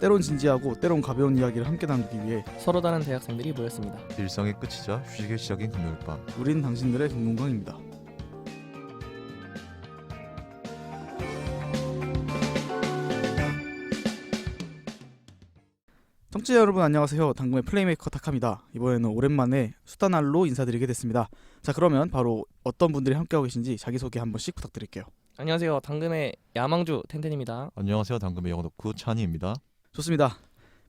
때론 진지하고 때론 가벼운 이야기를 함께 나누기 위해 서로 다른 대학생들이 모였습니다. 일상의 끝이자 휴식의 시작인 금요일 밤. 우린 당신들의 동문광입니다. 청취자 여러분 안녕하세요. 당금의 플레이메이커 타카입니다. 이번에는 오랜만에 수다날로 인사드리게 됐습니다. 자, 그러면 바로 어떤 분들이 함께하고 계신지 자기소개 한 번씩 부탁드릴게요. 안녕하세요. 당금의 야망주 텐텐입니다. 안녕하세요. 당금의 영어 덕후 찬이입니다. 좋습니다.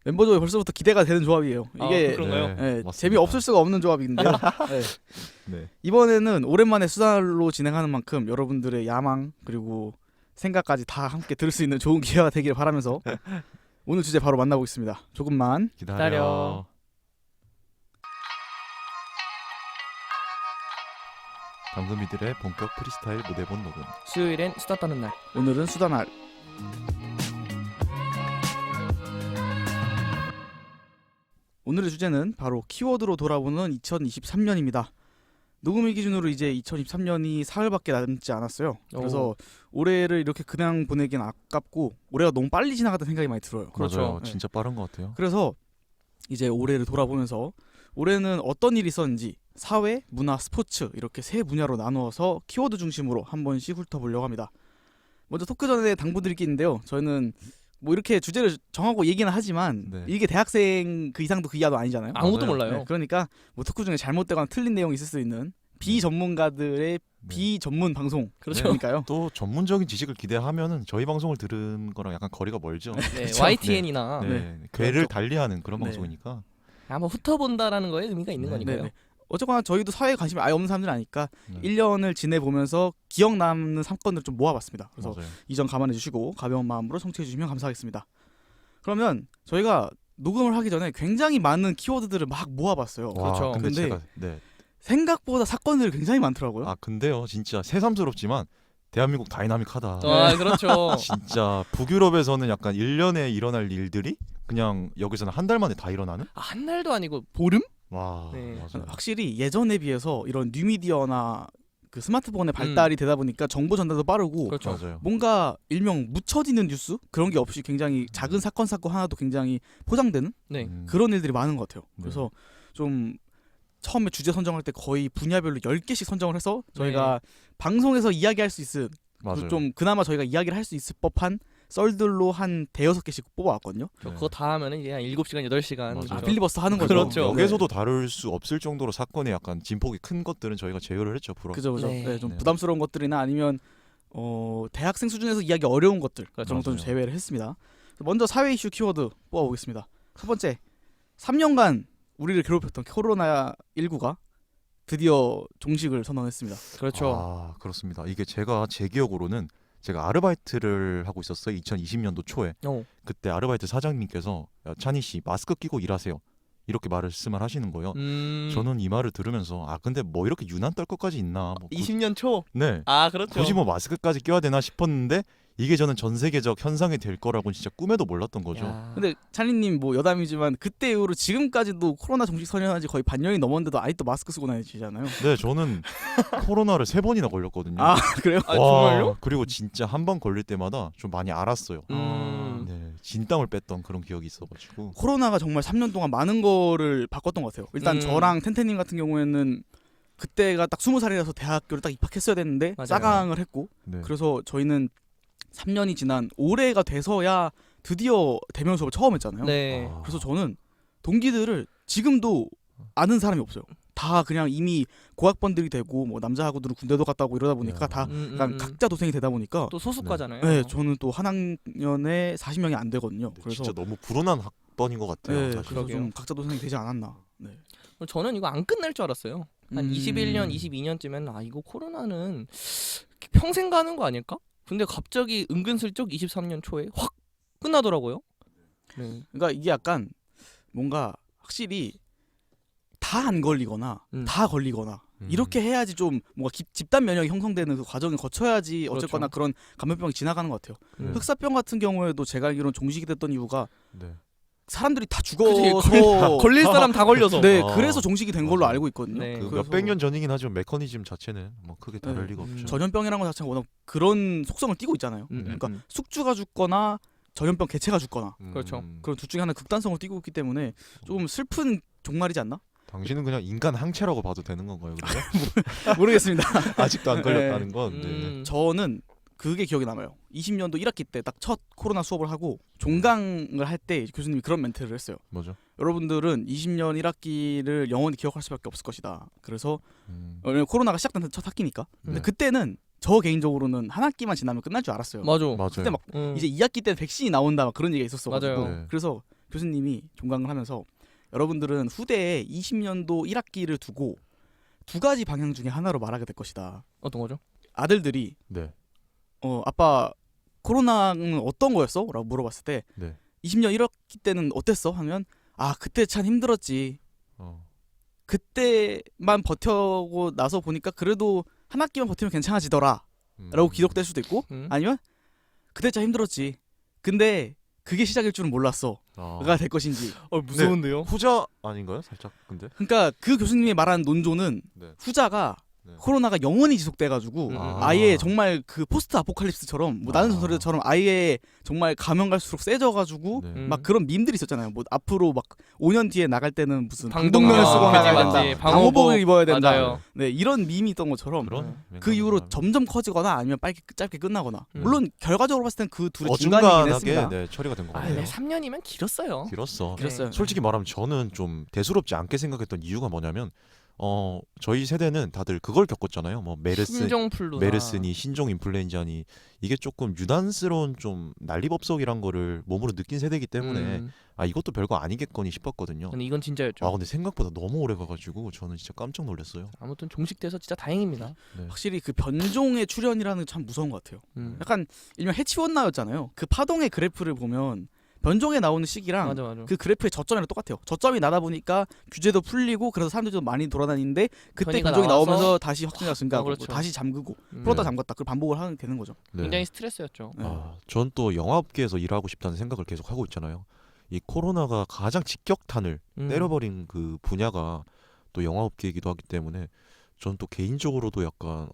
멤버 조합이 벌써부터 기대가 되는 조합이에요. 이게 그런가요? 네, 재미없을 수가 없는 조합인데요. 네. 네. 이번에는 오랜만에 수다날로 진행하는 만큼 여러분들의 야망 그리고 생각까지 다 함께 들을 수 있는 좋은 기회가 되길 바라면서 오늘 주제 바로 만나보겠습니다. 조금만 기다려. 당금이들의 본격 프리스타일 무대본 녹음. 수요일엔 수다 떠는 날. 오늘은 수다날. 오늘의 주제는 바로 키워드로 돌아보는 2023년입니다. 녹음일 기준으로 이제 2023년이 사흘밖에 남지 않았어요. 그래서 올해를 이렇게 그냥 보내기엔 아깝고 올해가 너무 빨리 지나갔다는 생각이 많이 들어요. 그렇죠. 맞아요. 네. 진짜 빠른 것 같아요. 그래서 이제 올해를 돌아보면서 올해는 어떤 일이 있었는지 사회, 문화, 스포츠 이렇게 세 분야로 나누어서 키워드 중심으로 한 번씩 훑어보려고 합니다. 먼저 토크 전에 당부드릴 게 있는데요. 저희는 뭐 이렇게 주제를 정하고 얘기는 하지만 네. 이게 대학생 그 이상도 그 이하도 아니잖아요. 아무도 맞아요. 몰라요. 네, 그러니까 뭐 토크 중에 잘못되거나 틀린 내용이 있을 수 있는 비전문가들의 네. 비전문 방송 그렇죠. 그러니까요. 또 전문적인 지식을 기대하면은 저희 방송을 들은 거랑 약간 거리가 멀죠. 네, 그쵸? YTN이나 네. 괴를 그렇죠. 달리하는 그런 네. 방송이니까. 한번 훑어본다라는 거에 의미가 있는 네. 거니까요. 네네. 어쨌거나 저희도 사회에 관심이 아예 없는 사람들은 아니까 네. 1년을 지내보면서 기억 남는 사건들을 좀 모아봤습니다. 그래서 맞아요. 이 점 감안해 주시고 가벼운 마음으로 청취해 주시면 감사하겠습니다. 그러면 저희가 녹음을 하기 전에 굉장히 많은 키워드들을 막 모아봤어요. 와, 그렇죠. 근데 근데 제가 네. 생각보다 사건들이 굉장히 많더라고요. 아 근데요, 진짜 새삼스럽지만 대한민국 다이나믹하다. 아, 그렇죠. 진짜 북유럽에서는 약간 1년에 일어날 일들이 그냥 여기서는 한 달 만에 다 일어나는? 아, 한 날도 아니고 보름? 와, 네. 맞아요. 확실히 예전에 비해서 이런 뉴미디어나 그 스마트폰의 발달이 되다 보니까 정보 전달도 빠르고 그렇죠. 맞아요. 뭔가 일명 묻혀지는 뉴스 그런 게 없이 굉장히 작은 사건 하나도 굉장히 포장되는 네. 그런 일들이 많은 것 같아요. 네. 그래서 좀 처음에 주제 선정할 때 거의 분야별로 10개씩 선정을 해서 저희가 방송에서 이야기할 수 있을 맞아요. 좀 그나마 저희가 이야기를 할 수 있을 법한 썰들로 한 대여섯 개씩 뽑아왔거든요. 저 네. 그거 다 하면은 이제 한 7시간, 8시간. 맞아요. 아, 그렇죠. 필리버스터 하는 거죠. 그렇죠. 역에서도 다룰 수 없을 정도로 사건의 약간 진폭이 큰 것들은 저희가 제어를 했죠. 불어. 그죠. 네. 네, 좀 네. 부담스러운 것들이나 아니면 대학생 수준에서 이야기 어려운 것들 그렇죠. 정도는 맞아요. 제외를 했습니다. 먼저 사회 이슈 키워드 뽑아보겠습니다. 첫 번째, 3년간 우리를 괴롭혔던 코로나19가 드디어 종식을 선언했습니다. 그렇죠. 아, 그렇습니다. 이게 제 기억으로는 제가 아르바이트를 하고 있었어요. 2020년도 초에. 그때 아르바이트 사장님께서 야, 찬희 씨 마스크 끼고 일하세요. 이렇게 말씀을 하시는 거예요. 저는 이 말을 들으면서 아 근데 뭐 이렇게 유난 떨 것까지 있나? 뭐 20년 초. 네. 아, 그렇죠. 굳이 뭐 마스크까지 껴야 되나 싶었는데 이게 저는 전 세계적 현상이 될 거라고는 진짜 꿈에도 몰랐던 거죠. 야. 근데 찬이님 뭐 여담이지만 그때 이후로 지금까지도 코로나 종식 선언한 지 거의 반년이 넘었는데도 아직도 마스크 쓰고 다니시잖아요. 네, 저는 코로나를 3번이나 걸렸거든요. 아 그래요? 아, 정말요? 그리고 진짜 한 번 걸릴 때마다 좀 많이 알았어요. 네, 진땀을 뺐던 그런 기억이 있어가지고. 코로나가 정말 3년 동안 많은 거를 바꿨던 것 같아요. 일단 저랑 텐텐님 같은 경우에는 그때가 딱 20살이라서 대학교를 딱 입학했어야 됐는데 맞아요. 짜강을 했고 네. 그래서 저희는 3년이 지난 올해가 돼서야 드디어 대면 수업을 처음 했잖아요. 네. 아, 그래서 저는 동기들을 지금도 아는 사람이 없어요. 다 그냥 이미 고학번들이 되고 뭐 남자하고들은 군대도 갔다 오고 이러다 보니까 야. 다 약간 각자 도생이 되다 보니까 또 소수과잖아요. 네, 저는 또 한 학년에 40명이 안 되거든요. 네, 그래서 진짜 너무 불운한 학번인 것 같아요. 네, 사실. 그래서 그러게요. 좀 각자 도생이 되지 않았나. 네. 저는 이거 안 끝날 줄 알았어요. 한 21년, 22년쯤에는 아 이거 코로나는 평생 가는 거 아닐까? 근데 갑자기 은근슬쩍 23년 초에 확 끝나더라고요. 네. 그러니까 이게 약간 뭔가 확실히 다 안 걸리거나 다 걸리거나 이렇게 해야지 좀 뭔가 집단 면역이 형성되는 그 과정을 거쳐야지 어쨌거나 그렇죠. 그런 감염병이 지나가는 것 같아요. 네. 흑사병 같은 경우에도 제가 알기로는 종식이 됐던 이유가 네. 사람들이 다 그치, 죽어서 걸릴 사람 다 걸려서. 네, 아, 그래서 종식이 된 걸로 맞아요. 알고 있거든요. 네. 그 그래서 몇백 년 전이긴 하지만 메커니즘 자체는 뭐 크게 다를 네. 리가 없죠. 전염병이라는 것 자체가 워낙 그런 속성을 띠고 있잖아요. 그러니까 숙주가 죽거나 전염병 개체가 죽거나 그렇죠. 그런 둘 중에 하나 극단성을 띠고 있기 때문에 조금 슬픈 종말이지 않나? 당신은 그냥 인간 항체라고 봐도 되는 건가요? 근데? 모르겠습니다. 아직도 안 걸렸다는 건. 네. 저는 그게 기억에 남아요. 20년도 1학기 때 딱 첫 코로나 수업을 하고 종강을 할 때 교수님이 그런 멘트를 했어요. 뭐죠? 여러분들은 20년 1학기를 영원히 기억할 수밖에 없을 것이다. 그래서 음. 코로나가 시작된 첫 학기니까. 근데 네. 그때는 저 개인적으로는 한 학기만 지나면 끝날 줄 알았어요. 맞아. 맞아요. 그때 막 이제 2학기 때 백신이 나온다 막 그런 얘기가 있었어가지고 맞아요. 네. 그래서 교수님이 종강을 하면서 여러분들은 후대에 20년도 1학기를 두고 두 가지 방향 중에 하나로 말하게 될 것이다. 어떤 거죠? 아들들이 네. 아빠 코로나는 어떤 거였어? 라고 물어봤을 때 네. 20년 1학기 때는 어땠어? 하면 그때 참 힘들었지. 그때만 버텨고 나서 보니까 그래도 한 학기만 버티면 괜찮아지더라 라고 기록될 수도 있고 아니면 그때 참 힘들었지. 근데 그게 시작일 줄은 몰랐어 가 될 것인지. 무서운데요? 후자 아닌가요? 살짝 근데. 그러니까 그 교수님이 말한 논조는 네. 후자가 네. 코로나가 영원히 지속돼가지고 아예 정말 그 포스트 아포칼립스처럼 뭐 나는 전설처럼 아예 정말 가면 갈수록 세져가지고 네. 막 그런 밈들이 있었잖아요. 뭐 앞으로 막 5년 뒤에 나갈 때는 무슨 방독면을 방독면을 쓰고 맞지, 나가야 맞지. 된다. 방호복을 입어야 된다. 맞아요. 네 이런 밈이 있던 것처럼 그런 그 이후로 맹감한 점점 커지거나 아니면 짧게 끝나거나 음. 물론 결과적으로 봤을 땐 그 둘의 중간이긴 어중간하게 했습니다. 네, 처리가 된 것 같아요. 근데 3년이면 길었어요. 길었어. 그랬어요. 솔직히 말하면 저는 좀 대수롭지 않게 생각했던 이유가 뭐냐면 저희 세대는 다들 그걸 겪었잖아요. 뭐 신종플루나 메르스니 신종 인플루엔자니 이게 조금 유난스러운 좀 난리법석이란 거를 몸으로 느낀 세대이기 때문에 이것도 별거 아니겠거니 싶었거든요. 근데 이건 진짜였죠. 근데 생각보다 너무 오래 가가지고 저는 진짜 깜짝 놀랐어요. 아무튼 종식돼서 진짜 다행입니다. 네. 확실히 그 변종의 출현이라는 게 참 무서운 것 같아요. 약간 일명 해치원나였잖아요. 그 파동의 그래프를 보면 변종에 나오는 시기랑 맞아. 그 그래프의 저점이랑 똑같아요. 저점이 나다 보니까 규제도 풀리고 그래서 사람들이 좀 많이 돌아다니는데 그때 변이가 변종이 나와서 나오면서 다시 확진자가 증가하고 그렇죠. 다시 잠그고 음. 풀었다 네. 잠갔다 그 반복을 하게 되는 거죠. 네. 굉장히 스트레스였죠. 네. 전 또 영화업계에서 일하고 싶다는 생각을 계속 하고 있잖아요. 이 코로나가 가장 직격탄을 때려버린 그 분야가 또 영화업계이기도 하기 때문에 전 또 개인적으로도 약간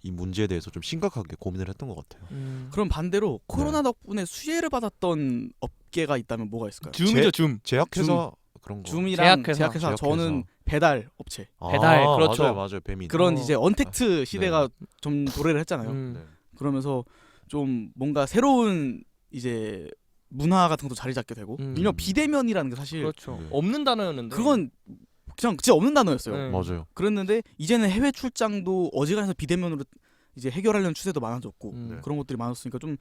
이 문제에 대해서 좀 심각하게 고민을 했던 것 같아요. 그럼 반대로 네. 코로나 덕분에 수혜를 받았던 업계가 있다면 뭐가 있을까요? 줌이죠, 줌. 제약회사 그런 거. 줌이랑 제약회사. 제약회사 저는 배달 업체 배달, 그렇죠. 맞아요, 배민. 그런 어. 이제 언택트 시대가 좀 도래를 했잖아요. 네. 그러면서 좀 뭔가 새로운 이제 문화 같은 것도 자리 잡게 되고 일명 비대면이라는 게 사실 그렇죠. 네. 없는 단어였는데. 그건 그냥 진짜 없는 단어였어요. 네. 맞아요. 그랬는데 이제는 해외 출장도 어지간해서 비대면으로 이제 해결하려는 추세도 많아졌고 네. 그런 것들이 많았으니까 좀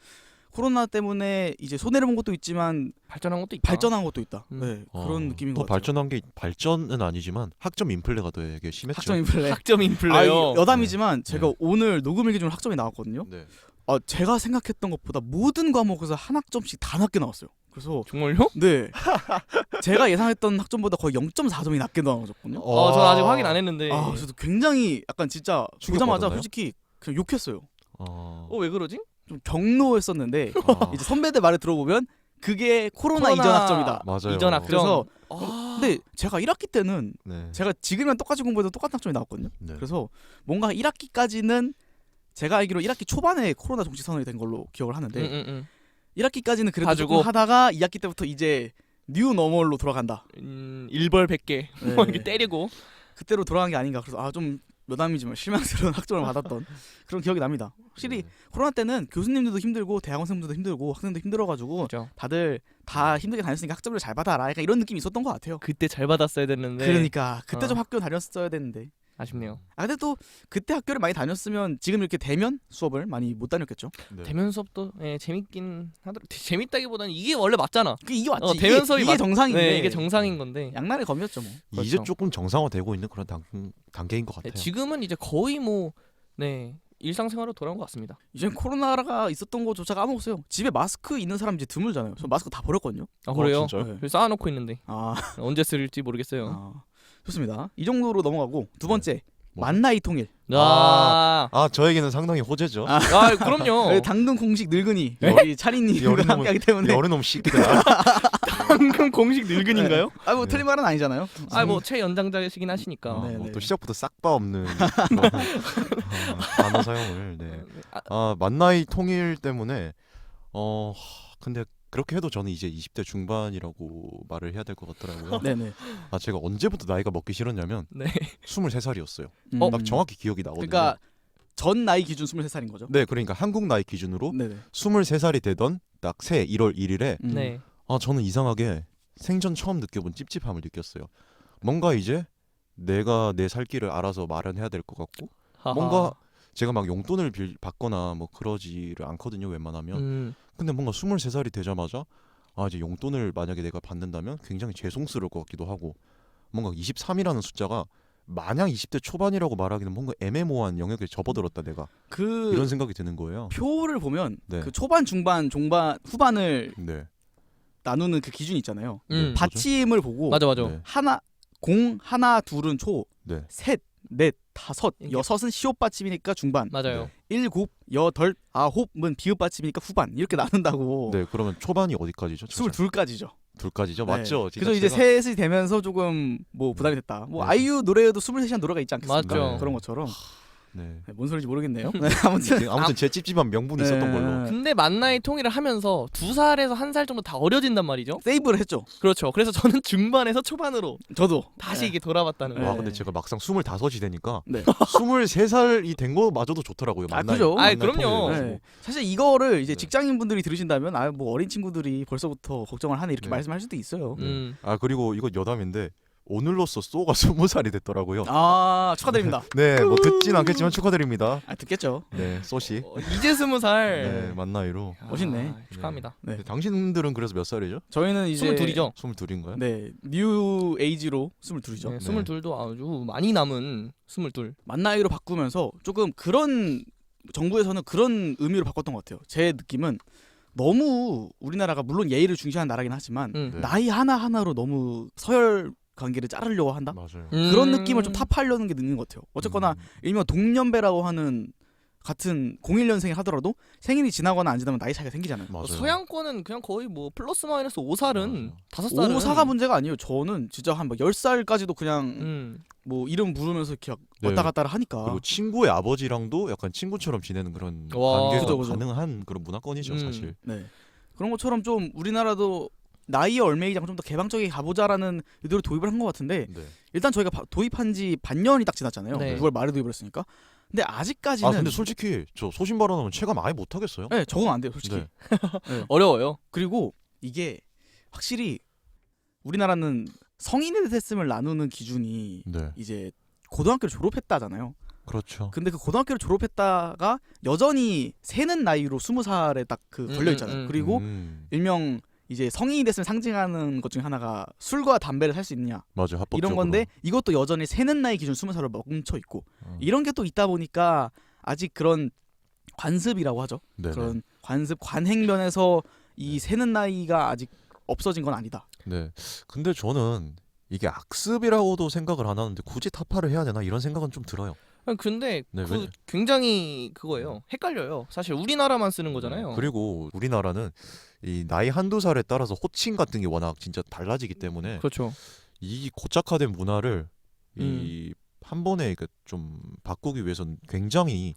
코로나 때문에 이제 손해를 본 것도 있지만 발전한 것도 있다. 발전한 것도 있다. 음. 네, 그런 느낌인 또 것 같아요. 발전한 게 발전은 아니지만 학점 인플레가 되게 심했죠. 학점 인플레. 학점 인플레요. 여담이지만 제가 네. 오늘 녹음일 기준으로 학점이 나왔거든요. 네. 제가 생각했던 것보다 모든 과목에서 한 학점씩 다 낮게 나왔어요. 그래서 정말요? 네 제가 예상했던 학점보다 거의 0.4점이 낮게 나와졌거든요. 저는 아직 확인 안 했는데. 그래서 굉장히 약간 진짜 보자마자 충격받았나요? 솔직히 그냥 욕했어요. 왜 그러지? 좀 경로했었는데 아, 이제 선배들 말을 들어보면 그게 코로나 이전 학점이다. 맞아요. 이전 학점. 그래서 아. 근데 제가 1학기 때는 네. 제가 지금이랑 똑같이 공부해도 똑같은 학점이 나왔거든요. 네. 그래서 뭔가 1학기까지는 제가 알기로 1학기 초반에 코로나 종식 선언이 된 걸로 기억을 하는데 1학기까지는 그래도 봐주고. 조금 하다가 2학기 때부터 이제 뉴 노멀로 돌아간다. 일벌 100개 네. 뭐 이렇게 때리고. 그때로 돌아간 게 아닌가. 그래서 좀 여담이지만 실망스러운 학점을 받았던 그런 기억이 납니다. 확실히 코로나 때는 교수님들도 힘들고 대학원생들도 힘들고 학생도 힘들어가지고 그렇죠. 다들 다 힘들게 다녔으니까 학점을 잘 받아라. 약간 이런 느낌이 있었던 것 같아요. 그때 잘 받았어야 됐는데. 그러니까 그때 어. 좀 학교 다녔어야 됐는데. 아쉽네요. 근데 또 그때 학교를 많이 다녔으면 지금 이렇게 대면 수업을 많이 못 다녔겠죠. 네. 대면 수업도 재밌긴 하더라고요. 재밌다기보다는 이게 원래 맞잖아. 이게 맞지. 대면 수업이 이게 정상인데. 네, 이게 정상인 건데. 양날의 검이었죠 뭐. 이제 그렇죠. 조금 정상화되고 있는 그런 단계인 것 같아요. 지금은 이제 거의 뭐 일상생활로 돌아온 것 같습니다. 이젠 코로나가 있었던 거조차 까먹었어요. 집에 마스크 있는 사람 이제 드물잖아요. 저 마스크 다 버렸거든요. 그래요? 진짜요? 네. 여기 쌓아놓고 있는데 아, 언제 쓸지 모르겠어요. 좋습니다. 이 정도로 넘어가고 두 번째 뭐? 만나이 통일. 저에게는 상당히 호재죠. 그럼요. 당근 공식 늙은이 네? 우리 차리님과 어린 놈은- 함께하기 때문에. 어른 놈 시키더라. 방금 공식 늙은인가요? 뭐 네. 틀린 말은 아니잖아요. 뭐 최연장자시긴 하시니까. 네, 네. 또 시작부터 싹바 없는 그런, 단어 사용을. 네. 만나이 통일 때문에 근데 그렇게 해도 저는 이제 20대 중반이라고 말을 해야 될 것 같더라고요. 네네. 아 제가 언제부터 나이가 먹기 싫었냐면 네. 23살이었어요. 어? 딱 정확히 기억이 나거든요. 그러니까 전 나이 기준 23살인 거죠. 네, 그러니까 한국 나이 기준으로 네네. 23살이 되던 딱 새 1월 1일에 네. 아 저는 이상하게 생전 처음 느껴본 찝찝함을 느꼈어요. 뭔가 이제 내가 내 살 길을 알아서 마련해야 될 것 같고 하하. 뭔가 제가 막 용돈을 받거나 뭐 그러지를 않거든요 웬만하면. 근데 뭔가 23살이 되자마자 아 이제 용돈을 만약에 내가 받는다면 굉장히 죄송스러울 것 같기도 하고 뭔가 23이라는 숫자가 마냥 20대 초반이라고 말하기는 뭔가 애매모호한 영역에 접어들었다 내가 그 이런 생각이 드는 거예요. 표를 보면 네. 그 초반, 중반, 종반, 후반을 네. 나누는 그 기준이 있잖아요. 네. 받침을 보고 맞아. 네. 하나, 둘은 초, 네. 셋, 넷, 다섯, 이게- 여섯은 시옷 받침이니까 중반, 맞아요. 네. 일곱, 여덟, 아홉은 비읍 받침이니까 후반 이렇게 나눈다고. 네, 그러면 초반이 어디까지죠? 22까지죠. 둘까지죠? 네. 맞죠? 그래서 이제 셋이 되면서 조금 뭐 부담이 됐다. 뭐 네. 아이유 노래에도 23시간 노래가 있지 않겠습니까? 맞죠. 그런 것처럼. 네. 네, 뭔 소리인지 모르겠네요. 네, 아무튼 아무튼 제 찝찝한 명분이 있었던 네. 걸로. 근데 만 나이 통일을 하면서 2살에서 1살 정도 다 어려진단 말이죠. 세이브를 했죠. 그렇죠. 그래서 저는 중반에서 초반으로 저도 다시 네. 이게 돌아봤다는 네. 거. 와 근데 제가 막상 25이 되니까 네. 23살이 된 거마저도 좋더라고요. 아, 만나요. 그죠? 아이, 만날 그럼요. 통일해가지고. 네. 사실 이거를 이제 네. 직장인분들이 들으신다면 아 뭐 어린 친구들이 벌써부터 걱정을 하네 이렇게 네. 말씀할 수도 있어요. 음. 아 그리고 이건 여담인데 오늘로써 쏘가 20살이 됐더라고요. 아 축하드립니다. 네, 뭐 듣진 않겠지만 축하드립니다. 아 듣겠죠. 네, 쏘씨. 이제 20살. 네, 만 나이로. 멋있네. 축하합니다. 네. 네, 당신들은 그래서 몇 살이죠? 저희는 이제 22이죠. 22인가요? 네, 뉴 에이지로 22이죠. 네, 네. 22도 아주 많이 남은 22. 만 나이로 바꾸면서 조금 그런 정부에서는 그런 의미로 바꿨던 것 같아요. 제 느낌은 너무 우리나라가 물론 예의를 중시하는 나라긴 하지만 음. 네. 나이 하나 하나로 너무 서열 관계를 자르려고 한다. 맞아요. 그런 느낌을 좀 타파하려는 게 있는 것 같아요. 어쨌거나 일명 동년배라고 하는 같은 01년생이 하더라도 생일이 지나거나 안 지나면 나이 차이가 생기잖아요. 맞아요. 서양권은 그냥 거의 뭐 플러스 마이너스 5살은 맞아요. 5살은 오사가 문제가 아니에요. 저는 진짜 한 막 10살까지도 그냥 음. 뭐 이름 부르면서 이렇게 네. 왔다 갔다 하니까. 그리고 친구의 아버지랑도 약간 친구처럼 지내는 그런 와. 관계가 그죠, 그죠. 가능한 그런 문화권이죠, 사실. 네. 그런 것처럼 좀 우리나라도 나이의 얼매이장 좀 더 개방적이게 가보자라는 의도로 도입을 한 것 같은데 네. 일단 저희가 도입한 지 반년이 딱 지났잖아요. 네. 6월 말에 도입을 했으니까. 근데 아직까지는 아 근데 솔직히 저 소신 발언하면 체감 아예 못 하겠어요. 네, 적응 안 돼요, 솔직히. 네. 네. 어려워요. 그리고 이게 확실히 우리나라는 성인이 됐음을 나누는 기준이 네. 이제 고등학교를 졸업했다잖아요. 그렇죠. 근데 그 고등학교를 졸업했다가 여전히 세는 나이로 20살에 딱 그 걸려 있잖아요. 그리고 일명 이제 성인이 됐으면 상징하는 것 중에 하나가 술과 담배를 살 수 있느냐 맞아요. 합법적으로. 이런 건데 이것도 여전히 세는 나이 기준 20살로 멈춰 있고 이런 게 또 있다 보니까 아직 그런 관습이라고 하죠. 네네. 그런 관습 관행면에서 이 세는 나이가 아직 없어진 건 아니다. 네. 근데 저는 이게 악습이라고도 생각을 안 하는데 굳이 타파를 해야 되나 이런 생각은 좀 들어요. 아니, 근데 네, 그 왜냐- 굉장히 그거예요. 헷갈려요. 사실 우리나라만 쓰는 거잖아요. 그리고 우리나라는 이 나이 한두 살에 따라서 호칭 같은 게 워낙 진짜 달라지기 때문에 그렇죠. 이 고착화된 문화를 이 한 번에 좀 바꾸기 위해서는 굉장히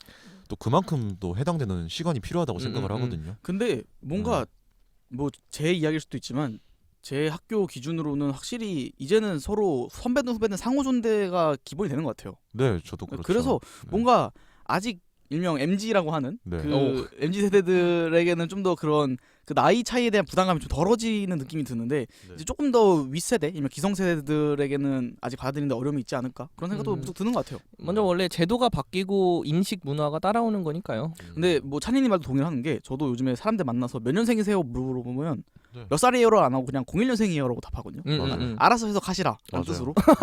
또 그만큼 또 해당되는 시간이 필요하다고 생각을 하거든요. 근데 뭔가 뭐 제 이야기일 수도 있지만 제 학교 기준으로는 확실히 이제는 서로 선배든 후배든 상호 존대가 기본이 되는 것 같아요. 네, 저도 그렇죠. 그래서 네. 뭔가 아직 일명 MZ라고 하는 네. 그 MZ 세대들에게는 좀 더 그런 그 나이 차이에 대한 부담감이 좀 덜어지는 느낌이 드는데 네. 이제 조금 더 윗세대, 일명 기성세대들에게는 아직 받아들이는데 어려움이 있지 않을까 그런 생각도 문득 드는 것 같아요. 먼저 원래 제도가 바뀌고 인식 문화가 따라오는 거니까요. 근데 뭐 찬이님 말도 동의하는 게 저도 요즘에 사람들 만나서 몇 년생이세요 물어보면 네. 몇 살이에요로 안 하고 그냥 01년생이에요라고 답하거든요. 알아서 해석하시라 라는 맞아요. 뜻으로. 네.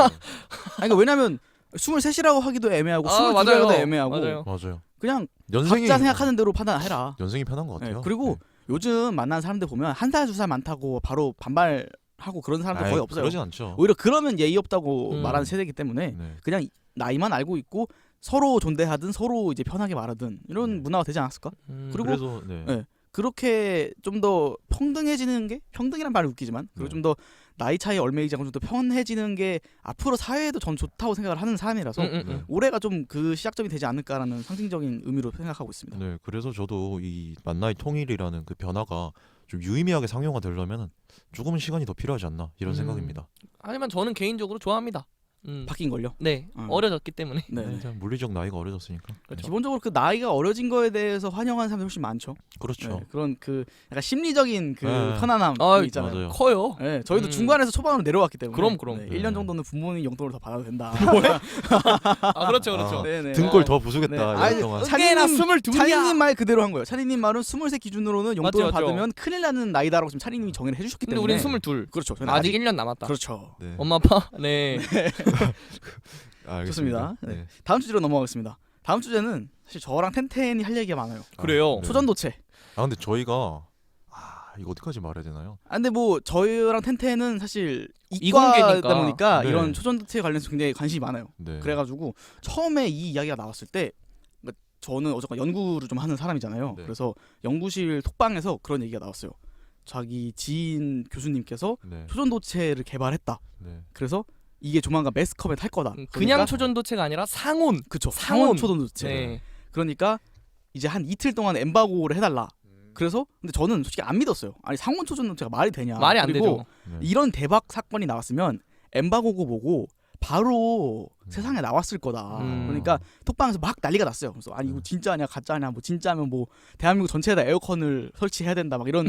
아니 그러니까 왜냐면 23이라고 하기도 애매하고 아, 22라고 맞아요. 하기도 애매하고 맞아요. 맞아요. 그냥 연생이 각자 생각하는 대로 판단해라. 연생이 편한 것 네, 같아요. 그리고 요즘 만나는 사람들 보면 한 살 두 살 많다고 바로 반발하고 그런 사람들 아이, 거의 없어요. 그러진 않죠. 오히려 그러면 예의 없다고 음. 말하는 세대이기 때문에 네. 그냥 나이만 알고 있고 서로 존대하든 서로 이제 편하게 말하든 이런 네. 문화가 되지 않았을까? 그리고 그래서 네. 네. 그렇게 좀 더 평등해지는 게 평등이란 말이 웃기지만 그리고 네. 좀 더 나이 차이 얼매이자고 좀 더 편해지는 게 앞으로 사회에도 전 좋다고 생각을 하는 사람이라서 네. 올해가 좀 그 시작점이 되지 않을까라는 상징적인 의미로 생각하고 있습니다. 네, 그래서 저도 이 만나이 통일이라는 그 변화가 좀 유의미하게 상용화 되려면 조금은 시간이 더 필요하지 않나 이런 음. 생각입니다. 하지만 저는 개인적으로 좋아합니다. 바뀐 걸요. 네, 음. 어려졌기 때문에. 네. 일단 물리적 나이가 어려졌으니까. 그렇죠. 기본적으로 그 나이가 어려진 거에 대해서 환영하는 사람이 훨씬 많죠. 그렇죠. 네, 그런 그 약간 심리적인 그 네. 편안함 아, 있잖아요. 맞아요. 커요. 네, 저희도 음. 중간에서 초반으로 내려왔기 때문에 그럼. 네, 네. 1년 정도는 부모님 용돈을 더 받아도 된다. 아, 그렇죠, 그렇죠. 아, 네네. 등골 더 부수겠다 네. 2년 아니, 동안. 차니나 찬이님 22야. 말 그대로 한 거예요. 찬이님 말은 23 기준으로는 용돈을 맞죠, 맞죠. 받으면 큰일 나는 나이다라고 지금 찬이님이 정의를 해주셨기 근데 때문에. 우리는 22. 그렇죠. 저희는 아직 1년 남았다. 그렇죠. 네. 엄마 아빠. 네. 알겠습니다. 좋습니다. 네. 네. 다음 주제로 넘어가겠습니다. 다음 주제는 사실 저랑 텐텐이 할 얘기가 많아요. 그래요. 네. 초전도체. 아 근데 저희가 이거 어디까지 말해야 되나요? 아, 근데 뭐 저희랑 텐텐은 사실 이공계니까. 이과다 보니까 네. 이런 초전도체 관련해서 굉장히 관심이 많아요. 네. 그래가지고 처음에 이 이야기가 나왔을 때 그러니까 저는 어쨌건 연구를 좀 하는 사람이잖아요. 네. 그래서 연구실 톡방에서 그런 얘기가 나왔어요. 자기 지인 교수님께서 네. 초전도체를 개발했다. 네. 그래서 이게 조만간 매스컴에 탈 거다. 그냥 그러니까, 초전도체가 아니라 상온. 그쵸, 상온. 상온 초전도체. 네. 그러니까 이제 한 이틀 동안 엠바고를 해달라. 그래서 근데 저는 솔직히 안 믿었어요. 아니 상온 초전도체가 말이 되냐. 말이 안 그리고 되죠. 네. 이런 대박 사건이 나왔으면 엠바고고 보고 바로 세상에 나왔을 거다. 그러니까 톡방에서 막 난리가 났어요. 그래서 아니 이거 진짜냐 가짜냐 뭐 진짜면 뭐 대한민국 전체에다 에어컨을 설치해야 된다 막 이런.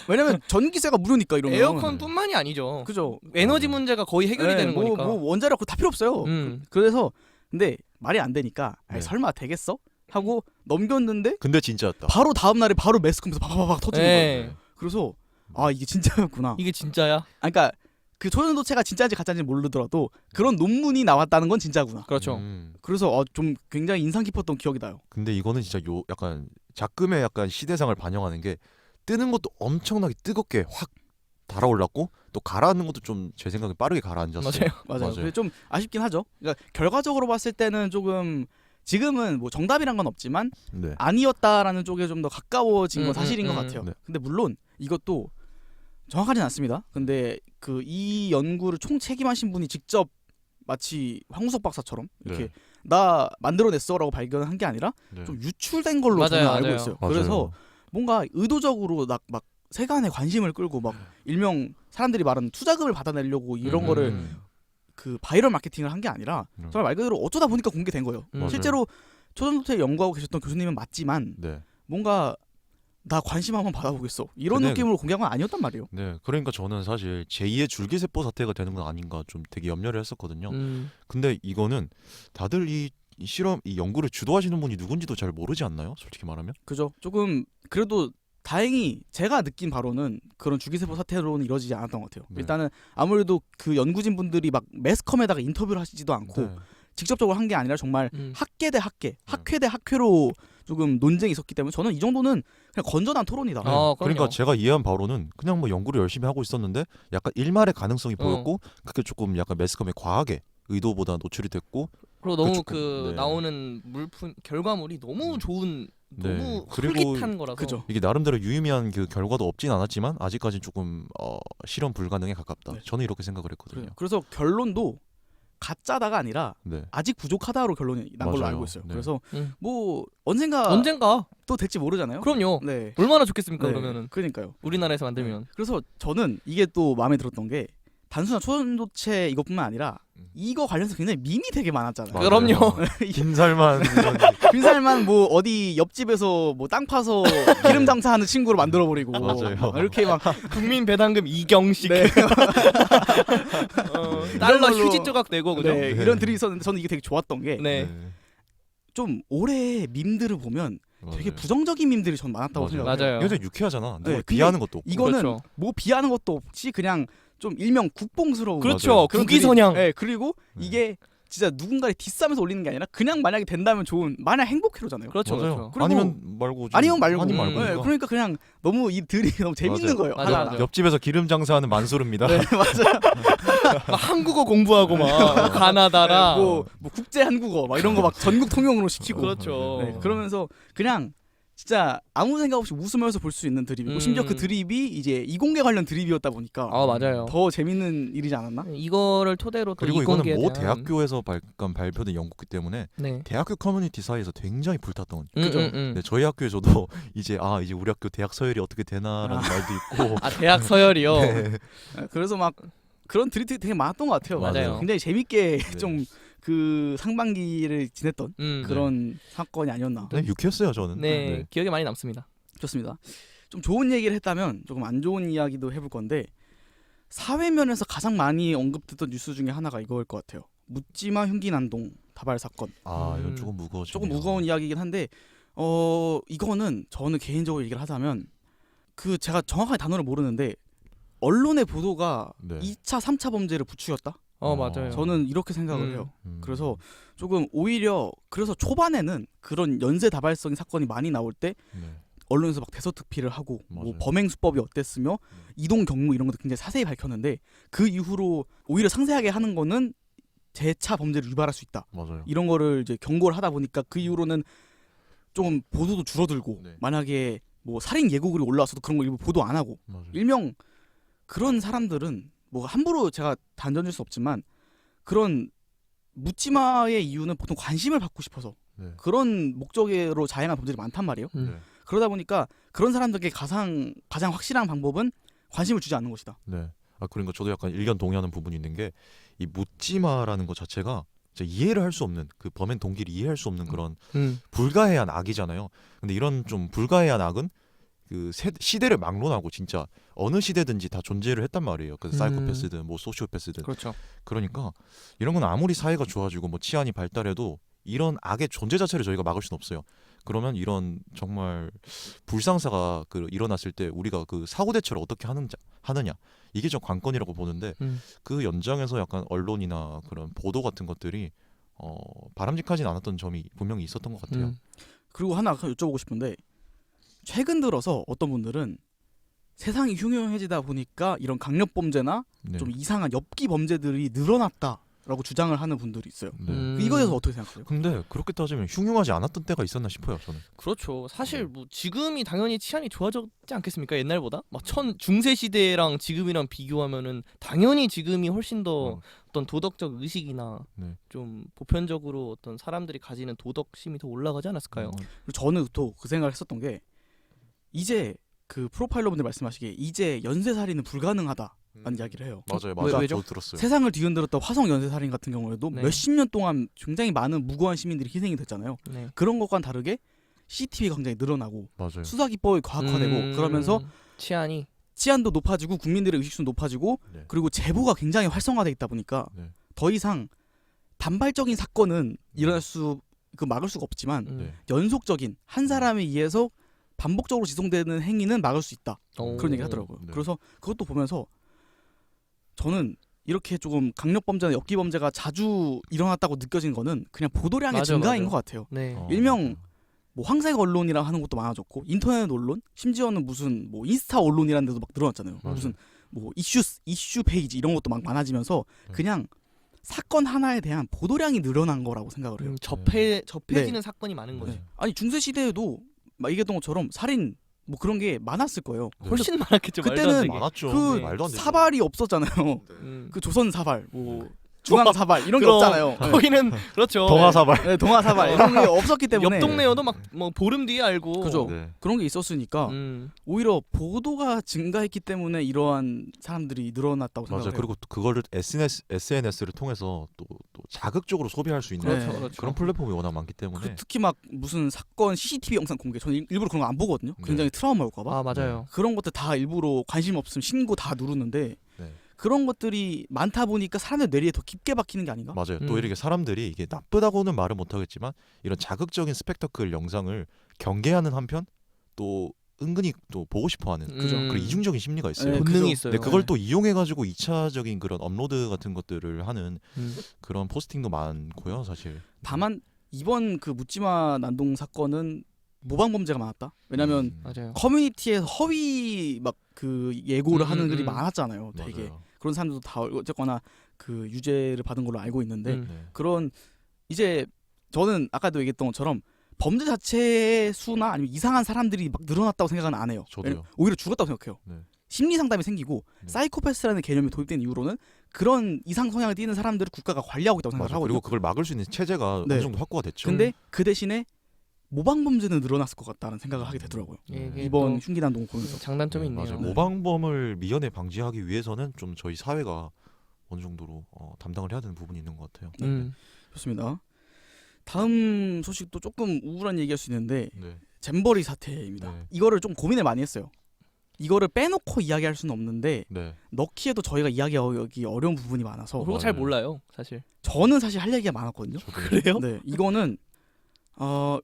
왜냐면 전기세가 무료니까 이러면. 에어컨뿐만이 아니죠. 그죠. 에너지 문제가 거의 해결이 네, 되는 뭐, 거니까. 뭐 원자력 그거 다 필요 없어요. 그래서 근데 말이 안 되니까 아니, 네. 설마 되겠어? 하고 넘겼는데 근데 진짜였다. 바로 다음 날에 바로 매스컴에서 바바바박 터지는 네. 거예요. 그래서 아 이게 진짜였구나. 이게 진짜야? 아, 그러니까 그 초전도체가 진짜인지 가짜인지 모르더라도 그런 논문이 나왔다는 건 진짜구나. 그렇죠. 그래서 좀 굉장히 인상 깊었던 기억이 나요. 근데 이거는 진짜 약간 작금의 약간 시대상을 반영하는 게 뜨는 것도 엄청나게 뜨겁게 확 달아올랐고 또 가라앉는 것도 좀 제 생각에 빠르게 가라앉았어요. 맞아요. 맞아요. 그게 좀 아쉽긴 하죠. 그러니까 결과적으로 봤을 때는 조금 지금은 뭐 정답이란 건 없지만 네. 아니었다라는 쪽에 좀 더 가까워진 건 사실인 것 같아요. 네. 근데 물론 이것도 정확하진 않습니다. 근데 그 이 연구를 총 책임하신 분이 직접 마치 황우석 박사처럼 이렇게 네. 나 만들어냈어라고 발견한 게 아니라 네. 좀 유출된 걸로 맞아요, 저는 알고 맞아요. 있어요. 맞아요. 그래서 뭔가 의도적으로 막 세간의 관심을 끌고 막 일명 사람들이 말하는 투자금을 받아내려고 이런 거를 그 바이럴 마케팅을 한 게 아니라 정말 말 그대로 어쩌다 보니까 공개된 거예요. 맞아요. 실제로 초전도체 연구하고 계셨던 교수님은 맞지만 네. 뭔가 나 관심 한번 받아보겠어 이런 근데- 느낌으로 공개한 건 아니었단 말이에요. 네. 그러니까 저는 사실 제2의 줄기세포 사태가 되는 건 아닌가 좀 되게 염려를 했었거든요. 근데 이거는 다들 이 실험 이 연구를 주도하시는 분이 누군지도 잘 모르지 않나요? 솔직히 말하면. 그죠? 조금 그래도 다행히 제가 느낀 바로는 그런 주기세포 사태로는 이루어지지 않았던 것 같아요. 네. 일단은 아무래도 그 연구진 분들이 막 매스컴에다가 인터뷰를 하시지도 않고 네. 직접적으로 한 게 아니라 정말 학계 대 학계, 학회 대 학회로 조금 논쟁이 있었기 때문에 저는 이 정도는 그냥 건전한 토론이다. 네. 그럼요. 그러니까 제가 이해한 바로는 그냥 뭐 연구를 열심히 하고 있었는데 약간 일말의 가능성이 보였고 그게 조금 약간 매스컴에 과하게 의도보다 노출이 됐고 그리고 너무 그쵸, 그 네. 나오는 물품 결과물이 너무 좋은 네. 너무 그리고 솔깃한 거라서. 그죠? 이게 나름대로 유의미한 그 결과도 없진 않았지만 아직까지 조금 실험 불가능에 가깝다. 네. 저는 이렇게 생각을 했거든요. 그래서 결론도 가짜다가 아니라 네. 아직 부족하다로 결론이 난 걸로 맞아요. 알고 있어요. 네. 그래서 음. 뭐 언젠가 또 될지 모르잖아요. 그럼요. 네. 얼마나 좋겠습니까 네. 그러면은 그러니까요. 우리나라에서 만들면. 그래서 저는 이게 또 마음에 들었던 게 단순한 초전도체 이것뿐만 아니라 이거 관련해서 굉장히 밈이 되게 많았잖아요. 맞아요. 그럼요. 빈살만 이런 빈살만 뭐 어디 옆집에서 뭐 땅 파서 기름 장사하는 친구로 만들어 버리고 맞아요. 이렇게 막 국민 배당금 이경식. 네. 달러 걸로- 휴지 조각 내고 그죠? 네, 네. 이런 들이 있었는데 저는 이게 되게 좋았던 게 좀 네. 올해 밈들을 보면 되게 부정적인 밈들이 전 많았다고 맞아요. 생각해요. 맞아요. 굉장히 유쾌하잖아. 누굴 네, 비하하는 것도 없고. 이거는 그렇죠. 뭐 비하는 것도 없이 그냥 좀 일명 국뽕스러운 그렇죠. 맞아요. 그런 국기선양. 네, 그리고 네. 이게 진짜 누군가를 디스하면서 올리는 게 아니라 그냥 만약에 된다면 좋은 마냥 행복해로잖아요. 그렇죠. 맞아요. 그렇죠. 그리고- 아니면 말고. 아니면 말고. 아니면 음. 말고. 네, 그러니까 그냥 너무 이 들이 너무 재밌는 맞아요. 거예요. 맞아요, 하나하나. 맞아요. 옆집에서 기름 장사하는 만수르입니다. 네, 맞아요. 막 한국어 공부하고 막 가나다라. 뭐 국제 한국어 막 이런 거 막 전국 통용으로 시키고. 그렇죠. 네, 그러면서 그냥 진짜 아무 생각 없이 웃으면서 볼 수 있는 드립이고 심지어 그 드립이 이제 이공계 관련 드립이었다 보니까 아 맞아요. 더 재밌는 일이지 않았나? 이거를 토대로 또 그리고 이거는 이공계에 모 대한 대학교에서 발표된 연구기 때문에 네. 대학교 커뮤니티 사이에서 굉장히 불탔던. 그죠. 네, 저희 학교에서도 이제 우리 학교 대학 서열이 어떻게 되나라는 말도 있고. 아 대학 서열이요. 네. 그래서 막 그런 드립들이 되게 많았던 것 같아요. 맞아요. 굉장히 재밌게 네. 좀 그 상반기를 지냈던 그런 사건이 아니었나. 네, 유쾌했어요 저는. 네, 기억에 많이 남습니다. 좋습니다. 좀 좋은 얘기를 했다면 조금 안 좋은 이야기도 해볼 건데 사회면에서 가장 많이 언급됐던 뉴스 중에 하나가 이거일 것 같아요. 묻지마 흉기 난동 다발 사건. 이건 조금 무거워지네요. 조금 무거운 이야기이긴 한데 이거는 저는 개인적으로 얘기를 하자면 그 제가 정확하게 단어를 모르는데 언론의 보도가 네. 2차, 3차 범죄를 부추겼다? 맞아요. 저는 이렇게 생각을 해요. 음. 그래서 조금 오히려 그래서 초반에는 그런 연쇄 다발성 사건이 많이 나올 때 네. 언론에서 막 대서특필을 하고 뭐 맞아요. 범행 수법이 어땠으며 이동 경로 이런 것도 굉장히 자세히 밝혔는데 그 이후로 오히려 상세하게 하는 거는 재차 범죄를 유발할 수 있다. 맞아요. 이런 거를 이제 경고를 하다 보니까 그 이후로는 좀 보도도 줄어들고 네. 만약에 뭐 살인 예고글이 올라왔어도 그런 걸 일부 보도 안 하고 맞아요. 일명 그런 사람들은 뭐 함부로 제가 단정질 수 없지만 그런 묻지마의 이유는 보통 관심을 받고 싶어서 네. 그런 목적으로 자행한 범죄들이 많단 말이에요. 음. 네. 그러다 보니까 그런 사람들에게 가장 확실한 방법은 관심을 주지 않는 것이다. 네. 그러니까 저도 약간 일견 동의하는 부분이 있는 게 이 묻지마라는 것 자체가 진짜 이해를 할 수 없는 그 범행 동기를 이해할 수 없는 그런 불가해한 악이잖아요. 근데 이런 좀 불가해한 악은 그 시대를 막론하고 진짜 어느 시대든지 다 존재를 했단 말이에요. 그 사이코패스든 뭐 소시오패스든. 그렇죠. 그러니까 이런 건 아무리 사회가 좋아지고 뭐 치안이 발달해도 이런 악의 존재 자체를 저희가 막을 수는 없어요. 그러면 이런 정말 불상사가 일어났을 때 우리가 그 사고 대처를 어떻게 하느냐 이게 좀 관건이라고 보는데 그 연장에서 약간 언론이나 그런 보도 같은 것들이 바람직하진 않았던 점이 분명히 있었던 것 같아요. 그리고 하나 여쭤보고 싶은데 최근 들어서 어떤 분들은 세상이 흉흉해지다 보니까 이런 강력 범죄나 네. 좀 이상한 엽기 범죄들이 늘어났다라고 주장을 하는 분들이 있어요. 네. 이거에 대해서 어떻게 생각하세요? 근데 그렇게 따지면 흉흉하지 않았던 때가 있었나 싶어요. 저는. 그렇죠. 사실 뭐 지금이 당연히 치안이 좋아졌지 않겠습니까? 옛날보다 막 중세 시대랑 지금이랑 비교하면은 당연히 지금이 훨씬 더 어떤 도덕적 의식이나 네. 좀 보편적으로 어떤 사람들이 가지는 도덕심이 더 올라가지 않았을까요? 그리고 저는 또 그 생각을 했었던 게 이제 그 프로파일러분들 말씀하시기에 이제 연쇄살인은 불가능하다라는 이야기를 해요. 맞아요. 왜죠? 저도 들었어요. 세상을 뒤흔들었던 화성 연쇄살인 같은 경우에도 네. 몇십 년 동안 굉장히 많은 무고한 시민들이 희생이 됐잖아요. 네. 그런 것과는 다르게 CCTV가 굉장히 늘어나고 맞아요. 수사 기법이 과학화되고 그러면서 치안이 치안도 높아지고 국민들의 의식도 높아지고 네. 그리고 제보가 굉장히 활성화돼 있다 보니까 네. 더 이상 단발적인 사건은 일어날 막을 수가 없지만 네. 연속적인 한 사람에 의해서 반복적으로 지속되는 행위는 막을 수 있다. 그런 얘기 하더라고요. 네. 그래서 그것도 보면서 저는 이렇게 조금 강력 범죄나 엽기 범죄가 자주 일어났다고 느껴진 거는 그냥 보도량의 증가인 것 같아요. 네. 일명 뭐 황색 언론이라 하는 것도 많아졌고 인터넷 언론, 심지어는 무슨 뭐 인스타 언론이라는 데도 막 늘어났잖아요. 맞아요. 무슨 뭐 이슈 페이지 이런 것도 막 많아지면서 그냥 사건 하나에 대한 보도량이 늘어난 거라고 생각을 해요. 접해지는 네. 사건이 많은 거지. 네. 아니 중세 시대에도 막 얘기했던 것처럼 살인 뭐 그런 게 많았을 거예요. 네. 훨씬 많았겠죠. 그때는 말도 안 되게. 많았죠. 그 네. 말도 안 되죠. 사발이 없었잖아요. 음. 그 조선 사발, 뭐 중앙 사발 이런 게 그럼 없잖아요. 거기는 그렇죠. 동화사발. 네, 동아 사발 이런 게 없었기 때문에 옆 동네여도 막 뭐 보름 뒤에 알고. 그죠. 네. 그런 게 있었으니까 오히려 보도가 증가했기 때문에 이러한 사람들이 늘어났다고 맞아요. 생각해요. 그리고 또 그거를 SNS를 통해서 또 자극적으로 소비할 수 있는 그렇죠, 그렇죠. 그런 플랫폼이 워낙 많기 때문에 특히 막 무슨 사건 CCTV 영상 공개 저는 일부러 그런 거 안 보거든요. 네. 굉장히 트라우마 올까봐. 아 맞아요. 그런 것들 다 일부러 관심 없으면 신고 다 누르는데 네. 그런 것들이 많다 보니까 사람들 뇌리에 더 깊게 박히는 게 아닌가? 맞아요. 또 이렇게 사람들이 이게 나쁘다고는 말을 못하겠지만 이런 자극적인 스펙타클 영상을 경계하는 한편 또 은근히 또 보고 싶어하는 그죠. 그런 이중적인 심리가 있어요. 네, 본능이 그죠. 있어요. 근데 그걸 또 이용해가지고 2차적인 그런 업로드 같은 것들을 하는 음. 그런 포스팅도 많고요, 사실. 다만 이번 그 묻지마 난동 사건은 모방 범죄가 많았다. 왜냐면 맞아요. 커뮤니티에서 허위 막 그 예고를 하는 글이 많았잖아요. 되게 맞아요. 그런 사람들도 다 어쨌거나 그 유죄를 받은 걸로 알고 있는데 음. 네. 그런 이제 저는 아까도 얘기했던 것처럼 범죄 자체의 수나 아니면 이상한 사람들이 막 늘어났다고 생각은 안 해요. 저도요. 왜냐면 오히려 줄었다고 생각해요. 네. 심리 상담이 생기고 네. 사이코패스라는 개념이 도입된 이후로는 그런 이상 성향을 띠는 사람들을 국가가 관리하고 있다고 생각을 맞아요. 하거든요. 그리고 그걸 막을 수 있는 체제가 네. 어느 정도 확보가 됐죠. 근데 그 대신에 모방 범죄는 늘어났을 것 같다는 생각을 하게 되더라고요. 이게 이번 또 흉기난 동호 보면서. 장단점이 있네요. 맞아요. 네. 모방범을 미연에 방지하기 위해서는 좀 저희 사회가 어느 정도로 담당을 해야 되는 부분이 있는 것 같아요. 좋습니다. 다음 소식도 조금 우울한 얘기할 수 있는데 네. 잼버리 사태입니다. 네. 이거를 좀 고민을 많이 했어요. 이거를 빼놓고 이야기할 수는 없는데 네. 넣기에도 저희가 이야기하기 어려운 부분이 많아서 그리고 잘 맞아요. 몰라요, 사실. 저는 사실 할 얘기가 많았거든요. 그래요? 네, 이거는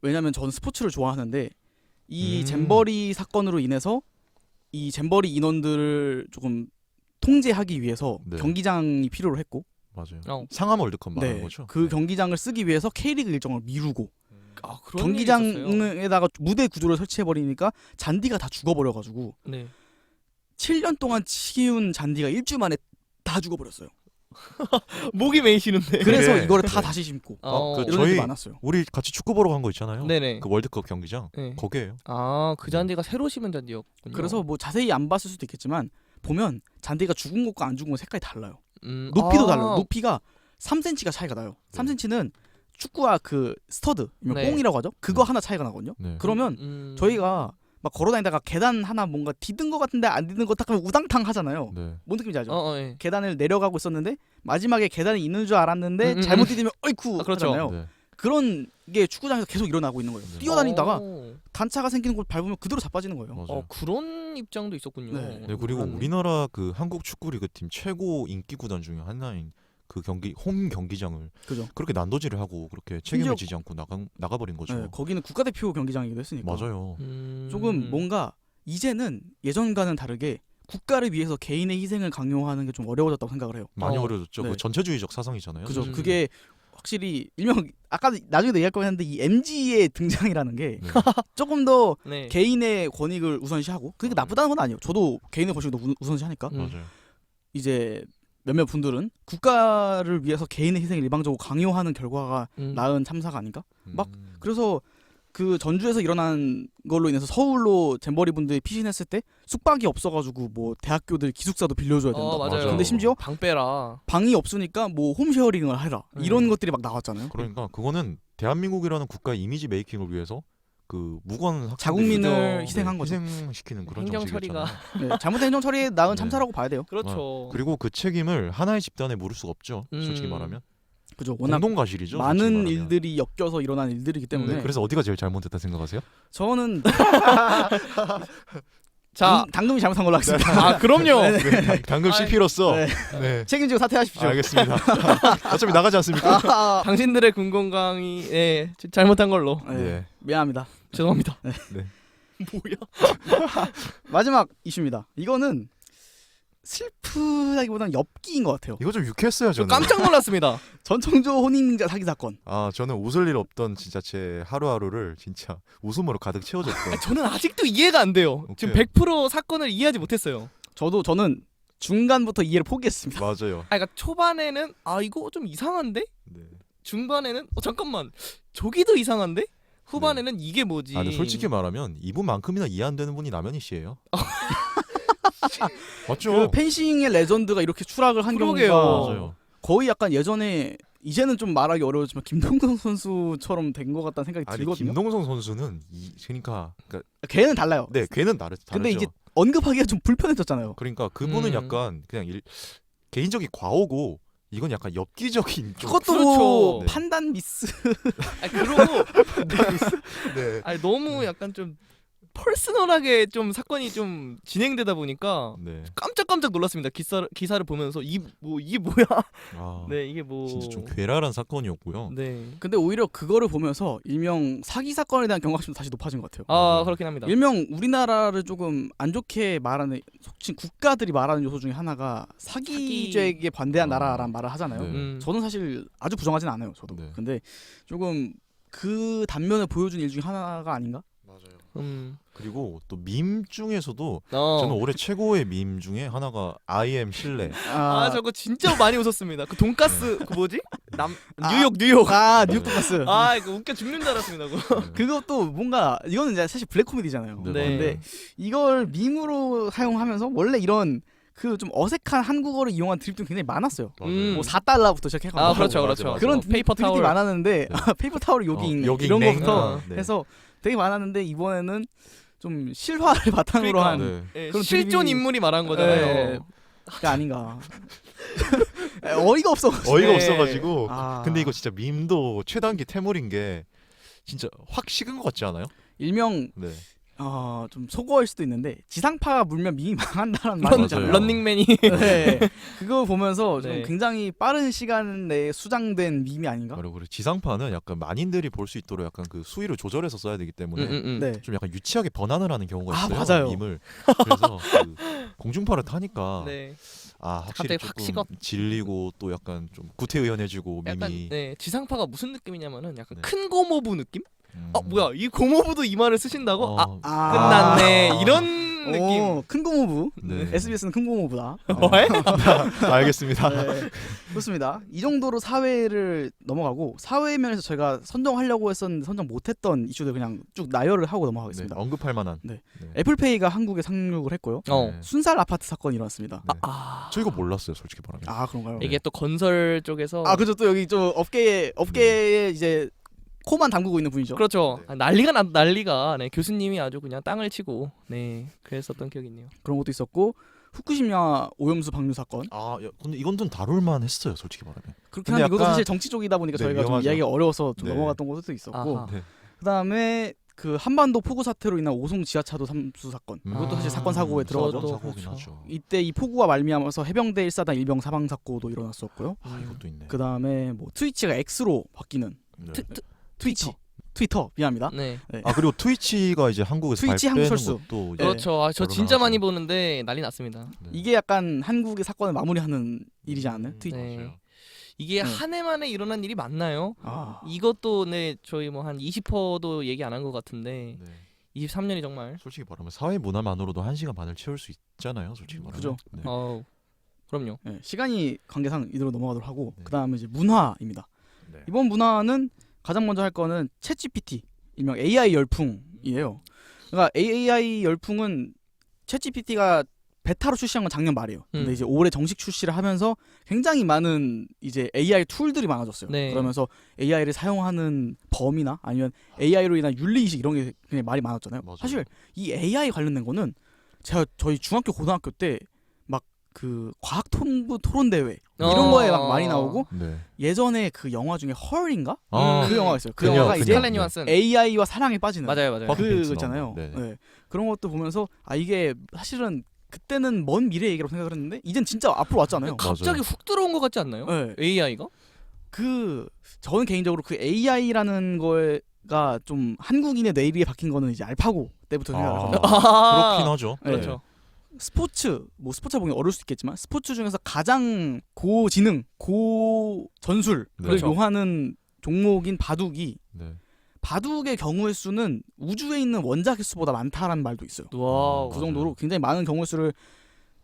왜냐면 저는 스포츠를 좋아하는데 이 음. 잼버리 사건으로 인해서 이 잼버리 인원들을 조금 통제하기 위해서 네. 경기장이 필요로 했고, 맞아요. 상암 월드컵 말하는 거죠? 그 경기장을 쓰기 위해서 K리그 일정을 미루고 아, 그런 일이 있었어요. 경기장에다가 무대 구조를 설치해 버리니까 잔디가 다 죽어버려가지고 네. 7년 동안 키운 잔디가 일주일 만에 다 죽어버렸어요. 목이 메이시는데. 그래서 그게- 이거를 다 네. 다시 심고 어, 그 이런 저희- 일이 많았어요. 우리 같이 축구 보러 간 거 있잖아요. 네네. 그 월드컵 경기장 네. 거기에요. 아, 그 잔디가 새로 심은 잔디였군요. 그래서 뭐 자세히 안 봤을 수도 있겠지만 보면 잔디가 죽은 것과 안 죽은 것 색깔이 달라요. 음, 높이도 아, 달라요. 높이가 3cm가 차이가 나요. 3cm는 축구와 그 스터드, 네. 뽕이라고 하죠. 그거 네. 하나 차이가 나거든요. 네. 그러면 저희가 막 걸어다니다가 계단 하나 뭔가 디든 것 같은데 안 디든 것 딱 하면 우당탕 하잖아요. 네. 뭔 느낌인지 알죠? 예. 계단을 내려가고 있었는데 마지막에 계단이 있는 줄 알았는데 잘못 디디면 어이쿠 아, 그렇죠. 하잖아요. 네. 그런 게 축구장에서 계속 일어나고 있는 거예요. 네. 뛰어다니다가 어, 단차가 생기는 걸 밟으면 그대로 자빠지는 거예요. 맞아요. 그런 입장도 있었군요. 네. 네, 그리고 몰랐네. 우리나라 그 한국 축구 리그팀 최고 인기 구단 중에 하나인 그 홈 경기장을 그죠? 그렇게 난도질을 하고 그렇게 책임을 심지어- 지지 않고 나가버린 거죠. 네, 거기는 국가대표 경기장이기도 했으니까. 맞아요. 조금 뭔가 이제는 예전과는 다르게 국가를 위해서 개인의 희생을 강요하는 게 좀 어려워졌다고 생각을 해요. 많이 어. 어려졌죠. 네. 그 전체주의적 사상이잖아요. 그죠? 음. 그게 확실히 일명 아까 나중에도 얘기할 거였는데 이 MG의 등장이라는 게 네. 조금 더 네. 개인의 권익을 우선시하고 그게 나쁘다는 건 아니에요. 저도 개인의 권익을 더 우선시하니까 음. 맞아요. 이제 몇몇 분들은 국가를 위해서 개인의 희생을 일방적으로 강요하는 결과가 낳은 참사가 아닌가? 막 그래서 그 전주에서 일어난 걸로 인해서 서울로 잼버리 분들이 피신했을 때 숙박이 없어가지고 뭐 대학교들 기숙사도 빌려줘야 된다. 맞아요. 근데 심지어 방 빼라. 방이 없으니까 뭐 홈쉐어링을 해라 이런 음. 것들이 막 나왔잖아요. 그러니까 그거는 대한민국이라는 국가의 이미지 메이킹을 위해서 그 무관 자국민을 그죠. 희생한 거죠. 희생시키는 그런 행정 정책이었잖아요. 처리가 네, 잘못된 행정 처리에 낳은 네. 참사라고 봐야 돼요. 그렇죠. 그리고 그 책임을 하나의 집단에 물을 수가 없죠. 솔직히 말하면 그죠. 워낙 공동가실이죠. 솔직히 많은 말하면. 일들이 엮여서 일어난 일들이기 때문에 네, 그래서 어디가 제일 잘못됐다 생각하세요? 저는 자, 당금이 잘못한 걸로 하겠습니다. 아, 그럼요. 당금 아이, CP로서 네. 네. 책임지고 사퇴하십시오. 알겠습니다. 어차피 나가지 않습니까? 아, 당신들의 군건강이 잘못한 걸로. 네. 네. 미안합니다. 죄송합니다. 네. 뭐야? 마지막 이슈입니다. 이거는 슬프다기보다는 엽기인 것 같아요. 이거 좀 유쾌했어요 저 저는. 깜짝 놀랐습니다. 전청조 혼인자 사기 사건. 아 저는 웃을 일 없던 진짜 제 하루하루를 진짜 웃음으로 가득 채워졌던. 저는 아직도 이해가 안 돼요. 지금 오케이. 100% 사건을 이해하지 못했어요. 저는 중간부터 이해를 포기했습니다. 맞아요. 그러니까 초반에는 이거 좀 이상한데? 네. 중반에는 잠깐만 저기도 이상한데? 후반에는 이게 뭐지? 근데 솔직히 말하면 이분만큼이나 이해 안 되는 분이 남현희 씨예요. 맞죠? 그 펜싱의 레전드가 이렇게 추락을 한 그러게요. 경우가 맞아요. 거의 약간 예전에 이제는 좀 말하기 어려웠지만 김동건 선수처럼 된 것 같다는 생각이 아니 들거든요. 김동성 선수는 그러니까 걔는 달라요. 네 걔는 다르죠. 근데 이게 언급하기가 좀 불편해졌잖아요. 그러니까 그분은 약간 그냥 개인적인 과오고 이건 약간 엽기적인 좀. 그것도 그렇죠. 뭐 네. 판단 미스. 그러고 네. 너무 약간 좀 퍼스널하게 좀 사건이 좀 진행되다 보니까 네. 깜짝 놀랐습니다. 기사를 보면서 이게 뭐야? 아, 네, 이게 뭐 진짜 좀 괴랄한 사건이었고요. 네. 근데 오히려 그거를 보면서 일명 사기 사건에 대한 경각심도 다시 높아진 것 같아요. 그렇긴 합니다. 일명 우리나라를 조금 안 좋게 말하는 속칭 국가들이 말하는 요소 중에 하나가 사기죄에 반대한 나라라는 말을 하잖아요. 네. 저는 사실 아주 부정하진 않아요. 저도. 네. 근데 조금 그 단면을 보여준 일 중에 하나가 아닌가? 맞아요. 그리고 또 밈 중에서도 저는 올해 최고의 밈 중에 하나가 I am 신뢰. 저거 진짜 많이 웃었습니다. 그 돈가스 그 뭐지? 뉴욕. 아 뉴욕 돈가스. 아 이거 웃겨 죽는 줄 알았습니다. 그거. 그것도 뭔가 이거는 이제 사실 블랙 코미디잖아요. 네. 근데 이걸 밈으로 사용하면서 원래 이런 그 좀 어색한 한국어를 이용한 드립도 굉장히 많았어요. 음. 뭐 4달러부터 시작해가지고 아 그렇죠, 맞아, 그렇죠. 맞아. 그런 페이퍼 드립이 타월. 많았는데 네. 페이퍼 타월 여기 있네 여기 이런 있네. 거부터 네. 해서 되게 많았는데 이번에는 좀 실화를 바탕으로 그러니까. 한 네. 예, 그런 실존 드립이- 인물이 말한 거잖아요. 네. 게 아닌가. 어이가 없어. 어이가 네. 없어가지고. 아. 근데 이거 진짜 밈도 최단기 태물인 게 진짜 확 식은 것 같지 않아요? 일명 네. 좀 속어일 수도 있는데 지상파가 물면 밈이 망한다는 말이 맞아요. 있잖아요. 런닝맨이 네. 그거 보면서 좀 네. 굉장히 빠른 시간 내에 수장된 밈이 아닌가? 그리고 지상파는 약간 만인들이 볼 수 있도록 약간 그 수위를 조절해서 써야 되기 때문에 네. 좀 약간 유치하게 번안을 하는 경우가 아, 있어요. 맞아요. 밈을. 그래서 그 공중파를 타니까 네. 확실히 갑자기 확 조금 식었- 질리고 또 약간 좀 구태의연해지고 약간 밈이. 네 지상파가 무슨 느낌이냐면은 약간 네. 큰 고모부 느낌? 음. 뭐야 이 고모부도 이 말을 쓰신다고? 어, 끝났네 이런 느낌. 큰 고모부. 네. SBS는 큰 고모부다. 왜? 알겠습니다. 네. 좋습니다. 이 정도로 사회를 넘어가고 사회 면에서 저희가 선정하려고 했었는데 선정 못했던 이슈들 그냥 쭉 나열을 하고 네, 넘어가겠습니다. 언급할 만한. 네. 네. 애플페이가 한국에 상륙을 했고요. 네. 순살 아파트 사건이 일어났습니다. 네. 저 이거 몰랐어요, 솔직히 말하면. 아 그런가요? 이게 또 건설 쪽에서 그죠. 또 여기 좀 업계에 이제 코만 담그고 있는 분이죠. 그렇죠. 난리가 네, 교수님이 아주 그냥 땅을 치고 네 그랬었던 기억이 있네요. 그런 것도 있었고 후쿠시마 오염수 방류 사건. 근데 이건 좀 다룰만 했어요, 솔직히 말하면. 그렇긴 근데 한데 이것도 약간- 사실 정치 쪽이다 보니까 네, 저희가 좀 위험하죠. 이야기가 어려워서 좀 네. 넘어갔던 것도 있었고 아하. 네. 그다음에 그 한반도 폭우 사태로 인한 오송 지하차도 삼수 사건. 이것도 사실 사건 사고에 들어가죠. 저도 사고긴 그렇죠. 하죠. 이때 이 폭우가 말미암아서 해병대 1사단 일병 사망 사고도 일어났었고요. 이것도 있네. 그다음에 뭐 트위치가 X로 바뀌는 네. 트위터 미안합니다. 네. 네. 그리고 트위치가 이제 한국에서 트위치 발 빼는 한국철수. 것도 이제 네. 그렇죠. 저 진짜 결혼하죠. 많이 보는데 난리 났습니다. 네. 이게 약간 한국의 사건을 마무리하는 일이지 않나요? 트위치. 네. 맞아요. 이게 네. 한 해 만에 일어난 일이 맞나요? 아. 이것도 네 저희 뭐 한 20%도 얘기 안 한 것 같은데 네. 23년이 정말 솔직히 말하면 사회 문화만으로도 1시간 반을 채울 수 있잖아요, 솔직히 말하면. 그죠. 네. 그럼요. 네, 시간이 관계상 이대로 넘어가도록 하고 네. 그다음에 이제 문화입니다. 네. 이번 문화는 가장 먼저 할 거는 챗GPT 일명 AI 열풍이에요. 그러니까 AI 열풍은 챗GPT가 베타로 출시한 건 작년 말이에요. 근데 이제 올해 정식 출시를 하면서 굉장히 많은 이제 AI 툴들이 많아졌어요. 네. 그러면서 AI를 사용하는 범위나 아니면 AI로 인한 윤리의식 이런 게 굉장히 말이 많았잖아요. 맞아요. 사실 이 AI 관련된 거는 제가 저희 중학교 고등학교 때 막 그 과학 통부 토론 대회 이런 거에 막 많이 나오고 네. 예전에 그 영화 중에 헐인가? 아, 그 영화가 있어요. 그 그녀, 영화가 그녀. 이제 스칼렛 요한슨. AI와 사랑에 빠지는 맞아요. 그 퍼피 펜스 있잖아요. 나오는 거. 네. 그런 것도 보면서 이게 사실은 그때는 먼 미래 얘기라고 생각을 했는데 이젠 진짜 앞으로 왔잖아요. 갑자기 훅 들어온 것 같지 않나요? 네. AI가? 저는 개인적으로 그 AI라는 거가 좀 한국인의 뇌리에 박힌 거는 이제 알파고 때부터 생각을 하거든요. 그렇긴 하죠. 네. 그렇죠. 스포츠 보기 어려울 수 있겠지만 스포츠 중에서 가장 고지능, 고전술을 그렇죠. 요하는 종목인 바둑이 네. 바둑의 경우의 수는 우주에 있는 원자의 수보다 많다라는 말도 있어요. 와우. 그 맞아요. 정도로 굉장히 많은 경우의 수를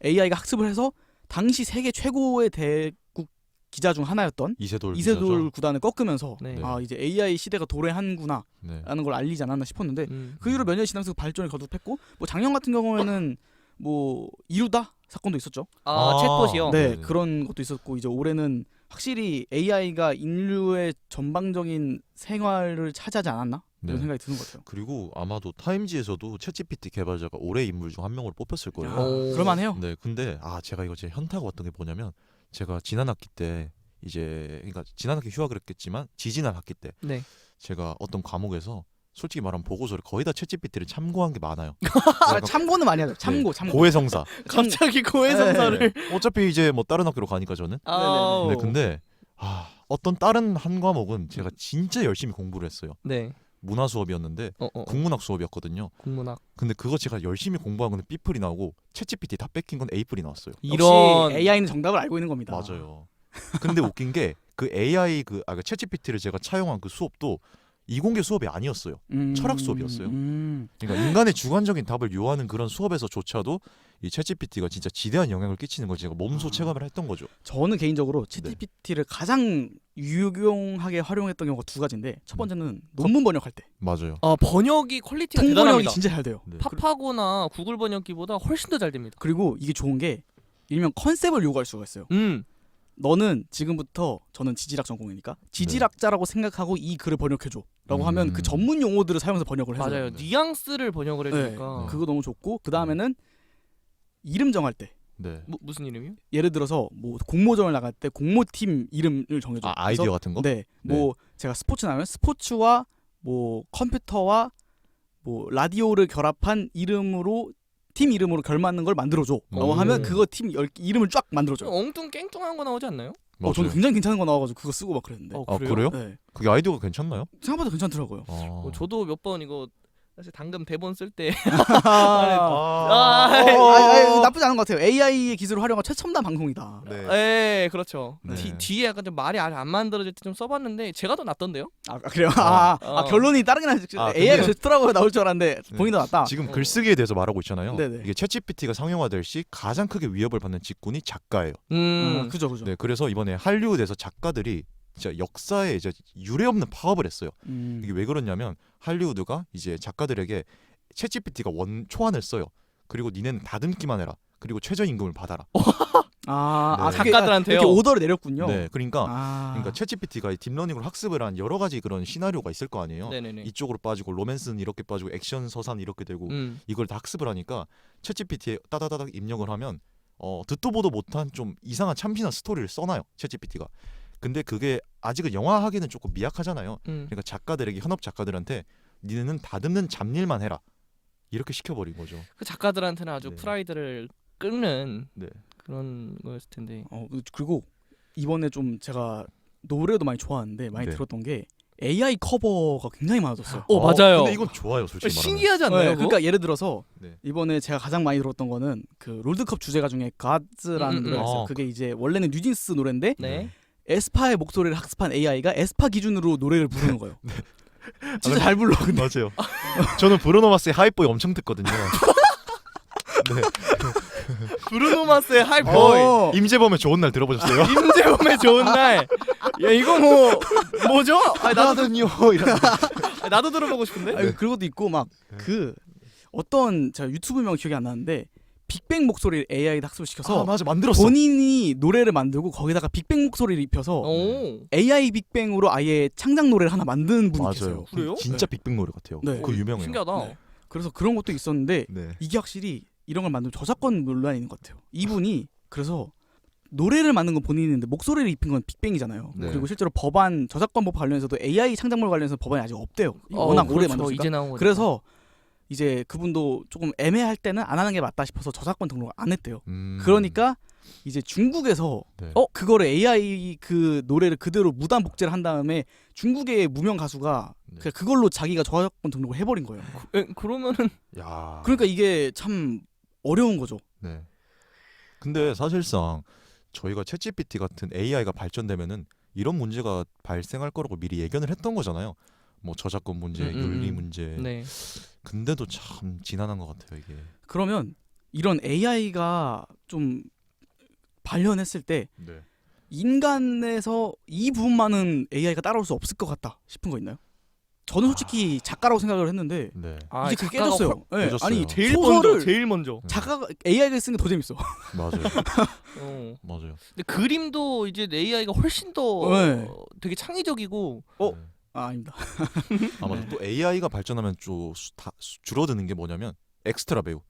AI가 학습을 해서 당시 세계 최고의 대국 기자 중 하나였던 이세돌 이세돌 구단을 꺾으면서 네. 이제 AI 시대가 도래한구나라는 네. 걸 알리지 않았나 싶었는데 음. 그 이후로 몇 년이 지나면서 발전을 거듭했고 뭐 작년 같은 경우에는 뭐 이루다 사건도 있었죠. 챗봇이요. 네, 네네. 그런 것도 있었고 이제 올해는 확실히 AI가 인류의 전방적인 생활을 차지하지 않았나 이런 네. 생각이 드는 것 같아요. 그리고 아마도 타임지에서도 챗GPT 개발자가 올해 인물 중 한 명으로 뽑혔을 거예요. 오. 그럴만해요. 네, 근데 제가 이거 제 현타가 왔던 게 뭐냐면 제가 지난 학기 때 그러니까 지난 학기 휴학을 했겠지만 지지난 학기 때 네. 제가 어떤 과목에서 솔직히 말하면 보고서를 거의 다 챗GPT를 참고한 게 많아요. 참고는 많이 하죠. 참고. 고해성사. 갑자기 고해성사를. 어차피 이제 뭐 다른 학교로 가니까 저는. 아우. 네, 근데 어떤 다른 한 과목은 제가 진짜 열심히 공부를 했어요. 네. 문화 수업이었는데 국문학 수업이었거든요. 국문학. 근데 그거 제가 열심히 공부한 건데 B플이 나오고 챗GPT 다 뺏긴 건 A플이 나왔어요. 이런 AI는 정답을 알고 있는 겁니다. 맞아요. 근데 웃긴 게 그 AI 그 챗GPT를 제가 차용한 그 수업도 이공계 수업이 아니었어요. 철학 수업이었어요. 그러니까 인간의 주관적인 답을 요하는 그런 수업에서조차도 이 챗GPT가 진짜 지대한 영향을 끼치는 걸 제가 몸소 체감을 했던 거죠. 저는 개인적으로 챗GPT를 가장 유용하게 활용했던 경우가 두 가지인데 첫 번째는 논문 번역할 때 맞아요. 번역이 퀄리티가 통번역이 대단합니다. 진짜 잘 돼요. 네. 팝하고나 구글 번역기보다 훨씬 더 잘 됩니다. 그리고 이게 좋은 게 일명 컨셉을 요구할 수가 있어요. 너는 지금부터 저는 지질학 전공이니까 지질학자라고 생각하고 이 글을 번역해줘라고 하면 그 전문 용어들을 사용해서 번역을 해줘요. 맞아요. 뉘앙스를 번역을 해주니까. 그거 너무 좋고 그 다음에는 이름 정할 때 네. 무슨 이름이요? 예를 들어서 뭐 공모전을 나갈 때 공모팀 이름을 정해줘. 아, 아이디어 같은 거? 네. 뭐 제가 스포츠 나면 스포츠와 뭐 컴퓨터와 뭐 라디오를 결합한 이름으로 팀 이름으로 결맞는 걸 만들어줘라고 하면 그거 팀 이름을 쫙 만들어줘요. 엉뚱깽뚱한 거 나오지 않나요? 저는 굉장히 괜찮은 거 나와가지고 그거 쓰고 막 그랬는데. 아, 그래요? 네. 그게 아이디어가 괜찮나요? 생각보다 괜찮더라고요. 저도 몇 번 이거 사실 당금 대본 쓸 때 나쁘지 않은 것 같아요. AI의 기술을 활용한 최첨단 방송이다. 네, 그렇죠. 네. 뒤에 약간 좀 말이 안 만들어질 때 좀 써봤는데 제가 더 낫던데요? 그래요? 결론이 다르긴 하지. 아, AI가 근데- 좋더라고요. 나올 줄 알았는데 네. 본인도 낫다. 지금 글쓰기에 대해서 말하고 있잖아요. 네네. 이게 챗GPT가 상용화될 시 가장 크게 위협을 받는 직군이 작가예요. 그죠. 네, 그래서 이번에 할리우드에서 작가들이 진짜 역사에 이제 유례없는 파업을 했어요. 이게 왜 그러냐면 할리우드가 이제 작가들에게 챗GPT가 초안을 써요. 그리고 니네는 다듬기만 해라. 그리고 최저임금을 받아라. 네. 그게 작가들한테요? 이렇게 오더를 내렸군요. 네, 그러니까 그러니까 챗GPT가 딥러닝으로 학습을 한 여러 가지 그런 시나리오가 있을 거 아니에요. 네네네. 이쪽으로 빠지고 로맨스는 이렇게 빠지고 액션 서사는 이렇게 되고 이걸 다 학습을 하니까 챗GPT에 따다다닥 입력을 하면 듣도 보도 못한 좀 이상한 참신한 스토리를 써놔요. 챗GPT가. 근데 그게 아직은 영화하기는 조금 미약하잖아요. 그러니까 작가들에게 현업 작가들한테 니네는 다듬는 잡일만 해라. 이렇게 시켜버린 거죠. 그 작가들한테는 아주 네. 프라이드를 끊는 네. 그런 거였을 텐데. 그리고 이번에 좀 제가 노래도 많이 좋아하는데 많이 네. 들었던 게 AI 커버가 굉장히 많아졌어요. 맞아요. 근데 이건 좋아요, 솔직히 말하면. 신기하지 않나요? 네, 그거? 그러니까 예를 들어서 네. 이번에 제가 가장 많이 들었던 거는 그 롤드컵 주제가 중에 Gods라는 노래가 있어요. 그게 이제 원래는 뉴진스 노래인데 네. 에스파의 목소리를 학습한 AI가 에스파 기준으로 노래를 부르는 거예요. 진짜 잘 불러. 근데 맞아요. 저는 브루노 마스의 하이보이 엄청 듣거든요. 네. 브루노 마스의 하이보이. 임재범의 좋은 날 들어보셨어요? 임재범의 좋은 날. 야 이거 뭐죠? 나는요. 나도 들어보고 싶은데. 그런 것도 있고 막 그 어떤 제가 유튜브명 기억이 안 나는데 빅뱅 목소리를 AI에 학습을 시켜서 맞아, 만들었어. 본인이 노래를 만들고 거기다가 빅뱅 목소리를 입혀서 AI 빅뱅으로 아예 창작 노래를 하나 만든 분이 계세요. 맞아요. 그래요? 진짜 빅뱅 노래 같아요. 네. 그거 유명해요. 신기하다. 네. 그래서 그런 것도 있었는데 네. 이게 확실히 이런 걸 만들면 저작권 논란이 있는 것 같아요. 이분이 그래서 노래를 만든 건 본인인데 목소리를 입힌 건 빅뱅이잖아요. 네. 그리고 실제로 법안 저작권법 관련해서도 AI 창작물 관련해서 법안이 아직 없대요. 워낙 오래 그렇죠. 만들었으니까. 이제 나온 거니까. 그래서 이제 그분도 조금 애매할 때는 안 하는 게 맞다 싶어서 저작권 등록을 안 했대요. 그러니까 이제 중국에서 네. 그거를 AI 그 노래를 그대로 무단 복제를 한 다음에 중국의 무명 가수가 네. 그냥 그걸로 자기가 저작권 등록을 해버린 거예요. 그러면은 야. 그러니까 이게 참 어려운 거죠. 네. 근데 사실상 저희가 챗GPT 같은 AI가 발전되면은 이런 문제가 발생할 거라고 미리 예견을 했던 거잖아요. 뭐 저작권 문제, 윤리 문제. 네. 근데도 참 지난한 것 같아요, 이게. 그러면 이런 AI가 좀 발현했을 때 네. 인간에서 이 부분만은 AI가 따라올 수 없을 것 같다 싶은 거 있나요? 저는 솔직히 작가라고 생각을 했는데 네. 이제 그게 깨졌어요. 네. 깨졌어요. 아니 제일 소설을 먼저. 제일 먼저. 작가가 AI가 쓰는 게 더 재밌어. 맞아요. 어. 맞아요. 근데 그림도 이제 AI가 훨씬 더 네. 되게 창의적이고. 네. 아닙니다. 맞아. 또 AI가 발전하면 줄어드는 게 뭐냐면 엑스트라 배우.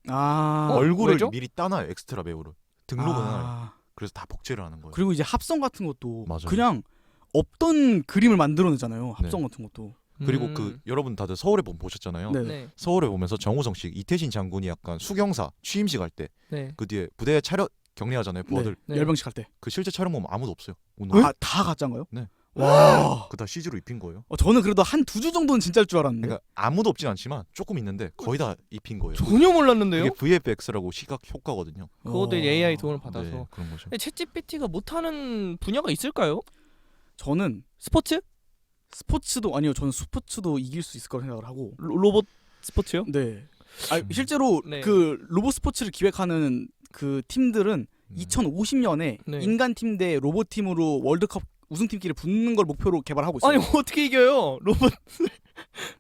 얼굴을 왜죠? 미리 따놔요, 엑스트라 배우를. 등록은 해놔요. 그래서 다 복제를 하는 거예요. 그리고 이제 합성 같은 것도 맞아요. 그냥 없던 그림을 만들어내잖아요. 합성 같은 것도. 그리고 그 여러분 다들 서울의 봄 보셨잖아요. 네. 네. 서울에 보면서 정우성 씨, 이태신 장군이 약간 수경사 취임식 할 때 그 네. 뒤에 부대 차려 격리하잖아요. 부하들. 네. 열병식 할 때. 그 실제 촬영 보면 아무도 없어요. 오늘 다 가짜인가요? 네. 와. 그다 CG로 입힌 거예요. 저는 그래도 한 두 주 정도는 진짜일 줄 알았는데. 그러니까 아무도 없진 않지만 조금 있는데 거의 다 입힌 거예요. 전혀 몰랐는데요. 이게 VFX라고 시각 효과거든요. 그것도 이제 AI 도움을 받아서. 네, 그런 거죠. 근데 챗GPT가 못하는 분야가 있을까요? 저는 스포츠? 스포츠도 아니요. 저는 스포츠도 이길 수 있을 거라고 생각을 하고. 로봇 스포츠요? 네. 실제로 네. 그 로봇 스포츠를 기획하는 그 팀들은 2050년에 네. 인간 팀 대 로봇 팀으로 월드컵 우승팀끼리 붙는 걸 목표로 개발하고 있어요. 아니 어떻게 이겨요?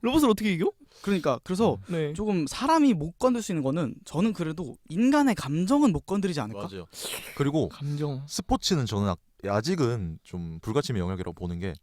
로봇을 어떻게 이겨? 그러니까 그래서 네. 조금 사람이 못 건들 수 있는 거는 저는 그래도 인간의 감정은 못 건드리지 않을까? 맞아요. 그리고 감정. 스포츠는 저는 아직은 좀 불가침의 영역이라고 보는 게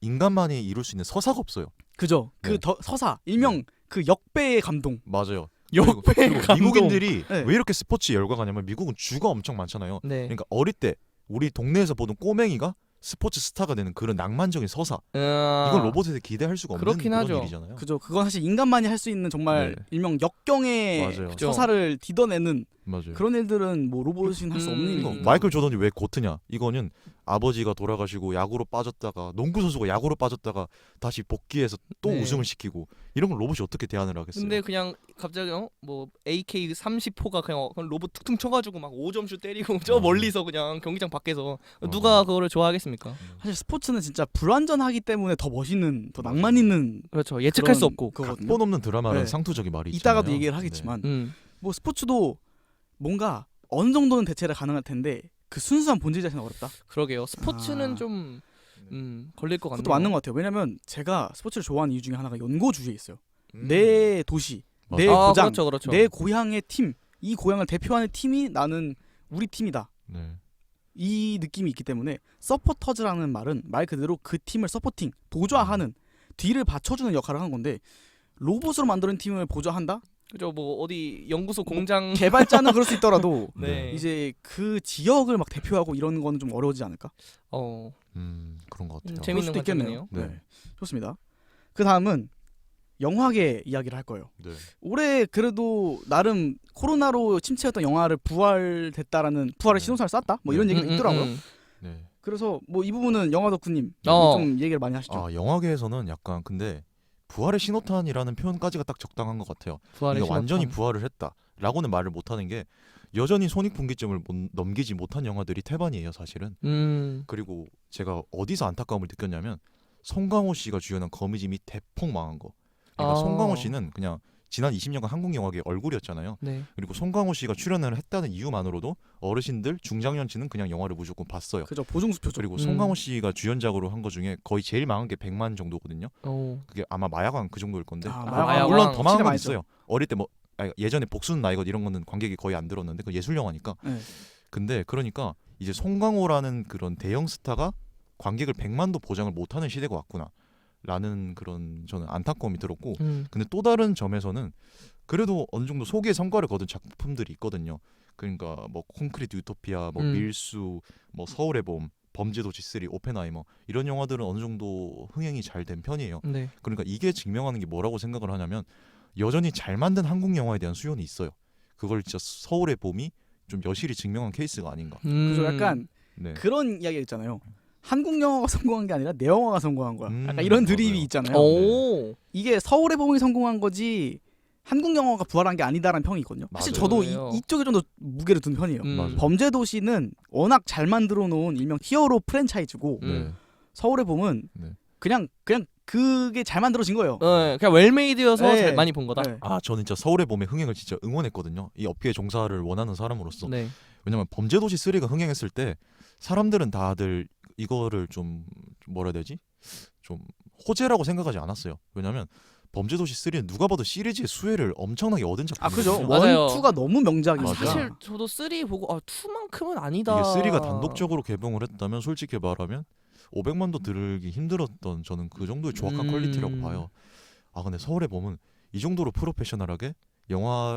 인간만이 이룰 수 있는 서사가 없어요. 그죠? 네. 그 서사 일명 그 역배의 감동. 맞아요. 역배의 그리고 감동. 미국인들이 네. 왜 이렇게 스포츠에 열광하냐면 미국은 주가 엄청 많잖아요. 네. 그러니까 어릴 때 우리 동네에서 보던 꼬맹이가 스포츠 스타가 되는 그런 낭만적인 서사. 이건 로봇에서 기대할 수가 없는 그렇긴 그런 하죠. 일이잖아요. 그죠? 그건 사실 인간만이 할 수 있는 정말 네. 일명 역경의 맞아요. 그죠. 서사를 딛어내는 맞아요. 그런 일들은 뭐 로봇이 할 수 없는 음. 이거 일이니까. 마이클 조던이 왜 고트냐? 이거는 아버지가 돌아가시고 야구로 빠졌다가 농구 선수가 야구로 빠졌다가 다시 복귀해서 또 네. 우승을 시키고 이런 걸 로봇이 어떻게 대안을 하겠어요? 근데 그냥 갑자기 뭐 AK-30호가 그냥 로봇 툭툭 쳐가지고 막 5점슛 때리고 저 멀리서 그냥 경기장 밖에서 누가 그거를 좋아하겠습니까? 사실 스포츠는 진짜 불완전하기 때문에 더 멋있는, 더 낭만 있는 그렇죠. 예측할 수 그런 없고. 그거거든요. 각본 없는 드라마라는 네. 상투적인 말이 있잖아요. 이따가도 얘기를 하겠지만 음. 뭐 스포츠도 뭔가 어느 정도는 대체가 가능할 텐데 그 순수한 본질 자체는 어렵다. 그러게요. 스포츠는 아. 좀 걸릴 것 같네요. 그것도 맞는 것 같아요. 왜냐면 제가 스포츠를 좋아하는 이유 중에 하나가 연고주의에 있어요. 음. 내 도시, 맞아. 내 고장, 그렇죠, 그렇죠. 내 고향의 팀, 이 고향을 대표하는 팀이 나는 우리 팀이다. 네. 이 느낌이 있기 때문에 서포터즈라는 말은 말 그대로 그 팀을 서포팅, 보좌하는 뒤를 받쳐주는 역할을 하는 건데 로봇으로 만드는 팀을 보좌한다? 그죠. 뭐 어디 연구소 공장 개발자는 그럴 수 있더라도 네. 이제 그 지역을 막 대표하고 이런 거는 좀 어려워지지 않을까? 그런 것 같아요. 재밌는 그럴 수도 관점이네요. 네. 네. 좋습니다. 그 다음은 영화계 이야기를 할 거예요. 네. 올해 그래도 나름 코로나로 침체했던 영화를 부활의 신호탄을 쐈다? 뭐 이런 얘기도 있더라고요. 네. 그래서 뭐 이 부분은 영화 덕후님 어. 좀 얘기를 많이 하시죠. 아 영화계에서는 약간 근데 부활의 신호탄이라는 표현까지가 딱 적당한 것 같아요. 부활의 이게 완전히 신호탄. 부활을 했다라고는 말을 못하는 게 여전히 손익분기점을 넘기지 못한 영화들이 태반이에요, 사실은. 그리고 제가 어디서 안타까움을 느꼈냐면 송강호 씨가 주연한 거미짐이 대폭 망한 거. 그러니까 아. 송강호 씨는 그냥 지난 20년간 한국 영화계 얼굴이었잖아요. 네. 그리고 송강호 씨가 출연을 했다는 이유만으로도 어르신들 중장년층은 그냥 영화를 무조건 봤어요. 그죠, 보증수표죠. 그리고 송강호 씨가 주연작으로 한 거 중에 거의 제일 망한 게 100만 정도거든요. 그 그게 아마 마약왕 그 정도일 건데 마약왕. 물론 더 망한 진짜 건 많이 있어요. 어릴 때 뭐 예전에 복수는 나이것 이런 거는 관객이 거의 안 들었는데 그 예술 영화니까. 네. 근데 그러니까 이제 송강호라는 그런 대형 스타가 관객을 100만도 보장을 못하는 시대가 왔구나 라는 그런 저는 안타까움이 들었고, 근데 또 다른 점에서는 그래도 어느 정도 소기의 성과를 거둔 작품들이 있거든요. 그러니까 뭐 콘크리트 유토피아, 뭐 밀수, 뭐 서울의 봄, 범죄도시 3, 오펜하이머 이런 영화들은 어느 정도 흥행이 잘 된 편이에요. 네. 그러니까 이게 증명하는 게 뭐라고 생각을 하냐면 여전히 잘 만든 한국 영화에 대한 수요는 있어요. 그걸 진짜 서울의 봄이 좀 여실히 증명한 케이스가 아닌가. 그죠, 약간 네. 그런 이야기 있잖아요. 한국 영화가 성공한 게 아니라 내 영화가 성공한 거야. 약간 이런 맞아요. 드립이 있잖아요. 오. 이게 서울의 봄이 성공한 거지 한국 영화가 부활한 게 아니다라는 평이 있거든요. 사실 맞아요. 저도 그래요. 이쪽에 좀 더 무게를 두는 편이에요. 맞아요. 범죄도시는 워낙 잘 만들어 놓은 일명 히어로 프랜차이즈고 네. 서울의 봄은 네. 그냥 그게 잘 만들어진 거예요. 그냥 웰메이드여서 네. 잘 많이 본 거다. 네. 아 저는 진짜 서울의 봄의 흥행을 진짜 응원했거든요. 이 업계에 종사를 원하는 사람으로서. 네. 왜냐면 범죄도시 3가 흥행했을 때 사람들은 다들 이거를 좀 뭐라 해야 되지? 좀 호재라고 생각하지 않았어요. 왜냐면 범죄도시 3는 누가 봐도 시리즈의 수혜를 엄청나게 얻은 아 그죠. 작품이거든요. 맞아요. 원, 투가 너무 명작이니까. 맞아. 사실 저도 3 보고 2만큼은 아니다. 이게 3가 단독적으로 개봉을 했다면 솔직히 말하면 500만도 들기 힘들었던 저는 그 정도의 조악한 퀄리티라고 봐요. 아 근데 서울의 봄은 이 정도로 프로페셔널하게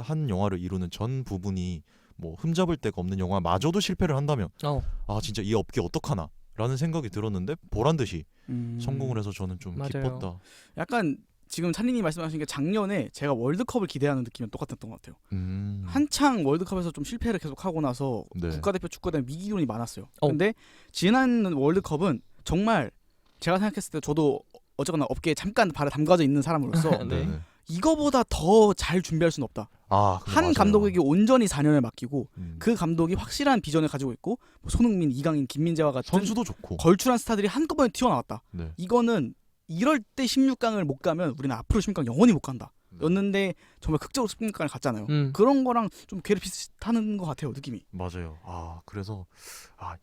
한 영화를 이루는 전 부분이 뭐 흠잡을 데가 없는 영화마저도 실패를 한다면 아 진짜 이 업계 어떡하나 라는 생각이 들었는데 보란듯이 성공을 해서 저는 좀 맞아요. 기뻤다. 약간 지금 찬리님 말씀하신 게 작년에 제가 월드컵을 기대하는 느낌이 똑같았던 것 같아요. 한창 월드컵에서 좀 실패를 계속하고 나서 네. 국가대표 축구에 위기론이 많았어요. 어. 근데 지난 월드컵은 정말 제가 생각했을 때 저도 어쨌거나 업계에 잠깐 발에 담가져 있는 사람으로서 네. 이거보다 더 잘 준비할 수는 없다. 아, 한 맞아요. 감독에게 온전히 4년을 맡기고 음. 그 감독이 확실한 비전을 가지고 있고 뭐 손흥민, 이강인, 김민재와 같은 선수도 좋고. 걸출한 스타들이 한꺼번에 튀어나왔다. 네. 이거는 이럴 때 16강을 못 가면 우리는 앞으로 16강 영원히 못 간다. 였는데 정말 극적으로 습관을 갔잖아요. 음. 그런 거랑 좀 괴를 비슷하는 것 같아요, 느낌이. 맞아요. 그래서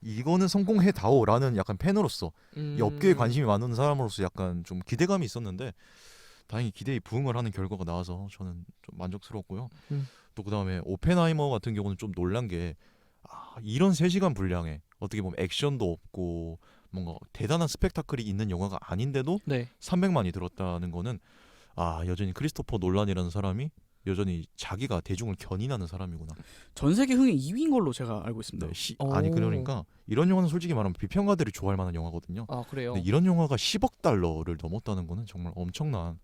이거는 성공해다오라는 약간 팬으로서 이 업계에 관심이 많은 사람으로서 약간 좀 기대감이 있었는데 다행히 기대에 부응을 하는 결과가 나와서 저는 좀 만족스러웠고요. 또 그다음에 오펜하이머 같은 경우는 좀 놀란 게 이런 3시간 분량에 어떻게 보면 액션도 없고 뭔가 대단한 스펙타클이 있는 영화가 아닌데도 네. 300만이 들었다는 거는 여전히 크리스토퍼 놀란이라는 사람이 여전히 자기가 대중을 견인하는 사람이구나. 전 세계 흥행 2위인 걸로 제가 알고 있습니다. 네, 오. 아니 그러니까 이런 영화는 솔직히 말하면 비평가들이 좋아할 만한 영화거든요. 아 그래요. 근데 이런 영화가 10억 달러를 넘었다는 거는 정말 엄청난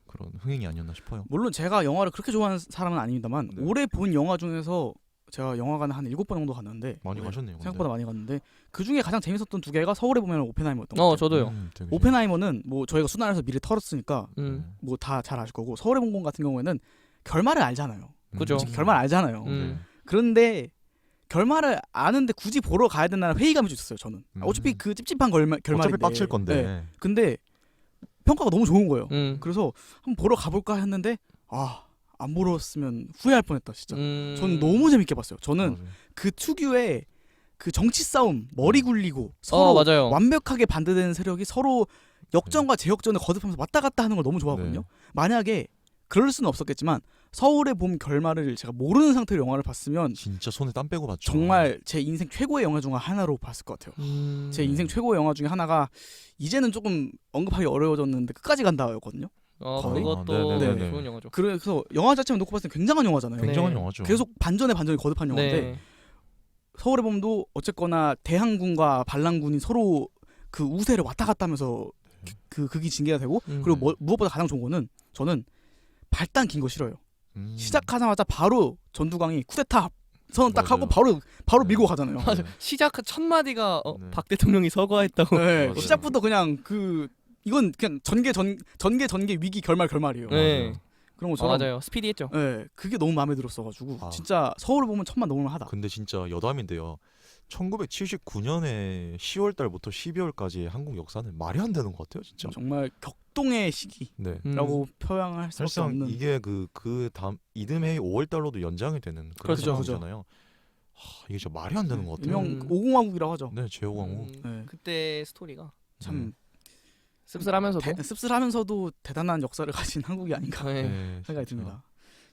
그런 흥행이 아니었나 싶어요. 물론 제가 영화를 그렇게 좋아하는 사람은 아닙니다만 네. 올해 본 영화 중에서 제가 영화관에 한 7번 정도 갔는데 많이 가셨네요. 생각보다 많이 갔는데 그 중에 가장 재밌었던 2개가 서울에 보면 오펜하이머였던 것 같아요. 저도요. 되게 오펜하이머는 뭐 저희가 수단에서 미리 털었으니까 뭐 다 잘 아실 거고 서울의 봉건 같은 경우에는 결말을 알잖아요. 그죠. 솔직히 결말 알잖아요. 음. 그런데 결말을 아는데 굳이 보러 가야 된다는 회의감이 좀 있었어요. 저는 어차피 그 찝찝한 결말인데 어차피 빡칠 건데. 네. 근데 평가가 너무 좋은 거예요. 음. 그래서 한번 보러 가볼까 했는데 안 보러 왔으면 후회할 뻔했다 진짜. 저는 너무 재밌게 봤어요. 저는 맞아요. 그 특유의 그 정치 싸움, 머리 굴리고 서로 맞아요. 완벽하게 반대되는 세력이 서로 역전과 재역전을 거듭하면서 왔다 갔다 하는 걸 너무 좋아하거든요. 네. 만약에 그럴 수는 없었겠지만 서울의 봄 결말을 제가 모르는 상태로 영화를 봤으면 진짜 손에 땀 빼고 봤죠. 정말 제 인생 최고의 영화 중 하나로 봤을 것 같아요. 제 인생 최고의 영화 중에 하나가 이제는 조금 언급하기 어려워졌는데 끝까지 간다였거든요. 거의? 그것도 네네네. 좋은 영화죠. 그래서 영화 자체만 놓고 봤을 때 굉장한 영화잖아요. 굉장한 네. 영화죠. 계속 반전에 거듭한 영화인데 네. 서울의 봄도 어쨌거나 대항군과 반란군이 서로 그 우세를 왔다 갔다 하면서 그 극이 징계가 되고 그리고 무엇보다 가장 좋은 거는 저는 발단 긴 거 싫어요. 시작하자마자 바로 전두광이 쿠데타 선언 딱 하고 맞아요. 바로 밀고 가잖아요. 맞아. 시작 첫 마디가 네. 박 대통령이 서거했다고. 네, 맞아요. 시작부터 그냥 이건 그냥 전개 위기 결말이에요. 네. 그런 것처럼 맞아요. 스피디했죠. 네, 그게 너무 마음에 들었어가지고 진짜 서울을 보면 천만 넘을만하다. 근데 진짜 여담인데요. 1979년에 10월 달부터 12월까지 한국 역사는 말이 안 되는 것 같아요, 진짜. 정말 격동의 시기라고 네. 표현할 수밖에 사실상 없는. 이게 그 다음 이듬해 5월 달로도 연장이 되는 그런 그렇죠, 상황이잖아요. 이게 진짜 말이 안 되는 것 같아요. 일명 오공화국이라고 하죠. 네, 제호광후. 네. 그때 스토리가 참 씁쓸하면서도 씁쓸하면서도 대단한 역사를 가진 한국이 아닌가 네, 생각이 진짜. 듭니다.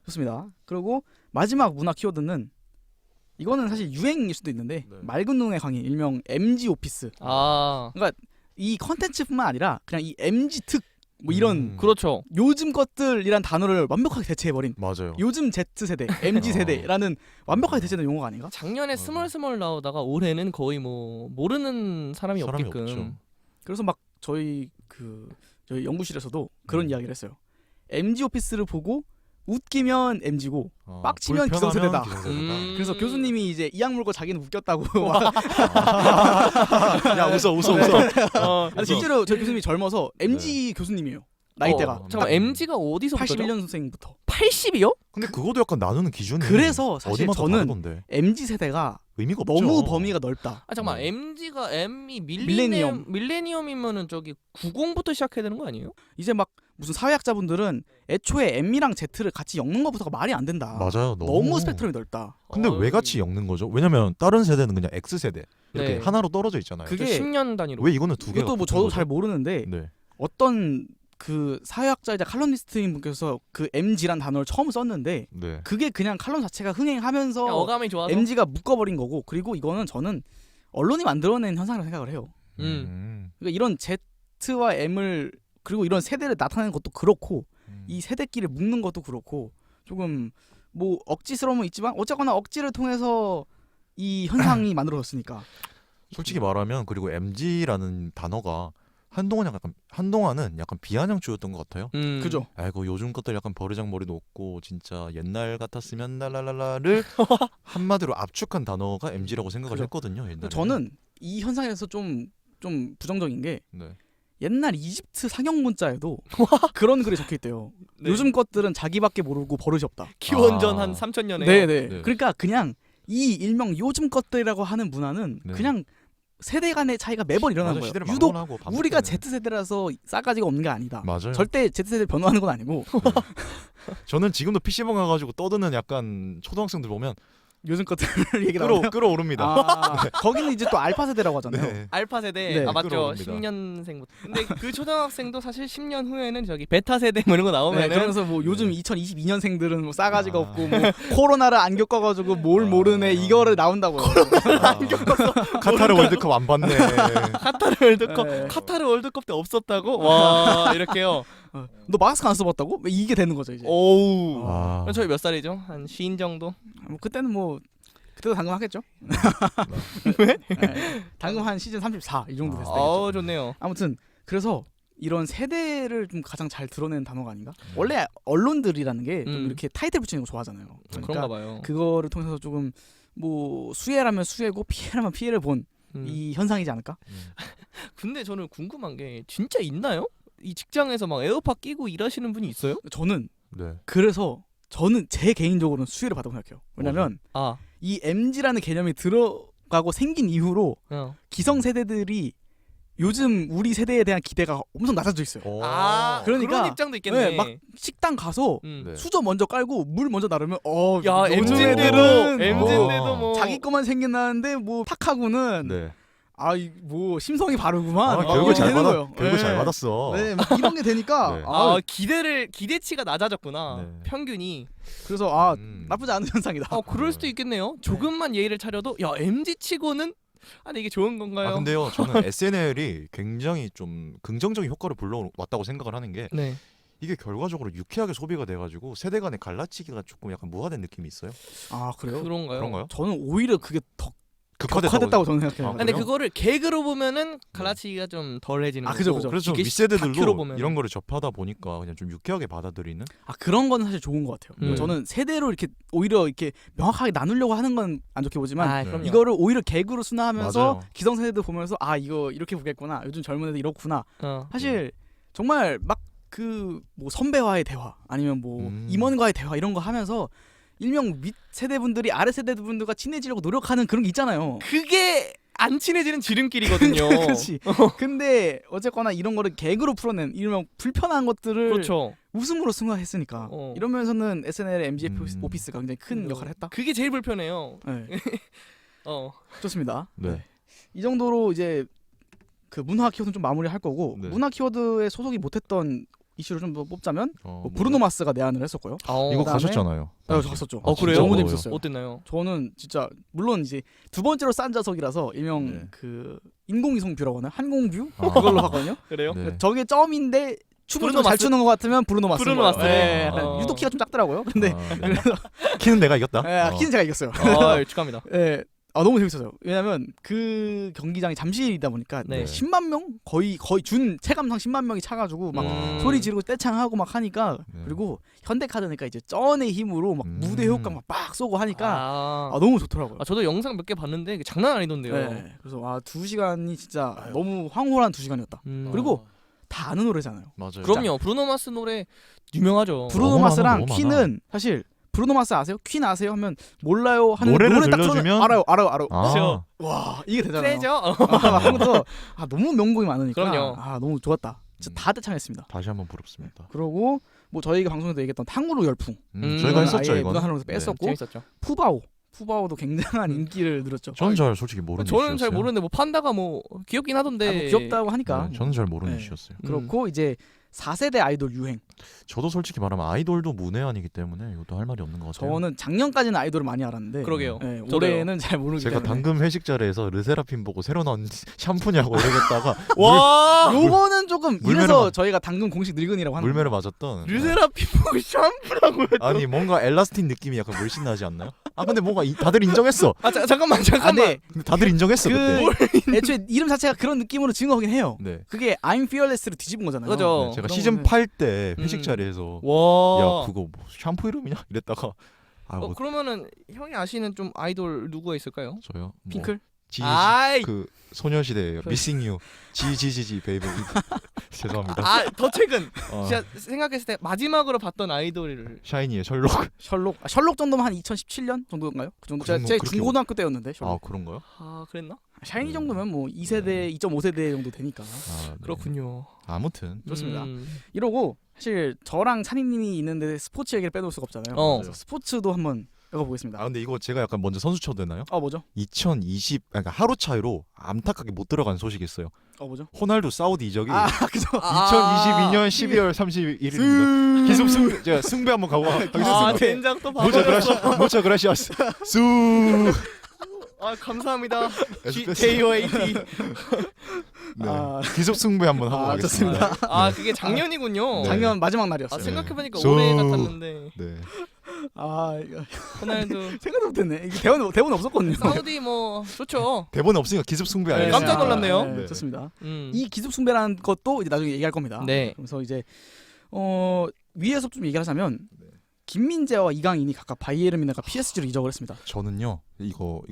좋습니다. 그리고 마지막 문화 키워드는 이거는 사실 유행일 수도 있는데 네. 맑은 눈의 강의 일명 MG 오피스. 이 컨텐츠뿐만 아니라 그냥 이 MG 특 뭐 이런 그렇죠. 요즘 것들이란 단어를 완벽하게 대체해버린 맞아요. 요즘 Z세대, MG 세대라는 완벽하게 대체된 용어가 아닌가? 작년에 맞아. 스멀스멀 나오다가 올해는 거의 뭐 모르는 사람이 없게끔. 없죠. 그래서 막 저희 연구실에서도 그런 이야기를 했어요. MG 오피스를 보고 웃기면 MG고 빡치면 불편하면 기성세대다. 그래서 교수님이 이제 이악 물고 자기는 웃겼다고. 야 웃어. 아니, 실제로 저희 교수님이 젊어서 MG 교수님이에요. 나이대가. 잠깐 MG가 어디서부터죠? 81년생부터. 80이요? 근데 그것도 약간 나누는 기준이 그래서 사실 어디마다 저는 다르던데. MG 세대가 의미가 없죠. 너무 범위가 넓다. 잠깐만 MG가 M이 밀레니엄이면은 저기 90부터 시작해야 되는 거 아니에요? 이제 막 무슨 사회학자분들은 애초에 M이랑 Z를 같이 엮는 것부터가 말이 안 된다. 맞아요. 너무 스펙트럼이 넓다. 근데 왜 같이 엮는 거죠? 왜냐면 다른 세대는 그냥 X 세대 이렇게 네. 하나로 떨어져 있잖아요. 그게 10년 단위로. 왜 이거는 두 개가? 이것도 뭐 붙은 저도 거죠? 잘 모르는데 네. 어떤 그 사회학자이자 칼럼니스트인 분께서 그 MG란 단어를 처음 썼는데 네. 그게 그냥 칼럼 자체가 흥행하면서 그냥 어감이 좋아서. MG가 묶어버린 거고 그리고 이거는 저는 언론이 만들어낸 현상이라고 생각을 해요. 그러니까 이런 Z와 M을 그리고 이런 세대를 나타내는 것도 그렇고 이 세대끼리 묶는 것도 그렇고 조금 뭐 억지스러움은 있지만 어쨌거나 억지를 통해서 이 현상이 만들어졌으니까. 솔직히 말하면 그리고 MG라는 단어가 한동안은 약간 비아냥조였던 것 같아요. 그죠? 아이고 요즘 것들 약간 버르장머리도 없고 진짜 옛날 같았으면 랄랄랄라를 한마디로 압축한 단어가 MG라고 생각을 그죠. 했거든요. 옛날에. 저는 이 현상에 대해서 좀 부정적인 게 네. 옛날 이집트 상형 문자에도 그런 글이 적혀 있대요. 네. 요즘 것들은 자기밖에 모르고 버릇이 없다. 기원전 아. 한 3000년에. 네네. 네. 그러니까 그냥 이 일명 요즘 것들이라고 하는 문화는 네. 그냥 세대 간의 차이가 매번 일어나는 맞아, 거예요. 시대를 유독 막론하고 우리가 반복되는. Z세대라서 싸가지가 없는 게 아니다. 맞아요. 절대 Z세대 변호하는 건 아니고 저는 지금도 PC방 가가지고 떠드는 약간 초등학생들 보면 요즘 것들을 얘기 나오면 끌어오릅니다. 거기는 이제 또 알파 세대라고 하잖아요. 네. 알파 세대. 네. 아 맞죠. 끌어오릅니다. 10년생부터. 근데 그 초등학생도 사실 10년 후에는 저기 베타 세대 뭐 이런 거 네, 나오면은 그러면서 뭐 요즘 2022년생들은 뭐 싸가지가 아. 없고 뭐 코로나를 안 겪어가지고 뭘 모르네 이거를 나온다고요. 카타르 월드컵 안 봤네. 카타르 월드컵 네. 카타르 월드컵 때 없었다고? 와 이렇게요. 너 마스크 안 써봤다고? 이게 되는 거죠 이제. 오우. 아. 그럼 저희 몇 살이죠? 한 시인 정도? 뭐 그때는 뭐 그때도 당금 하겠죠. 왜? 네, 당금 한 시즌 34 이 정도 됐을 때. 좋네요. 아무튼 그래서 이런 세대를 좀 가장 잘 드러내는 단어가 아닌가? 원래 언론들이라는 게 좀 이렇게 타이틀 붙이는 거 좋아하잖아요. 그런가 봐요. 그거를 통해서 조금 뭐 수혜라면 수혜고 피해라면 피해를 본 이 현상이지 않을까? 근데 저는 궁금한 게 진짜 있나요? 이 직장에서 막 에어팟 끼고 일하시는 분이 있어요? 저는 네. 그래서 저는 제 개인적으로는 수혜를 받다고 생각해요. 왜냐면 이 MZ라는 개념이 들어가고 생긴 이후로 기성세대들이 요즘 우리 세대에 대한 기대가 엄청 낮아져 있어요. 그러니까 그런 입장도 있겠네. 네, 막 식당 가서 네. 수저 먼저 깔고 물 먼저 나르면 야 요즘 MZ인데도 뭐 자기 것만 생겨나는데 뭐 탁하고는 네. 뭐 심성이 바르구만. 교육을 잘 되는 받아. 거예요. 교육을 잘 받았어. 네, 막 이런 게 되니까 네. 기대치가 낮아졌구나. 네. 평균이. 그래서 나쁘지 않은 현상이다. 그럴 수도 있겠네요. 조금만 예의를 차려도 야 MZ 치고는 아니 이게 좋은 건가요? 근데요, 저는 SNL이 굉장히 좀 긍정적인 효과를 불러왔다고 생각을 하는 게 네. 이게 결과적으로 유쾌하게 소비가 돼가지고 세대 간의 갈라치기가 조금 약간 무화된 느낌이 있어요. 그래요? 그런가요? 저는 오히려 그게 더 극화됐다고 극화됐다고 저는 생각해요. 근데 그거를 개그로 보면은 갈라치기가 좀 덜해지는 그죠, 거고. 그죠. 그래서 이게 다큐로 윗세대들도 보면은. 이런 거를 접하다 보니까 그냥 좀 유쾌하게 받아들이는. 그런 건 사실 좋은 것 같아요. 음. 저는 세대로 이렇게 오히려 이렇게 명확하게 나누려고 하는 건 안 좋게 보지만 그럼요. 이거를 오히려 개그로 순화하면서 맞아요. 기성세대들 보면서 이거 이렇게 보겠구나. 요즘 젊은 애들 이렇구나. 어. 사실 정말 막 그 뭐 선배와의 대화 아니면 뭐 임원과의 대화 이런 거 하면서 일명 윗 세대분들이 아래 세대분들과 친해지려고 노력하는 그런 게 있잖아요. 그게 안 친해지는 지름길이거든요. 그렇지. 근데 어쨌거나 이런 거를 개그로 풀어낸 일명 불편한 것들을 그렇죠. 웃음으로 승화했으니까 이러면서는 SNL MG 오피스가 굉장히 큰 역할을 했다. 그게 제일 불편해요. 네. 좋습니다. 네. 이 정도로 이제 그 문화 키워드는 좀 마무리할 거고 네. 문화 키워드에 소속이 못했던 이슈를 좀 더 뽑자면 뭐 브루노 마스가 내한을 했었고요. 이거 그다음에- 가셨잖아요. 저 갔었죠. 그래요? 너무 진짜로요? 재밌었어요. 어땠나요? 저는 진짜 물론 이제 두 번째로 싼 좌석이라서 일명 네. 그 인공위성 뷰라고 하나 항공뷰 아. 그걸로 하거든요. 그래요? 네. 저게 점인데 춤을 브루노 좀 잘 마스? 추는 것 같으면 브루노 마스. 브루노 마스. 네, 아. 약간 유독 키가 좀 작더라고요. 근데 네. 키는 내가 이겼다. 키는 제가 이겼어요. 축하합니다. 네. 너무 재밌었어요. 왜냐면 그 경기장이 잠실이다 보니까 네. 10만 명 거의 준 체감상 10만 명이 차가지고 막 소리 지르고 떼창하고 막 하니까 네. 그리고 현대카드니까 이제 쩐의 힘으로 막 무대 효과 막 쏘고 하니까 너무 좋더라고요. 저도 영상 몇 개 봤는데 이게 장난 아니던데요. 네. 그래서 2시간이 진짜 너무 황홀한 2시간이었다. 그리고 다 아는 노래잖아요. 맞아요. 그럼요. 브루노 마스 노래 유명하죠. 브루노 너무 마스랑 많아. 퀴는 사실 브루노 마스 아세요? 퀸 아세요? 하면 몰라요 하는 노래를 노래 딱 들려주면? 틀어주면 알아요. 아, 와 이게 되잖아요. 세죠? 하면서 너무 명곡이 많으니까 그럼요. 너무 좋았다. 진짜 다 떼창했습니다. 다시 한번 부럽습니다. 그리고 뭐 저희가 방송에서 얘기했던 탕후루 열풍 저희가 했었죠 아예 이건. 문화산업에서 뺐었고 재밌었죠. 푸바오도 굉장한 인기를 늘었죠. 저는 잘 솔직히 모르는 저는 잘 이슈였어요. 모르는데 뭐 판다가 뭐 귀엽긴 하던데. 뭐 귀엽다고 하니까 네, 저는 잘 모르는 네. 이슈였어요. 그렇고 이제 4세대 아이돌 유행. 저도 솔직히 말하면 아이돌도 문외한이기 때문에 이것도 할 말이 없는 것 같아요. 저는 작년까지는 아이돌을 많이 알았는데 그러게요. 네, 저도요. 올해는 잘 모르기 제가 때문에 당금 회식 자리에서 르세라핌 보고 새로 나온 샴푸냐고 이러겠다가 와 요거는 조금 물매를 이래서 맞- 저희가 당근 공식 늙은이라고 하는 물매를 맞았던. 르세라핌 보고 샴푸라고 했죠. 아니 뭔가 엘라스틴 느낌이 약간 물씬 나지 않나요? 근데 뭔가 다들 인정했어. 잠깐만. 근데 근데 다들 인정했어 그때. 애초에 이름 자체가 그런 느낌으로 지은 거긴 해요. 네. 그게 I'm Fearless를 뒤집은 거잖아요. 그죠. 네, 제가 그런 시즌 거는- 8 때 회식 자리에서 와. 야 그거 뭐 샴푸 이름이냐 이랬다가 뭐 그러면은 형이 아시는 좀 아이돌 누구가 있을까요? 저요. 뭐, 핑클? 아이. 그 소녀시대예요. Missing You. 지지지지 베이비. 죄송합니다. 더 최근. 어, 진짜 생각했을 때 마지막으로 봤던 아이돌을. 샤이니의 셜록. 셜록 정도면 한 2017년 정도인가요? 그 정도. 그럼 제 그렇게 중고등학교 때였는데. 셜록. 아 그런가요? 그랬나? 샤이니 정도면 뭐 2세대, 2.5세대 정도 되니까. 아, 네. 그렇군요. 아무튼 좋습니다. 이러고 사실 저랑 찬이님이 있는데 스포츠 얘기를 빼놓을 수가 없잖아요. 어. 그래서 스포츠도 한번 읽어보겠습니다. 아 근데 이거 제가 약간 먼저 선수 쳐도 되나요? 뭐죠? 그러니까 하루 차이로 안타깝게 못 들어간 소식이 있어요. 뭐죠? 호날두 사우디 이적이 그죠. 2022년 12월 31일입니다. 기습 승 제가 승배 한번 가고 가겠습니다. 된장 또 무차 그라시아스. 수. 감사합니다. 에스프레소. JOAT. 네. 기습 승배 한번 하고 가겠습니다. 좋습니다. 그게 작년이군요. 네. 작년 마지막 날이었어요. 생각해보니까 수. 올해 같았는데. 네. 이거 호날두. 생각도 못했네. 이게 대본 없었거든요. 사우디 뭐 좋죠. 대본에 없으니까 기습 승배 네, 아니겠습니까? 깜짝 놀랐네요. 네. 좋습니다. 음. 이 기습승배라는 것도 이제 나중에 얘기할 겁니다. 네. 그래서 이제 위에서 좀 얘기하자면 김민재와 이강인이 각각 바이에른 뮌헨과 PSG로 이적을 했습니다. 저는요 이거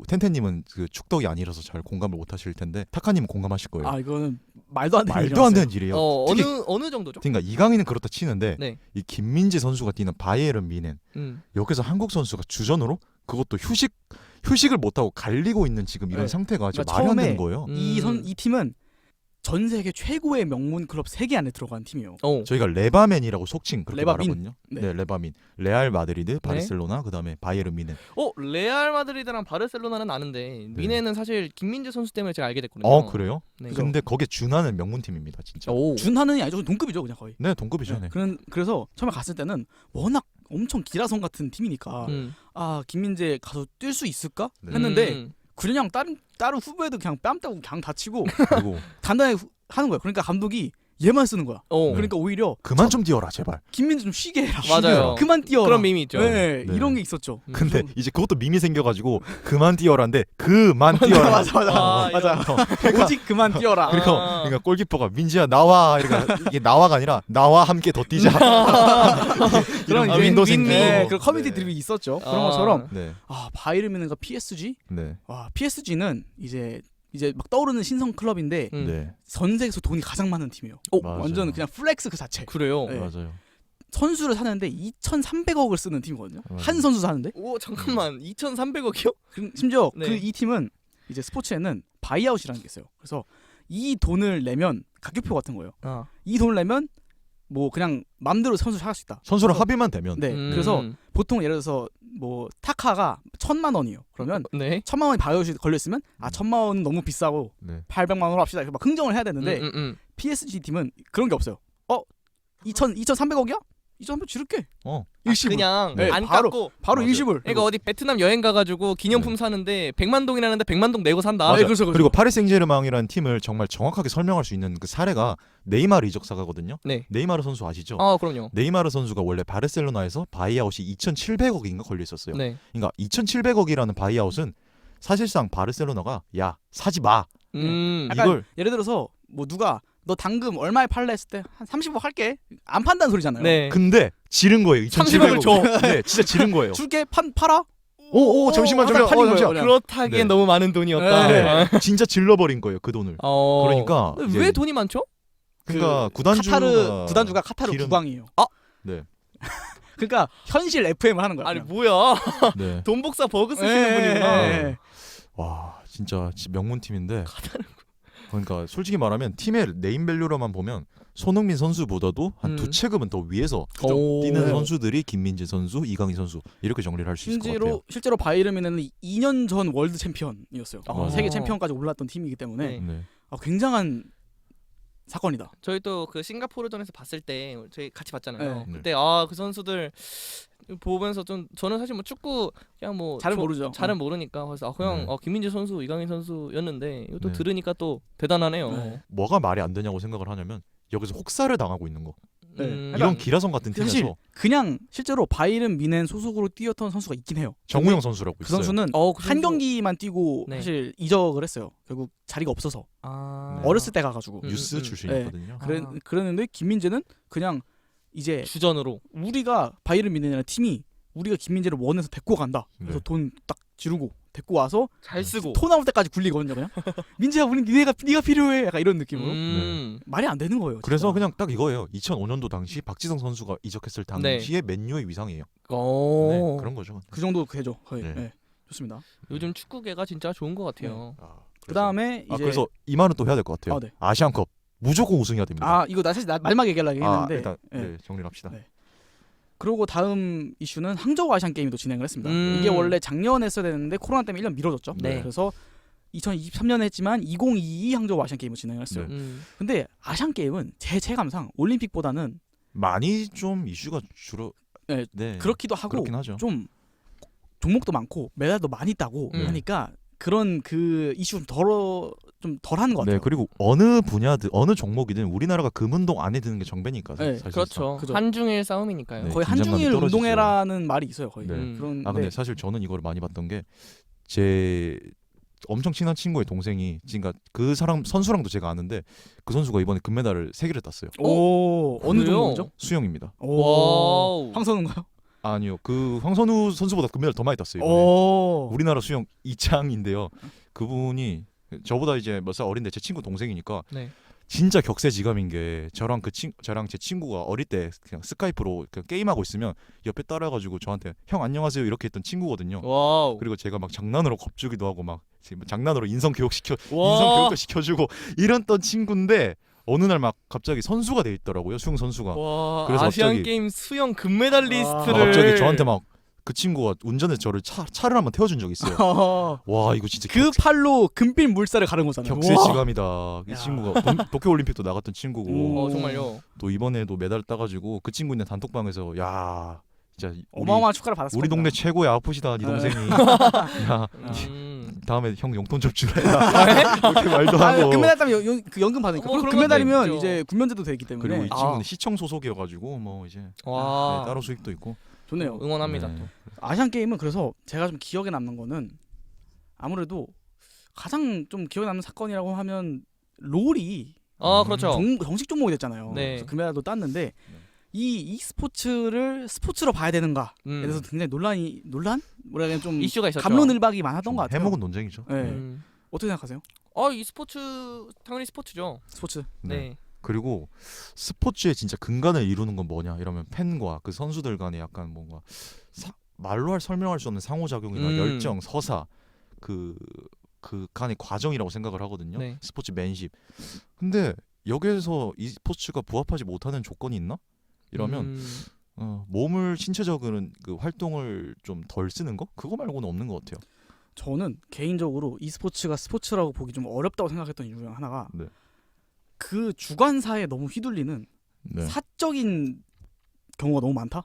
텐텐님은 그 축덕이 아니라서 잘 공감을 못하실 텐데 타카님은 공감하실 거예요. 이거는 말도 안 되는 말도 안 되는 일이에요. 특히 어느 정도죠? 그러니까 이강인은 그렇다 치는데 네. 이 김민재 선수가 뛰는 바이에른 뮌헨 여기서 한국 선수가 주전으로 그것도 휴식을 못하고 갈리고 있는 지금 이런 네. 상태가 지금 그러니까 말이 안 처음에 되는 거예요. 이 팀은 전 세계 최고의 명문 클럽 3개 안에 들어간 팀이에요. 저희가 레바맨이라고 속칭 그렇게 레바민. 말하거든요. 네. 네, 레바민, 레알 마드리드, 바르셀로나, 그다음에 바이에른 뮌헨. 레알 마드리드랑 바르셀로나는 아는데 뮌헨은 사실 김민재 선수 때문에 제가 알게 됐거든요. 그래요? 네. 근데 거기에 준하는 명문 팀입니다, 진짜. 준하는이 아니죠. 동급이죠, 그냥 거의. 네, 동급이죠. 네. 그래서 처음에 갔을 때는 워낙 엄청 기라성 같은 팀이니까 김민재 가서 뛸 수 있을까 네. 했는데 그냥 다른 후배도 그냥 뺨 따고 그냥 다치고 그리고 단단하게 하는 거야. 그러니까 감독이 얘만 쓰는 거야. 그러니까 오히려 그만 좀 뛰어라, 제발. 김민재 좀 쉬게 해라. 맞아요. 그만 뛰어라. 그런 밈이 있죠. 네, 네. 이런 게 있었죠. 근데 이제 그것도 밈이 생겨가지고 그만 뛰어라인데 그만 뛰어라. 맞아. 오직 그만 뛰어라. 그러니까 골키퍼가 민지야 나와. 이게 나와가 아니라 나와 함께 더 뛰자. 그런 이제 윈도우 생기고. 네, 그런 커뮤니티 드립이 있었죠. 그런 것처럼 네, 바이에른 뮌헨과 PSG. 네, PSG는 이제 막 떠오르는 신성 클럽인데 네. 전 세계에서 돈이 가장 많은 팀이에요. 맞아요. 완전 그냥 플렉스 그 자체. 그래요. 네. 맞아요. 선수를 사는데 2,300억을 쓰는 팀이거든요. 맞아요. 한 선수 사는데. 잠깐만 2,300억이요? 심지어 네. 이 팀은 이제 스포츠에는 바이아웃이라는 게 있어요. 그래서 이 돈을 내면 가격표 같은 거예요. 이 돈을 내면 뭐 그냥 맘대로 선수 살 수 있다. 선수랑 그래서- 합의만 되면. 네. 그래서 보통 예를 들어서 뭐 타카가 1,000만 원이에요. 그러면 네. 1,000만 원이 바이아웃이 걸려 있으면 1,000만 원은 너무 비싸고 네. 800만 원으로 합시다. 이렇게 막 흥정을 해야 되는데 PSG 팀은 그런 게 없어요. 2,300억이야? 2,300 지를게. 일시불. 그냥 네, 안 바로 깎고. 바로 맞아요. 일시불. 그러니까 어디 베트남 여행 가가지고 기념품 사는데 100만 동이라는데 100만 동 내고 산다. 맞아. 그렇죠. 그리고 파리 생제르맹이라는 팀을 정말 정확하게 설명할 수 있는 그 사례가 네이마르 이적 사가거든요. 네. 네이마르 선수 아시죠? 그럼요. 네이마르 선수가 원래 바르셀로나에서 바이아웃이 2,700억인가 걸려 있었어요. 네. 그러니까 2,700억이라는 바이아웃은 사실상 바르셀로나가 야 사지 마. 약간 이걸 예를 들어서 뭐 누가 너 당금 얼마에 팔래 했을 때 한 30억 할게. 안 판다는 소리잖아요. 네. 근데 지른 거예요. 30억을 2,700억. 줘. 네, 진짜 지른 거예요. 줄게 팔아? 오, 잠시만. 팔린 거예요, 잠시만. 그냥. 그렇다기엔 네. 너무 많은 돈이었다. 네. 진짜 질러버린 거예요, 그 돈을. 그러니까 이제- 왜 돈이 많죠? 그러니까 구단주가 카타르 기름- 국왕이에요. 네. 그러니까 현실 FM을 하는 거야. 아니 그냥. 뭐야? 네. 돈 복사 버그 쓰시는 네. 분이구나. 네. 와, 진짜 명문 팀인데. 그러니까 솔직히 말하면 팀의 네임 밸류로만 보면 손흥민 선수보다도 한 두 체급은 더 위에서 뛰는 네. 선수들이 김민재 선수, 이강인 선수 이렇게 정리를 할 수 있을 것 같아요. 실제로 바이에른 뮌헨은 2년 전 월드 챔피언이었어요. 세계 챔피언까지 올랐던 팀이기 때문에 네. 굉장한 사건이다. 저희 또 그 싱가포르전에서 봤을 때 저희 같이 봤잖아요. 네. 그때 그 선수들 보면서 좀 저는 사실 뭐 축구 그냥 뭐 잘은 모르죠. 잘은 모르니까 그래서 그냥 네. 김민재 선수, 이강인 선수였는데 이것도 네. 들으니까 또 대단하네요. 네. 뭐가 말이 안 되냐고 생각을 하냐면 여기서 혹사를 당하고 있는 거. 네. 이런 기라성 같은 사실 팀에서 그냥 실제로 바이에른 뮌헨 소속으로 뛰었던 선수가 있긴 해요. 정우영 선수라고 그 있어요. 선수는 그 한 선수- 경기만 뛰고 네. 사실 이적을 했어요. 결국 자리가 없어서 네. 어렸을 때 가가지고 유스 출신이거든요. 그랬는데 김민재는 그냥 이제 주전으로 우리가 바이에른 뮌헨이라는 팀이 우리가 김민재를 원해서 데리고 간다. 그래서 네. 돈 딱 지르고 데리고 와서 잘 쓰고. 토 나올 때까지 굴리거든요. 그냥 민지야, 우린 네가 필요해. 약간 이런 느낌으로. 말이 안 되는 거예요. 그래서 진짜. 그냥 딱 이거예요. 2005년도 당시 박지성 선수가 이적했을 당시에 맨유의 위상이에요. 네, 그런 거죠. 그 정도 되죠. 거의. 네. 네. 좋습니다. 요즘 축구계가 진짜 좋은 것 같아요. 그다음에 이제 그래서 이 말은 또 해야 될 것 같아요. 네. 아시안컵 무조건 우승해야 됩니다. 이거 나 사실 마지막에 얘기하려고 했는데 일단 네. 정리를 합시다. 네. 그리고 다음 이슈는 항저우 아시안 게임도 진행을 했습니다. 음. 이게 원래 작년에 했어야 되는데 코로나 때문에 1년 미뤄졌죠. 네. 그래서 2023년에 했지만 2022 항저우 아시안 게임을 진행을 했어요. 네. 근데 아시안 게임은 제 체감상 올림픽보다는 많이 좀 이슈가 주로 네, 그렇기도 하고 그렇긴 하죠. 좀 종목도 많고 메달도 많이 따고 하니까 그런 그 이슈 좀 덜한 것 같아요. 네, 그리고 어느 분야든 어느 종목이든 우리나라가 금운동 안에 드는 게 정배니까. 네, 사실상. 그렇죠. 그죠. 한중일 싸움이니까요. 네. 거의 긴장감이 한중일 떨어지죠. 운동회라는 말이 있어요. 거의. 네. 그런. 근데 사실 저는 이걸 많이 봤던 게 제 엄청 친한 친구의 동생이 그러니까 그 사람 선수랑도 제가 아는데 그 선수가 이번에 금메달을 3개를 땄어요. 어느 그래요? 종목이죠? 수영입니다. 와우. 황선우인가요? 아니요. 그 황선우 선수보다 금메달 더 많이 땄어요. 이번에. 우리나라 수영 2창인데요. 그분이 저보다 이제 몇 살 어린데 제 친구 동생이니까 네. 진짜 격세지감인 게 저랑 제 친구가 어릴 때 그냥 스카이프로 그냥 게임하고 있으면 옆에 따라가지고 저한테 형 안녕하세요 이렇게 했던 친구거든요. 와우. 그리고 제가 막 장난으로 겁주기도 하고 막 장난으로 인성 교육도 와. 시켜주고 이랬던 친구인데 어느 날 막 갑자기 선수가 돼 있더라고요. 수영 선수가. 와. 그래서 아시안 갑자기- 게임 수영 금메달리스트를 갑자기 저한테 막 그 친구가 운전해서 저를 차를 한번 태워준 적이 있어요. 와 이거 진짜 그 팔로 금빛 물살을 가른 거잖아요. 격세지감이다. 이 야. 친구가 도쿄 올림픽도 나갔던 친구고 정말요. 또 이번에도 메달 따가지고 그 친구 있는 단톡방에서 야 진짜 어마어마한 축하를 받았을 우리 겁니다. 동네 최고의 아프시다 네 네. 동생이. 야 다음에 형 용돈 좀 주라 이렇게 말도 하고. 금메달 따면 그 연금 받으니까. 뭐 그리고 그런 것도 금메달이면 있죠. 이제 군면제도 되기 때문에. 그리고 이 아. 친구는 시청 소속이어가지고 뭐 이제 와. 따로 수익도 있고. 좋네요. 응원합니다. 네. 또. 아시안 게임은 그래서 제가 좀 기억에 남는 거는 아무래도 가장 좀 기억에 남는 사건이라고 하면 롤이 그렇죠. 정식 종목이 됐잖아요. 네. 그래서 금메달도 땄는데 이 e스포츠를 스포츠로 봐야 되는가에 대해서 굉장히 논란? 뭐라 해야 좀 이슈가 있었죠. 갑론을박이 많았던 것 같아요. 해먹은 논쟁이죠. 네. 어떻게 생각하세요? 이 스포츠 당연히 스포츠죠. 스포츠. 네. 그리고 스포츠의 진짜 근간을 이루는 건 뭐냐 이러면 팬과 그 선수들 간에 약간 뭔가 말로 설명할 수 없는 상호작용이나 열정, 서사 그 간의 과정이라고 생각을 하거든요. 네. 스포츠맨십. 근데 여기에서 이 스포츠가 부합하지 못하는 조건이 있나? 이러면 몸을 신체적인 그 활동을 좀 덜 쓰는 거? 그거 말고는 없는 것 같아요. 저는 개인적으로 e스포츠가 스포츠라고 보기 좀 어렵다고 생각했던 이유 중 하나가 네. 그 주관사에 너무 휘둘리는 네. 사적인 경우가 너무 많다.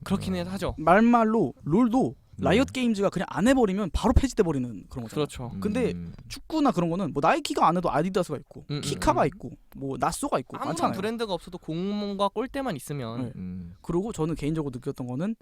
그렇긴 하죠. 말말로 롤도 라이엇 게임즈가 그냥 안 해버리면 바로 폐지돼 버리는 그런 거잖아요. 그렇죠. 근데 축구나 그런 거는 뭐 나이키가 안 해도 아디다스가 있고 키카가 있고 뭐 나쏘가 있고 아무런 많잖아요. 브랜드가 없어도 공과 골대만 있으면 네. 그리고 저는 개인적으로 느꼈던 거는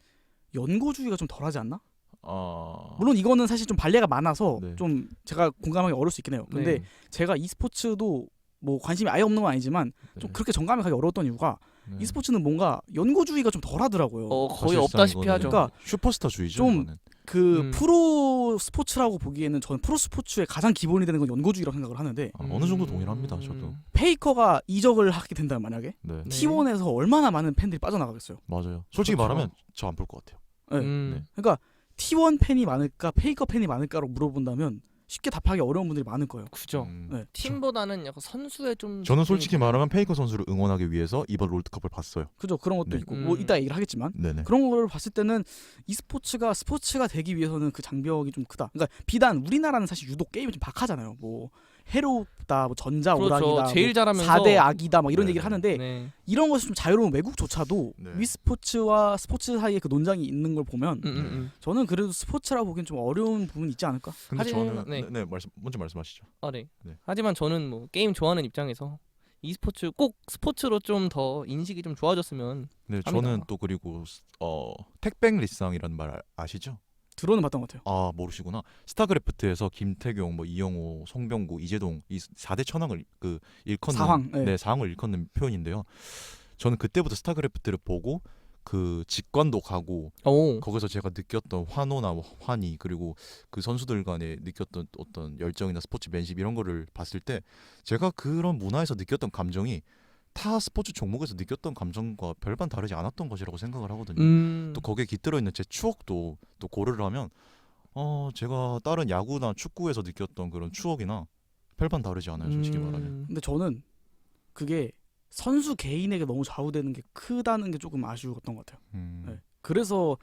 연고주의가 좀 덜하지 않나? 아... 물론 이거는 사실 좀 발레가 많아서 네. 좀 제가 공감하기 어려울 수 있긴 해요. 근데 네. 제가 e스포츠도 뭐 관심이 아예 없는 건 아니지만 좀 그렇게 정감이 가기 어려웠던 이유가 네. e스포츠는 뭔가 연고주의가 좀 덜하더라고요. 거의 사실상 없다시피 이거는 하죠. 그러니까 슈퍼스타주의죠. 좀 이거는. 그 프로 스포츠라고 보기에는 저는 프로 스포츠의 가장 기본이 되는 건 연고주의라고 생각을 하는데 어느 정도 동일합니다. 저도. 페이커가 이적을 하게 된다면 만약에 네. 네. T1에서 얼마나 많은 팬들이 빠져나가겠어요. 맞아요. 솔직히 그렇죠. 말하면 저 안 볼 것 같아요. 네. 그러니까 T1 팬이 많을까 페이커 팬이 많을까로 물어본다면 쉽게 답하기 어려운 분들이 많을 거예요. 그죠. 네. 팀보다는 약간 선수에 좀 저는 집중이 솔직히 말하면 페이커 선수를 응원하기 위해서 이번 롤드컵을 봤어요. 그죠. 그런 것도 네. 있고 뭐 이따 얘기를 하겠지만 네네. 그런 거를 봤을 때는 e스포츠가 스포츠가 되기 위해서는 그 장벽이 좀 크다. 그러니까 비단 우리나라는 사실 유독 게임이 좀 박하잖아요. 뭐 해롭다, 뭐 전자 그렇죠. 오락이다, 제일 뭐 잘하면서 4대 악이다, 뭐 이런 네, 얘기를 하는데 네. 이런 것이 좀 자유로운 외국조차도 네. e스포츠와 스포츠 사이에 그 논쟁이 있는 걸 보면 저는 그래도 스포츠라고 보기엔 좀 어려운 부분이 있지 않을까? 근데 하지만- 저는 네. 먼저 말씀하시죠. 네. 네. 하지만 저는 뭐 게임 좋아하는 입장에서 e스포츠 꼭 스포츠로 좀 더 인식이 좀 좋아졌으면 네, 합니다. 저는 또 그리고 택백 리쌍이라는 말 아시죠? 들어는 봤던 것 같아요. 아 모르시구나. 스타크래프트에서 김태경, 뭐 이영호, 송병구, 이재동 이 4대 천왕을 일컫는 사황, 네. 사황을 일컫는 표현인데요. 저는 그때부터 스타크래프트를 보고 그 직관도 가고 오. 거기서 제가 느꼈던 환호나 환희 그리고 그 선수들 간에 느꼈던 어떤 열정이나 스포츠맨십 이런 거를 봤을 때 제가 그런 문화에서 느꼈던 감정이 타 스포츠 종목에서 느꼈던 감정과 별반 다르지 않았던 것이라고 생각을 하거든요. 또 거기에 깃들어 있는 제 추억도 또 고려를 하면 제가 다른 야구나 축구에서 느꼈던 그런 추억이나 별반 다르지 않아요, 솔직히 말하면. 근데 저는 그게 선수 개인에게 너무 좌우되는 게 크다는 게 조금 아쉬웠던 것 같아요. 네. 그래서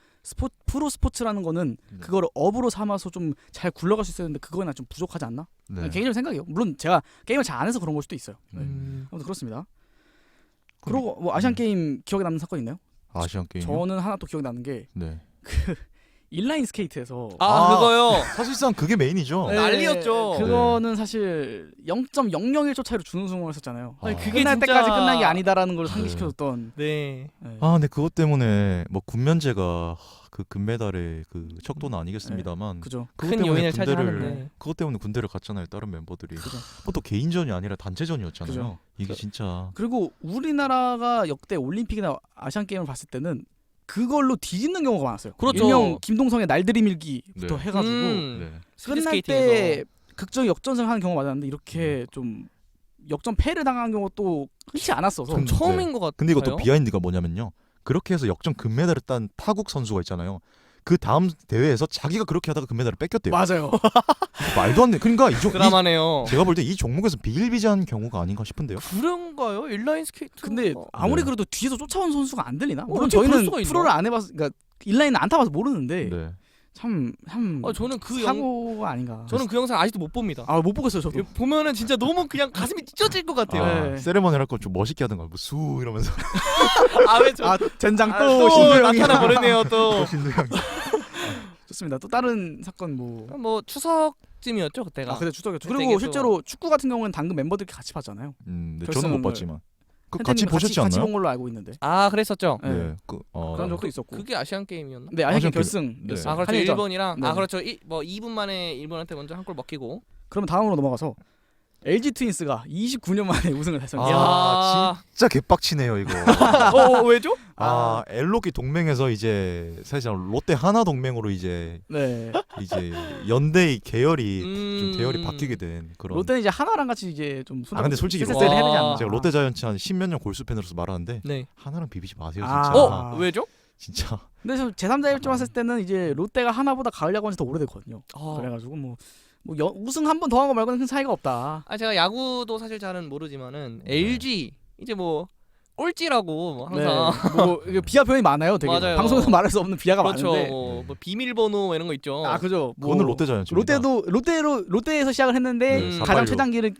프로 스포츠라는 거는 네. 그거를 업으로 삼아서 좀 잘 굴러갈 수 있었는데 그거는 좀 부족하지 않나? 네. 개인적인 생각이에요. 물론 제가 게임을 잘 안 해서 그런 걸 수도 있어요. 네. 아무튼 그렇습니다. 그리고 뭐 아시안 게임 기억에 남는 사건 있나요? 아시안 게임. 저는 하나 또 기억에 남는 게 네. 인라인 스케이트에서 그거요. 사실상 그게 메인이죠. 네. 난리였죠. 그거는 사실 0.001초 차이로 준우승을 했었잖아요. 아니, 그게 끝날 진짜- 때까지 끝난 게 아니다라는 걸 상기시켜줬던. 네. 네. 근데 그것 때문에 뭐 군면제가 그 금메달의 그 척도는 아니겠습니다만 그죠. 그것 큰 때문에 요인을 군대를 차지하는데. 그것 때문에 군대를 갔잖아요. 다른 멤버들이. 그죠. 그것도 개인전이 아니라 단체전이었잖아요. 그죠. 이게 진짜 그리고 우리나라가 역대 올림픽이나 아시안 게임을 봤을 때는 그걸로 뒤집는 경우가 많았어요. 그렇죠. 일명 김동성의 날들이 밀기부터 네. 해가지고 네. 끝날 때 극적 역전승하는 경우가 많았는데 이렇게 좀 역전 패를 당한 경우가 또 흔치 않았어서 근- 처음인 것 같아요. 근데 이것도 비하인드가 뭐냐면요. 그렇게 해서 역전 금메달을 딴 타국 선수가 있잖아요. 그 다음 대회에서 자기가 그렇게 하다가 금메달을 뺏겼대요. 맞아요. 말도 안 돼. 그러니까 드라마네요. 제가 볼 때 이 종목에서 비일비재한 경우가 아닌가 싶은데요. 그런가요? 인라인 스케이트. 근데 아무리 네. 그래도 뒤에서 쫓아온 선수가 안 들리나? 물론 어떻게 그럴 저희는 수가 있나? 프로를 안 해봐서 그러니까 인라인은 안 타봐서 모르는데 네. 참 저는 사고가 아닌가. 저는 그 영상 아직도 못 봅니다. 못 보겠어요 저도. 보면은 진짜 너무 그냥 가슴이 찢어질 것 같아요. 네. 세레머니 할 거 좀 멋있게 하든가 수 이러면서 왜 젠장 또 또 신도영이 나타나 버리네요 또. 신도영. 좋습니다. 또 다른 사건 뭐. 뭐 추석쯤이었죠 그때가. 그때 추석이었죠. 그때 그리고 이게 실제로 축구 같은 경우는 당근 멤버들끼리 같이 봤잖아요. 네, 저는 결승을 못 봤지만 그 팬팀이 같이 보셨지 같이 않나요? 본 걸로 알고 있는데. 그랬었죠. 네. 네. 그런 적도 있었고. 그게 아시안 게임이었나? 네, 아시안 아시안 게임 결승이었어요. 네. 그렇죠. 한일전. 일본이랑 네. 그렇죠. 뭐 2분 만에 일본한테 먼저 한 골 먹히고. 그러면 다음으로 넘어가서 LG 트윈스가 29년 만에 우승을 달성했어요. 야. 진짜 개빡치네요 이거. 왜죠? 엘로키 동맹에서 이제 사실상 롯데 하나 동맹으로 이제 네. 연대의 계열이 좀 계열이 바뀌게 된 그런. 롯데는 이제 하나랑 같이 이제 좀 근데 솔직히 세세를 해야 되지 않나. 제가 롯데 자이언츠 한 10몇 년 골수 팬으로서 말하는데 네. 하나랑 비비지 마세요 아. 진짜. 왜죠? 진짜. 근데 저 제3자 입장 봤을 때는 이제 롯데가 하나보다 가을 야구한지 더 오래됐거든요. 그래가지고 뭐 우승 한 번 더 한 거 말고는 큰 차이가 없다. 제가 야구도 사실 잘은 모르지만은 LG 이제 뭐 꼴찌라고 뭐 항상 뭐 이게 비하 표현이 많아요. 되게 맞아요. 방송에서 말할 수 없는 비하가 그렇죠. 많은데. 뭐 비밀번호 이런 거 있죠. 그죠. 뭐 그거는 롯데 자이언츠. 롯데에서 시작을 했는데 네, 가장 486. 최단기를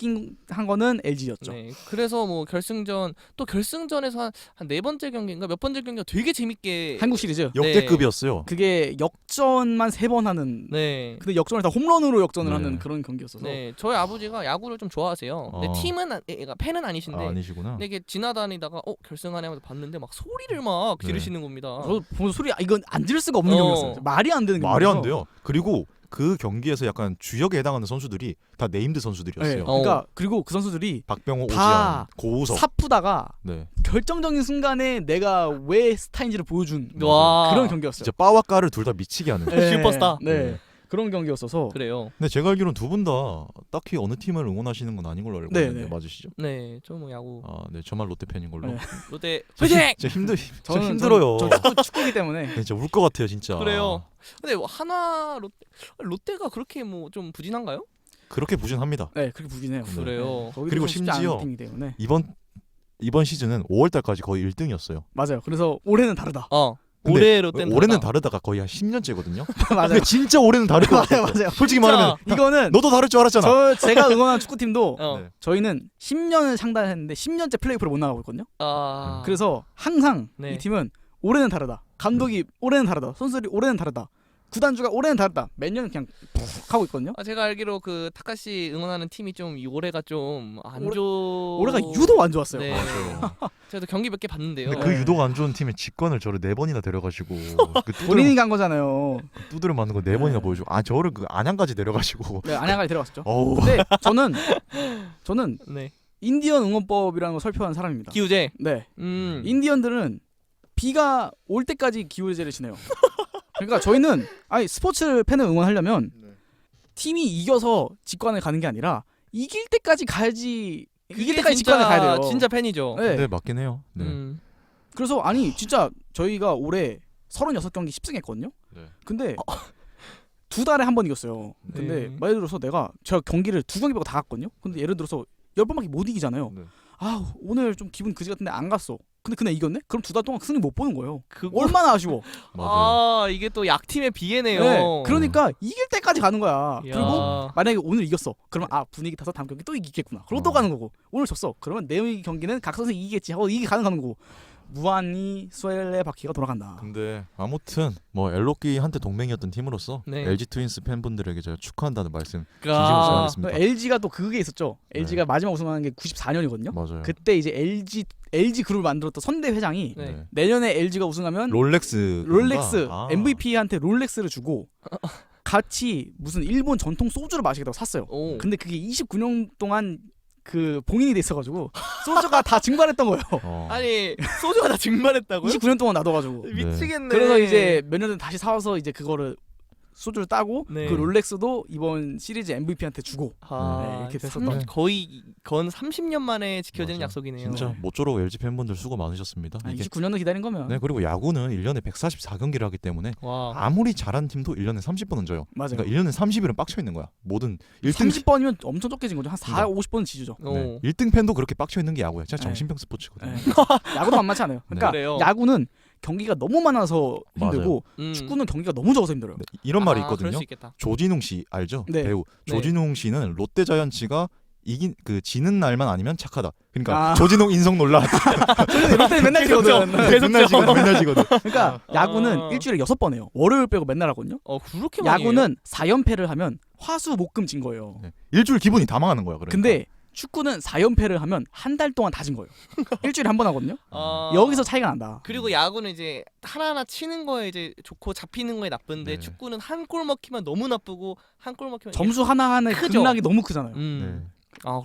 한 거는 LG였죠. 네. 그래서 뭐 결승전에서 한 네 번째 경기인가 몇 번째 경기가 되게 재밌게 한국 시리즈. 역대급이었어요. 그게 역전만 3번 하는. 네. 근데 역전을 다 홈런으로 역전을 네. 하는 그런 경기였어서. 네. 저희 아버지가 야구를 좀 좋아하세요. 근데 팀은 팬은 아니신데. 아니시구나. 근데 이게 지나다니다가 결승하네 하면서 봤는데 막 소리를 막 네. 지르시는 겁니다. 저 보면서 소리 이건 안 들을 수가 없는 어. 경기였어요. 말이 안 되는 말이 안 경기여서. 돼요. 그리고 그 경기에서 약간 주역에 해당하는 선수들이 다 네임드 네. 선수들이었어요. 그러니까 그리고 그 선수들이 박병호, 다 오지환, 고우석. 사프다가 네. 결정적인 순간에 내가 왜 스타인지를 보여준 와. 그런 경기였어요. 진짜 빠와 까를 둘 다 미치게 하는. 네. 슈퍼스타. 네. 네. 그런 경기였어서. 그래요. 근데 제가 알기로는 두 분 다 딱히 어느 팀을 응원하시는 건 아닌 걸로 알고 네, 있는데 네. 맞으시죠? 네. 저 뭐 야구 네, 저만 롯데 팬인 걸로. 네. 롯데 진짜 화이팅! 진짜 저는 힘들어요. 저 축구기 때문에. 네, 진짜 울 것 같아요, 진짜. 그래요. 근데 뭐 하나 롯데가 그렇게 뭐 좀 부진한가요? 그렇게 부진합니다. 네, 그렇게 부진해요. 네. 그래요. 거기도 그리고 좀 쉽지 않은 심지어 팀이기 때문에. 이번 시즌은 5월 달까지 거의 1등이었어요. 맞아요. 그래서 올해는 다르다. 근데 올해 롯데는 올해는 다르다. 다르다가 거의 한 10년째거든요. 맞아요. 근데 진짜 올해는 다를 것 같아요. 맞아요. 솔직히 진짜. 말하면 이거는 너도 다를 줄 알았잖아. 제가 응원하는 축구팀도 네. 저희는 10년을 상단했는데 10년째 플레이오프를 못 나가고 있거든요. 그래서 항상 네. 이 팀은 올해는 다르다. 감독이 올해는 다르다. 선수들이 올해는 다르다. 구단주가 올해는 다르다. 매년 그냥 푹 하고 있거든요. 제가 알기로 그 타카시 응원하는 팀이 좀 이 올해가 좀 안 좋. 올해가 유독 안 좋았어요. 네. 저도 경기 몇 개 봤는데요. 근데 그 유독 안 좋은 팀의 직관을 저를 4번이나 데려가시고 그 본인이 간 거잖아요. 두드려 맞는 거 4번이나 네. 보여주고 저를 그 안양까지 데려가시고 네, 안양까지 데려갔었죠. 어우. 근데 저는 네. 인디언 응원법이라는 걸 설표하는 사람입니다. 기우제. 네. 음. 인디언들은 비가 올 때까지 기울제를 지내요. 그러니까 저희는 아니 스포츠 팬을 응원하려면 팀이 이겨서 직관을 가는 게 아니라 이길 때까지 가야지. 이길 때까지 직관을 가야 돼요. 진짜 팬이죠. 네. 네, 맞긴 해요. 네. 그래서 아니 진짜 저희가 올해 36경기 10승했거든요. 네. 근데 2달에 한 번 이겼어요. 근데 네. 예를 들어서 제가 경기를 2경기 빼고 다 갔거든요. 근데 예를 들어서 10번밖에 못 이기잖아요. 네. 아 오늘 좀 기분 그지 같은데 안 갔어. 근데 그날 이겼네? 그럼 2달 동안 승리 못 보는 거예요. 그거 얼마나 아쉬워. 맞아요. 이게 또 약팀의 비애네요. 네, 그러니까 이길 때까지 가는 거야. 이야. 그리고 만약에 오늘 이겼어. 그러면 분위기 타서 다음 경기 또 이기겠구나. 그러고 또 가는 거고. 오늘 졌어. 그러면 내일 경기는 각 선수 이기겠지 하고 이기 가는 거고. 무한히 수엘레 바퀴가 돌아간다. 근데 아무튼 뭐 엘로끼한테 동맹이었던 팀으로서 네. LG 트윈스 팬분들에게 제가 축하한다는 말씀 진심으로 아, 전하겠습니다. LG가 또 그게 있었죠. 네. LG가 마지막 우승하는 게 94년이거든요. 맞아요. 그때 이제 LG 그룹을 만들었던 선대 회장이 네. 네. 내년에 LG가 우승하면 롤렉스 MVP한테 롤렉스를 주고 같이 무슨 일본 전통 소주를 마시겠다고 샀어요. 오. 근데 그게 29년 동안 그 봉인이 돼 있어가지고 소주가 다 증발했던 거예요. 아니 소주가 다 증발했다고요? 29년 동안 놔둬가지고. 미치겠네. 그래서 이제 몇 년 전에 다시 사와서 이제 그거를 소주를 따고 네. 그 롤렉스도 이번 시리즈 MVP한테 주고 네, 이렇게 됐었던. 거의 건 30년 만에 지켜지는 맞아. 약속이네요. 진짜 모쪼록 LG 팬분들 수고 많으셨습니다. 아, 이게 29년도 기다린 거면. 네, 그리고 야구는 1년에 144경기를 하기 때문에 와. 아무리 잘한 팀도 1년에 30번은 져요. 맞아요. 그러니까 1년에 30일은 빡쳐 있는 거야. 모든 1등 30번이면 엄청 적게 진 거죠. 한 4, 그러니까. 50번은 지주죠. 오. 1등 팬도 그렇게 빡쳐 있는 게 야구야. 진짜 네. 정신병 스포츠거든요. 네. 야구도 만만치 않아요. 그러니까 그래요. 야구는 경기가 너무 많아서 힘들고 축구는 경기가 너무 적어서 힘들어요. 네, 이런 말이 그럴 있거든요. 수 있겠다. 조진웅 씨 알죠? 네. 배우. 네. 조진웅 씨는 롯데 자이언츠가 지는 날만 아니면 착하다. 그러니까 아. 조진웅 인성 논란. 롯데 맨날 지거든. 맨날 지거든. 맨날 지거든. 그러니까 야구는 일주일에 6번 해요. 월요일 빼고 맨날 하거든요. 그렇게 많이 해요? 야구는 4연패를 하면 화수 목금 진 거예요. 네. 일주일 기분이 다 망하는 거야. 그러니까. 근데 축구는 4연패를 하면 한 달 동안 다 진 거예요. 일주일에 한 번 하거든요. 여기서 차이가 난다. 그리고 야구는 이제 하나하나 치는 거에 이제 좋고 잡히는 거에 나쁜데 네. 축구는 한 골 먹히면 너무 나쁘고 한 골 먹히면 점수 하나하나의 크죠. 극락이 너무 크잖아요. 네.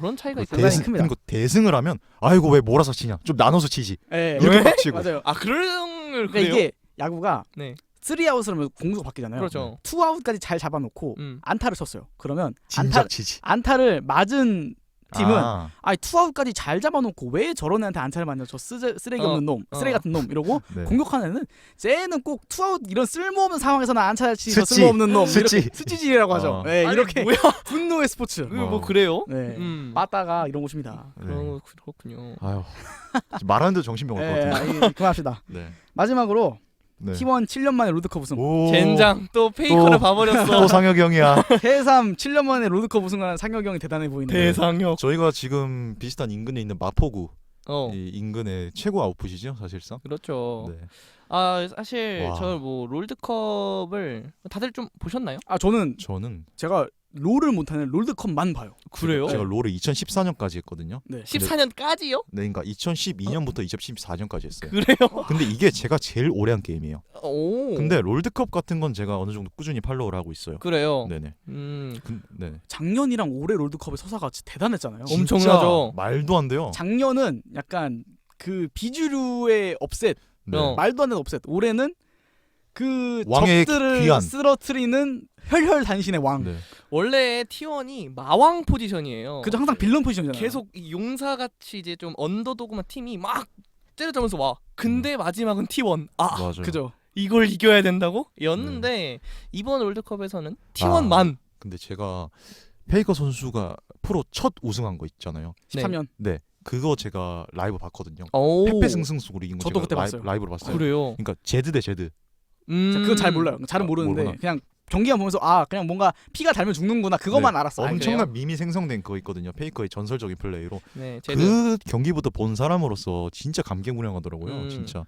그런 차이가 있어요. 대단히 큽니다. 그리고 대승을 하면 아이고 왜 몰아서 치냐. 좀 나눠서 치지. 네, 이렇게 왜? 빡치고. 맞아요. 그런 걸 그러니까 그래요? 이게 야구가 네. 3아웃으로 공수가 바뀌잖아요. 그렇죠. 2아웃까지 잘 잡아놓고 안타를 쳤어요. 그러면 진작 치지. 안타를 맞은 팀은 아, 투아웃까지 잘 잡아놓고 왜 저런 애한테 안타를 맞냐 저 쓰레기 없는 놈 쓰레기 같은 놈 이러고 네. 공격하는 애는 쟤는 꼭 투아웃 이런 쓸모없는 상황에서는 안타를 치저 스치. 쓸모없는 놈 스치. 이렇게 스치질이라고 하죠. 네, 아니, 이렇게 뭐야? 분노의 스포츠. 뭐 그래요? 네, 빠따가 이런 곳입니다. 네. 그렇군요. 아유. 말하는데 정신병 올 것 네, 같은데. 그만합시다. 네. 마지막으로 네. T1 7년 만에 롤드컵 우승. 오. 젠장 또 페이커를 또- 봐버렸어. 또 상혁이 형이야. 해삼 7년 만에 롤드컵 우승하는 상혁이 형이 대단해 보이네요. 대상역. 저희가 지금 비슷한 인근에 있는 마포구 어. 이 인근의 최고 아웃풋이죠, 사실상. 그렇죠. 네. 사실 와. 저 뭐 롤드컵을 다들 좀 보셨나요? 저는 제가 롤을 못하는 롤드컵만 봐요. 그래요? 제가 롤을 2014년까지 했거든요. 네. 14년까지요? 네, 그러니까 2012년부터 2014년까지 했어요. 그래요? 근데 이게 제가 제일 오래 한 게임이에요. 오. 근데 롤드컵 같은 건 제가 어느 정도 꾸준히 팔로우를 하고 있어요. 그래요. 네네. 네. 작년이랑 올해 롤드컵의 서사가 진짜 대단했잖아요. 엄청나죠. 진짜 말도 안 돼요. 작년은 약간 그 비주류의 업셋, 네. 말도 안 되는 업셋. 올해는 그 왕의 적들을 귀환. 쓰러트리는 혈혈단신의 왕. 네. 원래 T1이 마왕 포지션이에요. 그죠, 항상 빌런 포지션이잖아요. 계속 이 용사같이 이제 좀 언더도그만 팀이 막 때려잡으면서 와. 근데 마지막은 T1. 맞아요. 그죠. 이걸 이겨야 된다고? 였는데 이번 월드컵에서는 T1만. 근데 제가 페이커 선수가 프로 첫 우승한 거 있잖아요. 13년. 네. 그거 제가 라이브 봤거든요. 오. 패패승승수로 이긴 거 저도 제가 그때 봤어요. 라이브로 봤어요. 그래요. 그러니까 제드 대 제드. 그거 잘 몰라요. 잘은 모르는데 모르구나. 그냥 경기만 보면서 그냥 뭔가 피가 닳으면 죽는구나 그것만 알았어. 엄청난 밈이 생성된 거 있거든요. 페이커의 전설적인 플레이로. 네, 제드. 그 경기부터 본 사람으로서 진짜 감개무량하더라고요. 진짜.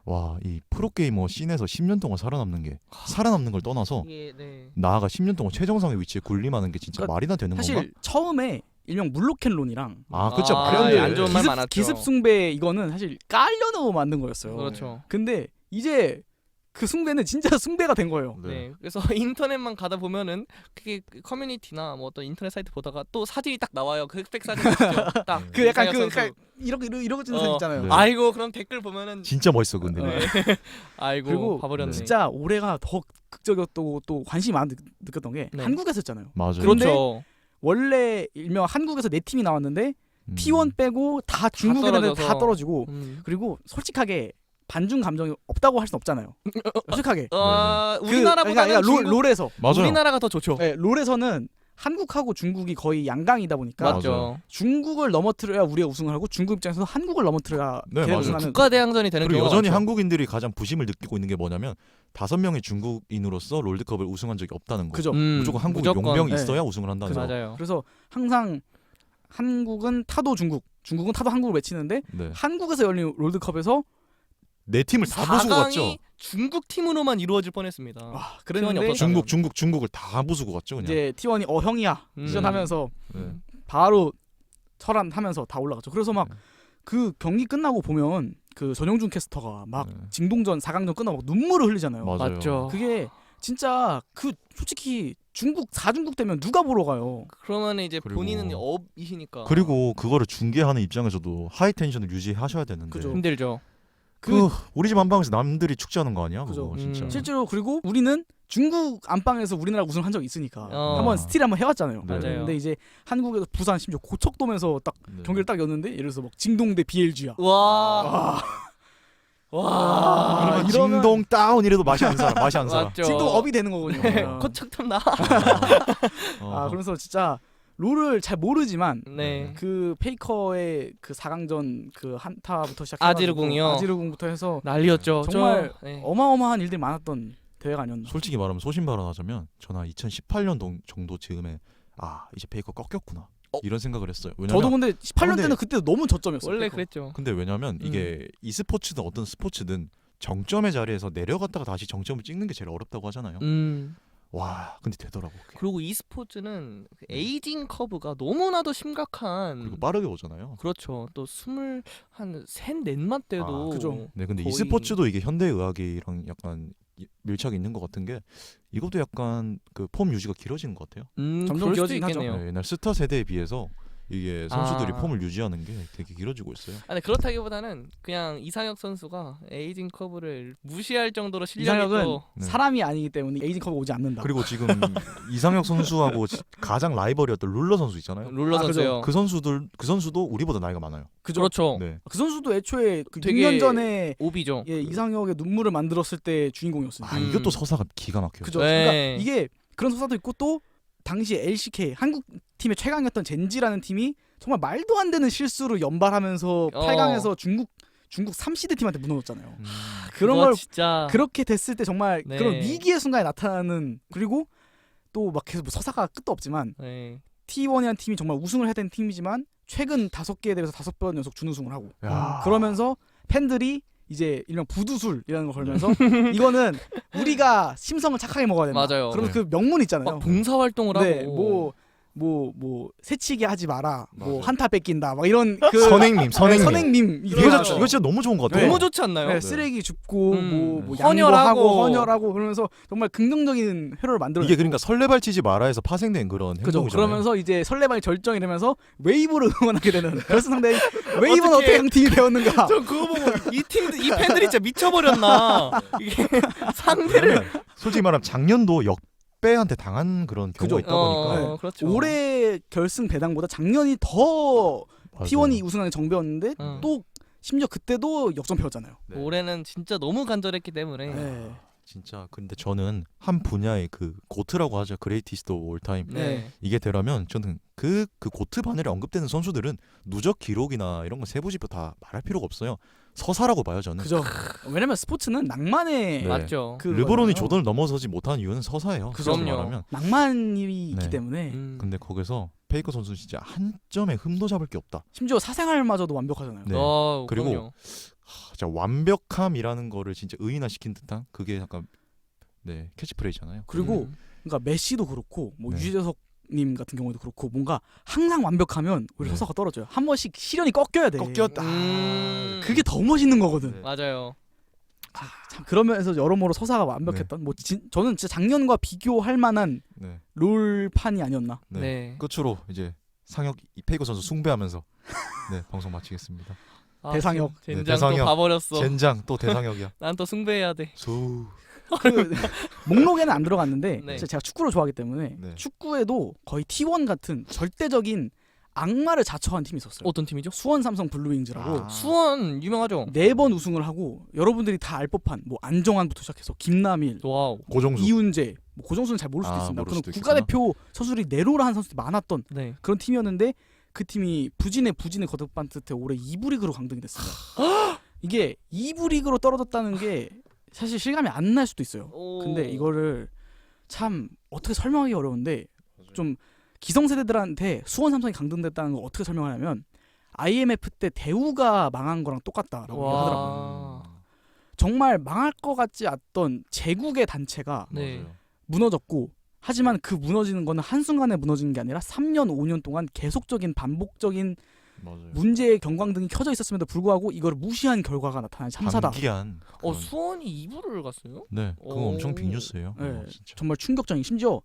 와, 이 프로게이머 씬에서 10년 동안 살아남는 걸 떠나서 이게, 네. 나아가 10년 동안 최정상의 위치에 군림하는 게 진짜 그러니까 말이나 되는 사실 건가? 처음에 일명 물로캔론이랑 그쵸. 아, 말이 안 돼. 안 좋은 말 많았죠. 기습 숭배 이거는 사실 깔려놓고 만든 거였어요. 그렇죠. 근데 이제 그 숭배는 진짜 숭배가 된 거예요. 네. 그래서 인터넷만 가다 보면은 그게 그 커뮤니티나 뭐 어떤 인터넷 사이트 보다가 또 사진이 딱 나와요. 그 흑백 사진 있죠. 딱 그 약간 이상혁 그 선수. 약간 이러고 찍는 사진 있잖아요. 네. 아이고 그럼 댓글 보면은 진짜 멋있어 근데. 네. 아이고 그리고 봐버렸네. 진짜 올해가 더 극적이었고 또 관심이 많이 느꼈던 게 네. 한국에서 했잖아요. 맞아요. 그런데 그렇죠. 원래 일명 한국에서 4팀이 나왔는데 T1 빼고 다 중국 애들은 다 떨어져서. 떨어지고 그리고 솔직하게 반중 감정이 없다고 할 순 없잖아요. 솔직하게. 우리나라보다는 그러니까 중국, 롤에서 맞아요. 우리나라가 더 좋죠. 네, 롤에서는 한국하고 중국이 거의 양강이다 보니까 맞죠. 중국을 넘어뜨려야 우리가 우승을 하고 중국 입장에서는 한국을 넘어뜨려야 네, 걔네가 맞아요. 우승하는. 국가 대항전이 되는 그리고 경우가 여전히 많죠. 한국인들이 가장 부심을 느끼고 있는 게 뭐냐면 5명의 중국인으로서 롤드컵을 우승한 적이 없다는 거. 그죠. 무조건 한국 무조건, 용병이 네. 있어야 우승을 한다는 거. 맞아요. 그래서 항상 한국은 타도 중국, 중국은 타도 한국을 외치는데 네. 한국에서 열린 롤드컵에서 네 팀을 다 부수고 갔죠. 4강이 중국 팀으로만 이루어질 뻔했습니다. 와, T1이 그랬는데 없었다면. 중국을 다 부수고 갔죠 그냥. 이제 T1이 형이야 음. 시전하면서 네. 바로 철안하면서 다 올라갔죠. 그래서 막 네. 그 경기 끝나고 보면 그 전용준 캐스터가 막 네. 징동전 4강전 끝나고 막 눈물을 흘리잖아요. 맞아요. 맞죠. 그게 진짜 그 솔직히 중국 4중국 되면 누가 보러 가요? 그러면 이제 그리고- 본인은 업이시니까 그리고 그거를 중계하는 입장에서도 하이 텐션을 유지하셔야 되는데. 그죠. 힘들죠. 그 우리 집 안방에서 남들이 축제하는 거 아니야? 그죠. 그거 진짜. 실제로 실제로 그리고 우리는 중국 안방에서 우리나라 우승을 한 적이 있으니까 어. 한번 스틸 한번 해왔잖아요. 네. 맞아요. 근데 이제 한국에서 부산 심지어 고척돔에서 딱 네. 경기를 딱 였는데 예를 들어서 막 징동 대 BLG야. 와. 와. 그리고 이러면- 징동 다운 이래도 맛이 안 살아. 맛이 안 살아. 맞죠. 징동 업이 되는 거군요. 네. 어. 코척탐 나. 아 그러면서 진짜 롤을 잘 모르지만 네. 그 페이커의 그 4강전 그 한타부터 시작해서 아지르궁이요? 아지르궁부터 해서 난리였죠. 정말 네. 어마어마한 일들이 많았던 대회가 아니었나. 솔직히 말하면 소신발언하자면 저는 2018년 정도 즈음에 이제 페이커 꺾였구나 이런 생각을 했어요. 왜냐면 저도 근데 18년 근데- 때는 그때 너무 저점이었어요. 원래 페이커. 그랬죠. 근데 왜냐면 이게 e스포츠든 어떤 스포츠든 정점의 자리에서 내려갔다가 다시 정점을 찍는 게 제일 어렵다고 하잖아요. 와 근데 되더라고. 그게. 그리고 e스포츠는 그 에이징 커브가 너무나도 심각한. 그리고 빠르게 오잖아요. 그렇죠. 또 23넷만 때도. 그죠. 네, 근데 거의- e스포츠도 이게 현대의학이랑 약간 밀착이 있는 것 같은 게 이것도 약간 그 폼 유지가 길어지는 것 같아요. 점점 그럴 수도 길어지긴 하죠. 있겠네요. 네, 옛날 스타 세대에 비해서 이게 선수들이 아. 폼을 유지하는 게 되게 길어지고 있어요. 아니 그렇다기보다는 그냥 이상혁 선수가 에이징 커브를 무시할 정도로 실력이 이상혁은 또 네. 사람이 아니기 때문에 에이징 컵이 오지 않는다. 그리고 지금 이상혁 선수하고 가장 라이벌이었던 룰러 선수 있잖아요. 룰러 아, 그죠. 선수요. 그 선수도 우리보다 나이가 많아요. 그죠? 그렇죠. 네. 그 선수도 애초에 그 되게 6년 전에 오비죠. 예, 이상혁의 눈물을 만들었을 때 주인공이었어요. 이것도 서사가 기가 막혀요. 그죠? 네. 그러니까 이게 그런 서사도 있고 또 당시 LCK 한국 팀의 최강이었던 젠지라는 팀이 정말 말도 안 되는 실수로 연발하면서 8강에서 중국 3시드 팀한테 무너졌잖아요. 그런 그거 걸 진짜 그렇게 됐을 때 정말 네. 그런 위기의 순간에 나타나는 그리고 또 막 계속 뭐 서사가 끝도 없지만 네. T1이라는 팀이 정말 우승을 해야 되는 팀이지만 최근 5개에 대해서 5번 연속 준우승을 하고 야. 그러면서 팬들이 이제 일명 부두술이라는 걸 걸면서 이거는 우리가 심성을 착하게 먹어야 된다. 맞아요. 그러면 네. 그 명문 있잖아요. 막 봉사 활동을 네, 하고 뭐 새치기 하지 마라. 뭐 맞아요. 한타 뺏긴다. 막 이런 그 선행님. 선행님 이거 이거 진짜 너무 좋은 것 같아요. 너무 좋지 않나요? 네, 쓰레기 줍고 뭐 헌혈하고. 양보하고 헌혈하고 그러면서 정말 긍정적인 회로를 만들어. 이게 그러니까 설레발 치지 마라에서 파생된 그런 그죠. 행동이잖아요. 그러면서 이제 설레발 절정이 되면서 웨이브를 응원하게 되는 결승 상대 웨이브는 어떻게- 어떻게 강팀이 되었는가. 저 그거 보고 이 팬들이 진짜 미쳐버렸나. 이게 상대를 솔직히 말하면 작년도 역배한테 당한 그런 경우가 그죠. 있다 보니까 그렇죠. 올해 결승 배당보다 작년이 더 맞아요. T1이 우승하는 정배였는데 또 심지어 그때도 역전패였잖아요. 네. 올해는 진짜 너무 간절했기 때문에 네. 진짜 근데 저는 한 분야의 그 고트라고 하죠. 그레이티스트 오브 올타임. 네. 이게 되려면 저는 그 고트 바늘에 언급되는 선수들은 누적 기록이나 이런 거 세부지표 다 말할 필요가 없어요. 서사라고 봐요 저는. 그죠. 왜냐면 스포츠는 낭만의 네. 맞죠. 그 르브론이 거잖아요. 조던을 넘어서지 못한 이유는 서사예요. 그죠. 솔직히 그럼요. 말하면. 낭만이 있기 네. 때문에 근데 거기서 페이커 선수는 진짜 한 점에 흠도 잡을 게 없다. 심지어 사생활마저도 완벽하잖아요. 네. 그리고 그럼요. 진짜 완벽함이라는 거를 진짜 의인화시킨 듯한 그게 약간 캐치프레이잖아요. 그리고 그러니까 메시도 그렇고 뭐 네. 유재석 님 같은 경우도 그렇고 뭔가 항상 완벽하면 오히려 네. 서사가 떨어져요. 한 번씩 시련이 꺾여야 돼. 꺾였다. 그게 더 멋있는 거거든. 네. 맞아요. 참 그러면서 여러모로 서사가 완벽했던 저는 진짜 작년과 비교할 만한 네. 롤판이 아니었나. 네. 네. 끝으로 이제 상혁 페이커 선수 숭배하면서 네 방송 마치겠습니다. 아, 대상혁. 젠장 네, 대상혁. 또 봐버렸어. 젠장 또 대상혁이야. 난 또 숭배해야 돼. 수. 그 목록에는 안 들어갔는데 네. 진짜 제가 축구를 좋아하기 때문에 네. 축구에도 거의 T1 같은 절대적인 악마를 자처한 팀이 있었어요. 어떤 팀이죠? 수원 삼성 블루윙즈라고 아. 수원 유명하죠. 4번 우승을 하고 여러분들이 다 알 법한 뭐 안정환부터 시작해서 김남일, 와우. 고정수. 이훈재, 뭐 고정수는 잘 모를 수도 아, 있습니다. 모를 그런 수도 국가대표 선수들이 내로라 한 선수들이 많았던 네. 그런 팀이었는데 그 팀이 부진에 거듭한 듯해 올해 2부 리그로 강등이 됐습니다. 이게 2부 리그로 떨어졌다는 게 사실 실감이 안 날 수도 있어요. 근데 이거를 참 어떻게 설명하기 어려운데 좀 기성세대들한테 수원 삼성이 강등됐다는 걸 어떻게 설명하냐면 IMF 때 대우가 망한 거랑 똑같다라고 와. 하더라고요. 정말 망할 것 같지 않던 제국의 단체가 네. 맞아요. 무너졌고 하지만 그 무너지는 거는 한순간에 무너지는 게 아니라 3년 5년 동안 계속적인 반복적인 맞아요. 문제의 경광등이 켜져 있었음에도 불구하고 이걸 무시한 결과가 나타난 참사다. 단기한. 그런- 수원이 2부를 갔어요? 네, 그거 오. 엄청 빅뉴스예요. 네, 그거 진짜. 정말 충격적인. 심지어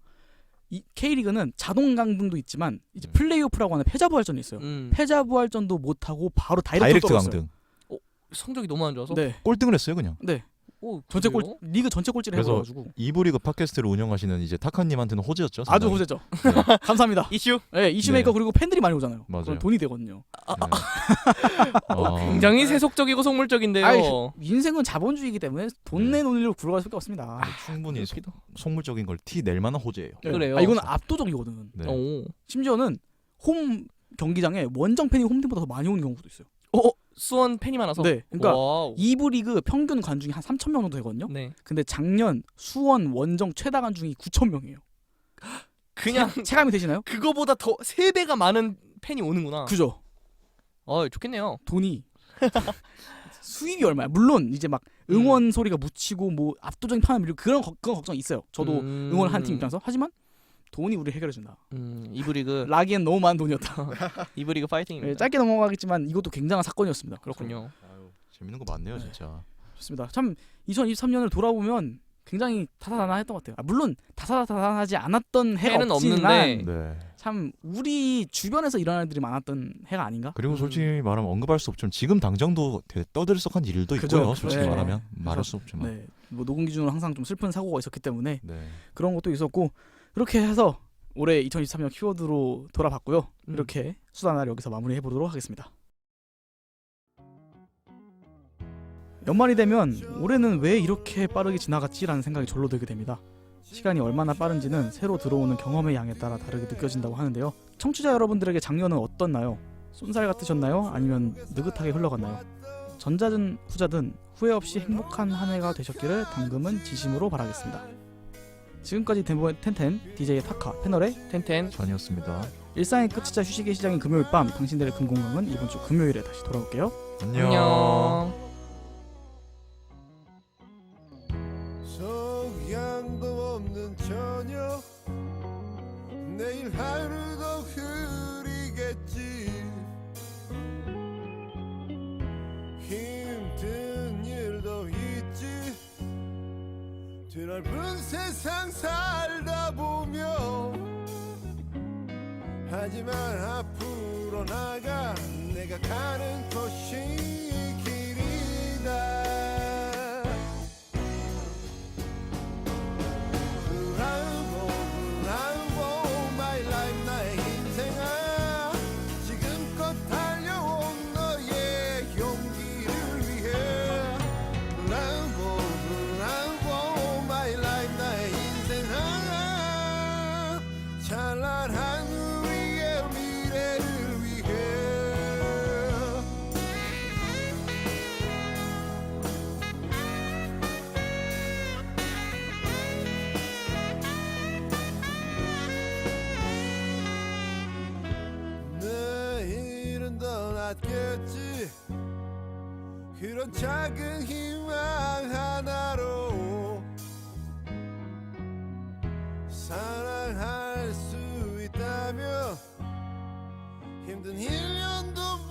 이 K리그는 자동 강등도 있지만 이제 음. 플레이오프라고 하는 패자부활전이 있어요. 패자부활전도 못하고 바로 다이렉트 떨어졌어요. 강등. 성적이 너무 안 좋아서. 네, 꼴등을 했어요 그냥. 네. 오, 전체 골 그래요? 리그 전체 꼴찌를 그래서 해버려가지고 이브리그 팟캐스트를 운영하시는 이제 타카님한테는 호재였죠. 아주 상당히. 호재죠. 네. 감사합니다. 이슈. 네, 이슈메이커 네. 그리고 팬들이 많이 오잖아요. 맞아요. 그럼 돈이 되거든요. 네. 굉장히 세속적이고 속물적인데요. 아이, 인생은 자본주의이기 때문에 돈 네. 내는 일로 굴러갈 수밖에 없습니다. 충분히 그렇기도. 속물적인 걸 티 낼 만한 호재예요. 네. 그래요? 아, 이거는 압도적이거든. 네. 오. 심지어는 홈 경기장에 원정 팬이 홈팀보다 더 많이 오는 경우도 있어요. 수원 팬이 많아서. 네, 그러니까 와우. 2부 리그 평균 관중이 한 3,000명 정도 되거든요. 네. 근데 작년 수원 원정 최다 관중이 9,000명이에요. 그냥 체감이 되시나요? 그거보다 더 3배가 많은 팬이 오는구나. 그죠? 좋겠네요. 돈이 수입이 얼마야? 물론 이제 막 응원 소리가 묻히고 뭐 압도적인 판을 밀고 그런 걱정이 있어요. 저도 응원한 팀 입장에서. 하지만 돈이 우리 해결해 준다. 이브리그 라기엔 너무 많은 돈이었다. 이브리그 파이팅입니다. 네, 짧게 넘어가겠지만 이것도 굉장한 사건이었습니다. 그렇군요. 아유, 재밌는 거 많네요, 네. 진짜. 좋습니다. 참 2023년을 돌아보면 굉장히 다사다난했던 것 같아요. 물론 다사다난하지 않았던 해가 해는 없지만 없는데. 네. 참 우리 주변에서 일어나는 일들이 많았던 해가 아닌가? 그리고 솔직히 말하면 언급할 수 없지만 지금 당장도 되게 떠들썩한 일도 그죠. 있고요. 솔직히 네. 말하면 말할 수 없지만. 네, 뭐 녹음 기준으로 항상 좀 슬픈 사고가 있었기 때문에 네. 그런 것도 있었고 그렇게 해서 올해 2023년 키워드로 돌아봤고요. 이렇게 수다나를 여기서 마무리해 보도록 하겠습니다. 연말이 되면 올해는 왜 이렇게 빠르게 지나갔지라는 생각이 절로 들게 됩니다. 시간이 얼마나 빠른지는 새로 들어오는 경험의 양에 따라 다르게 느껴진다고 하는데요. 청취자 여러분들에게 작년은 어떻나요? 쏜살 같으셨나요? 아니면 느긋하게 흘러갔나요? 전자든 후자든 후회 없이 행복한 한 해가 되셨기를 당금은 진심으로 바라겠습니다. 지금까지 텐텐 DJ 타카 패널의 텐텐. 전이었습니다. 일상의 끝이자 휴식의 시작인 금요일 밤 당신들의 금공강은 이번 주 금요일에 다시 돌아올게요. 안녕. 소양도 없는 저녁 내일 하루도 흐리겠지 힘든 일도 있지 드넓은 세상 살다 보면 하지만 앞으로 나가 내가 가는 곳이 길이다 찬란한 우리의 미래를 위해 내일은 더 낫겠지 그런 작은 희망 하나로 사랑할 수 있다면 힘든 1년도